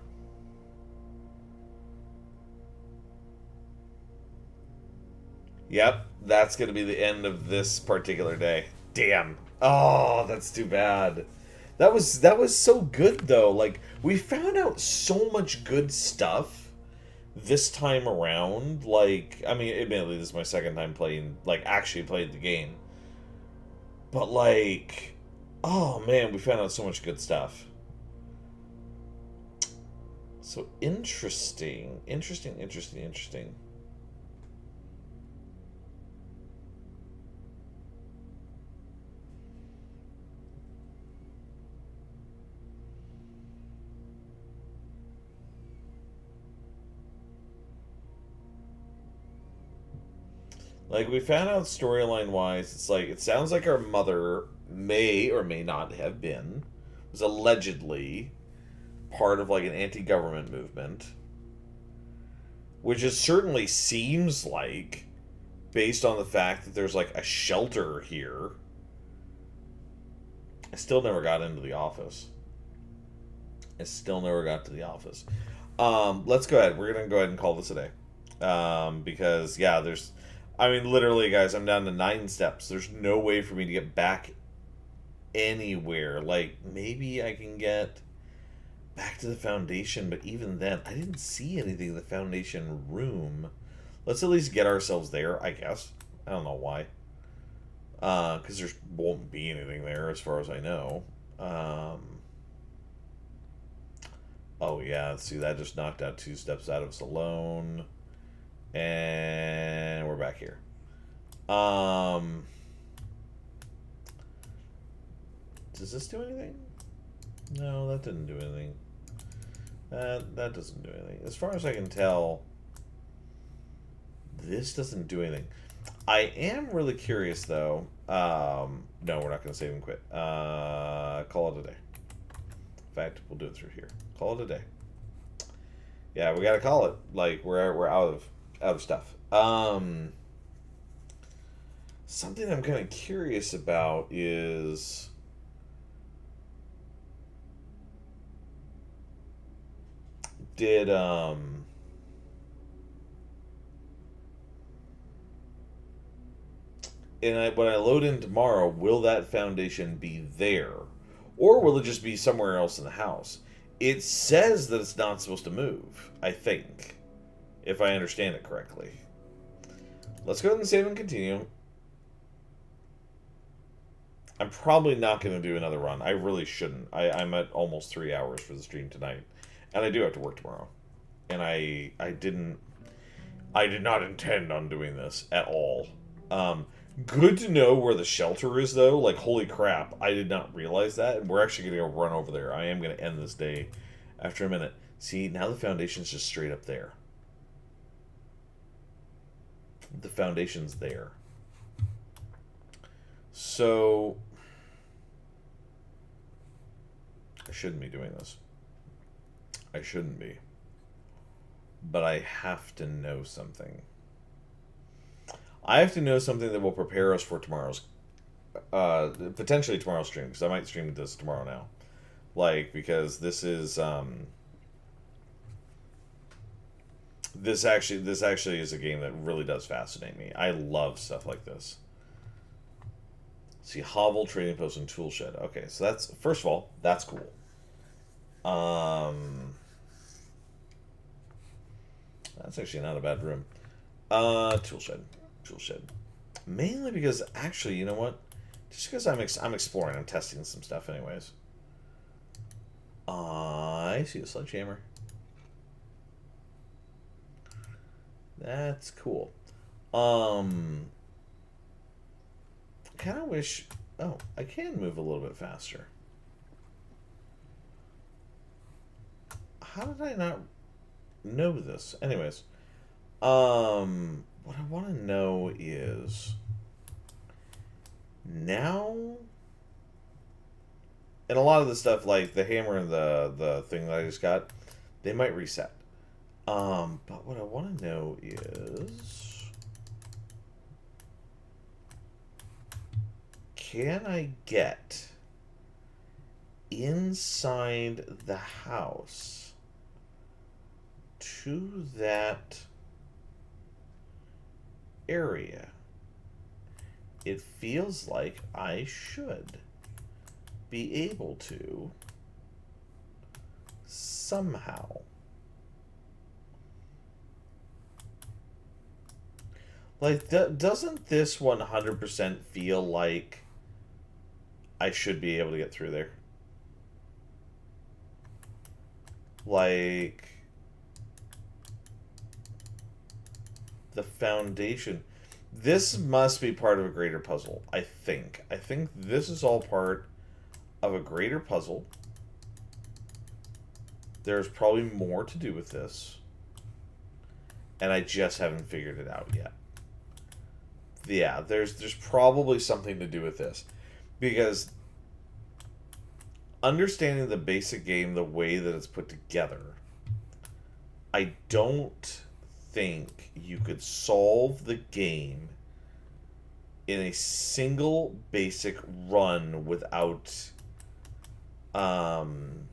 Yep, that's going to be the end of this particular day. Damn. Oh, that's too bad. That was so good though. Like we found out so much good stuff this time around. Like I mean, admittedly this is my second time playing like actually played the game. But like oh man, we found out so much good stuff. So interesting. Interesting, interesting, interesting. Like we found out storyline wise, it's like it sounds like our mother may or may not have been was allegedly part of like an anti-government movement, which it certainly seems like based on the fact that there's like a shelter here. I still never got into the office. I still never got to the office. Let's go ahead. We're gonna go ahead and call this a day. Because yeah, there's I mean literally guys, I'm down to 9 steps. There's no way for me to get back anywhere. Like maybe I can get back to the foundation, but even then I didn't see anything in the foundation room. Let's at least get ourselves there, I guess. I don't know why. Because there won't be anything there as far as I know. Oh yeah, see that just knocked out 2 steps out of us alone. And we're back here. Does this do anything? No, that didn't do anything. That doesn't do anything. As far as I can tell, this doesn't do anything. I am really curious though. No, we're not going to save and quit. Call it a day. In fact, we'll do it through here. Call it a day. Yeah, we got to call it. Like we're out of stuff. Something I'm kind of curious about is did when I load in tomorrow, will that foundation be there? Or will it just be somewhere else in the house? It says that it's not supposed to move, I think. If I understand it correctly. Let's go ahead and save and continue. I'm probably not going to do another run. I really shouldn't. I'm at almost 3 hours for the stream tonight. And I do have to work tomorrow. And I did not intend on doing this at all. Good to know where the shelter is, though. Like, holy crap, I did not realize that. And we're actually going to go run over there. I am going to end this day after a minute. See, now the foundation's just straight up there. The foundation's there. So, I shouldn't be doing this. I shouldn't be. But I have to know something. I have to know something that will prepare us for tomorrow's, potentially tomorrow's stream, because I might stream this tomorrow now. Like, because this is, this actually is a game that really does fascinate me. I love stuff like this. See, Hovel, Trading Post, and Tool Shed. Okay, so that's, first of all, that's cool. That's actually not a bad room. Tool Shed. Tool Shed. Mainly because, actually, you know what? Just because I'm exploring, I'm testing some stuff anyways. I see a sledgehammer. That's cool. Kind of wish... Oh, I can move a little bit faster. How did I not know this? Anyways. What I want to know is... Now... And a lot of the stuff, like the hammer and the thing that I just got, they might reset. But what I want to know is, can I get inside the house to that area? It feels like I should be able to somehow. Like, doesn't this 100% feel like I should be able to get through there? Like, the foundation. This must be part of a greater puzzle, I think. I think this is all part of a greater puzzle. There's probably more to do with this, and I just haven't figured it out yet. Yeah, there's probably something to do with this, because understanding the basic game the way that it's put together, I don't think you could solve the game in a single basic run um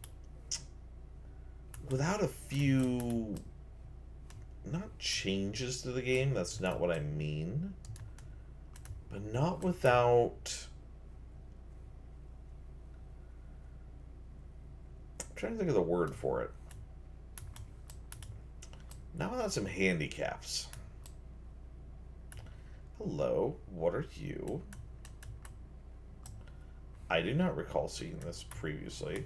without a few, not changes to the game, that's not what I mean, but not without, I'm trying to think of the word for it, not without some handicaps. Hello, what are you? I do not recall seeing this previously.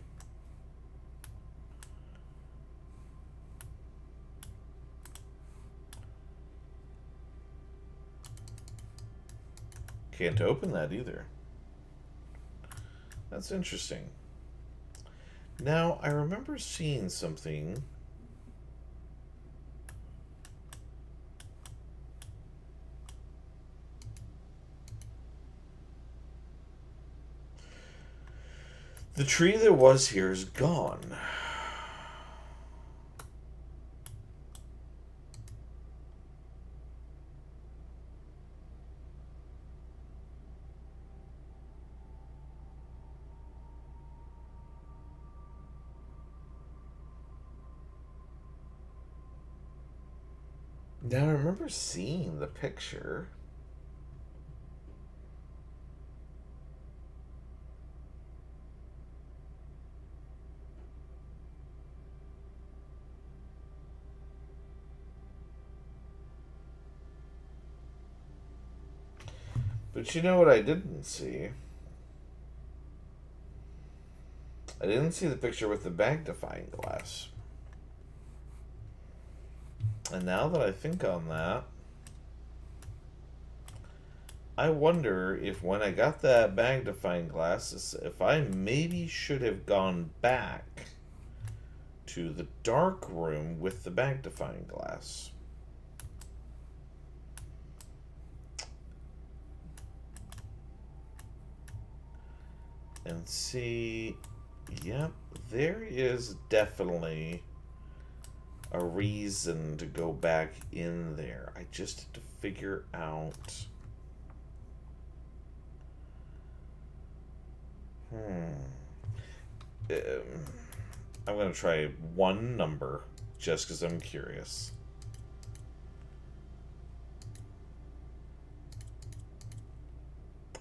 Can't open that either. That's interesting. Now, I remember seeing something. The tree that was here is gone. Now, I remember seeing the picture. But you know what I didn't see? I didn't see the picture with the magnifying glass. And now that I think on that, I wonder if when I got that magnifying glass, if I maybe should have gone back to the dark room with the magnifying glass. And see, yep, there is definitely a reason to go back in there. I just have to figure out. I'm going to try one number just because I'm curious.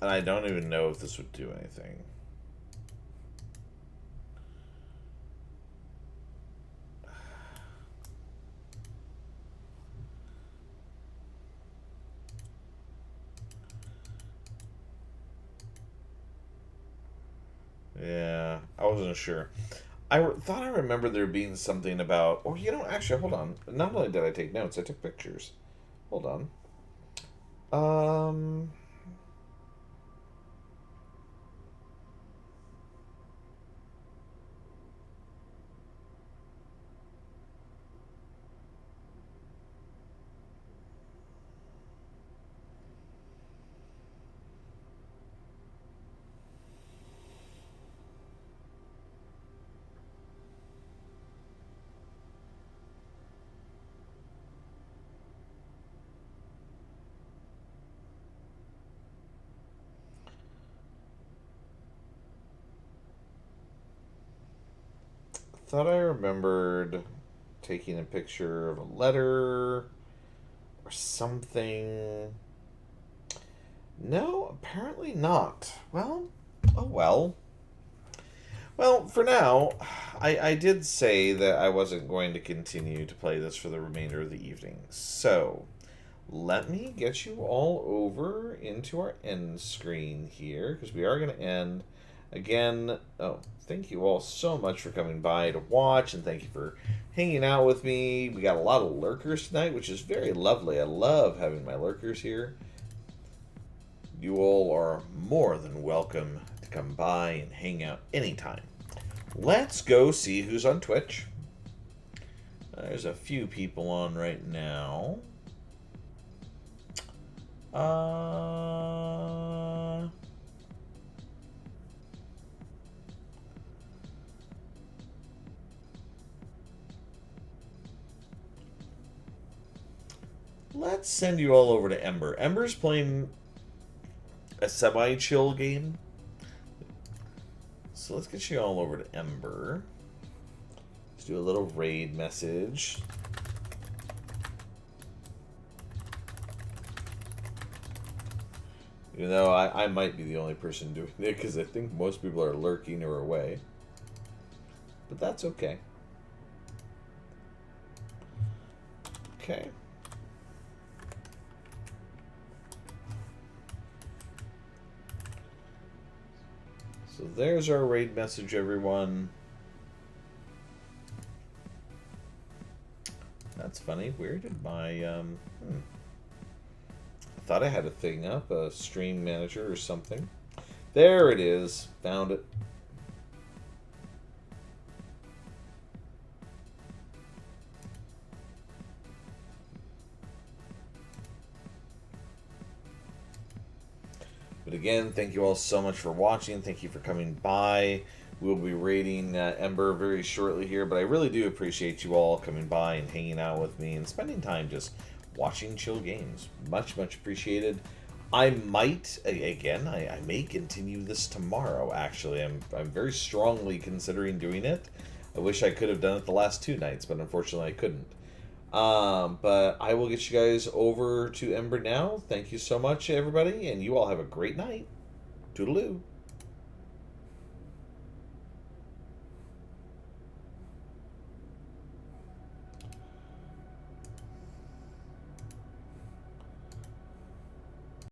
And I don't even know if this would do anything. Yeah, I wasn't sure. Thought I remembered there being something about. Oh, you know, actually, hold on. Not only did I take notes, I took pictures. Hold on. Um. thought I remembered taking a picture of a letter or something. No, apparently not. Well, oh well. Well, for now, I did say that I wasn't going to continue to play this for the remainder of the evening. So, let me get you all over into our end screen here, because we are going to end again. Oh, thank you all so much for coming by to watch, and thank you for hanging out with me. We got a lot of lurkers tonight, which is very lovely. I love having my lurkers here. You all are more than welcome to come by and hang out anytime. Let's go see who's on Twitch. There's a few people on right now. Let's send you all over to Ember. Ember's playing a semi-chill game. So let's get you all over to Ember. Let's do a little raid message. Even though I might be the only person doing it, because I think most people are lurking or away. But that's okay. Okay. So there's our raid message, everyone. That's funny. Where did my... I thought I had a thing up, a stream manager or something. There it is. Found it. But again, thank you all so much for watching. Thank you for coming by. We'll be raiding Ember very shortly here, but I really do appreciate you all coming by and hanging out with me and spending time just watching chill games. Much, much appreciated. I might, again, I may continue this tomorrow, actually. I'm very strongly considering doing it. I wish I could have done it the last 2 nights, but unfortunately I couldn't. But I will get you guys over to Ember now. Thank you so much, everybody, and you all have a great night. Toodaloo.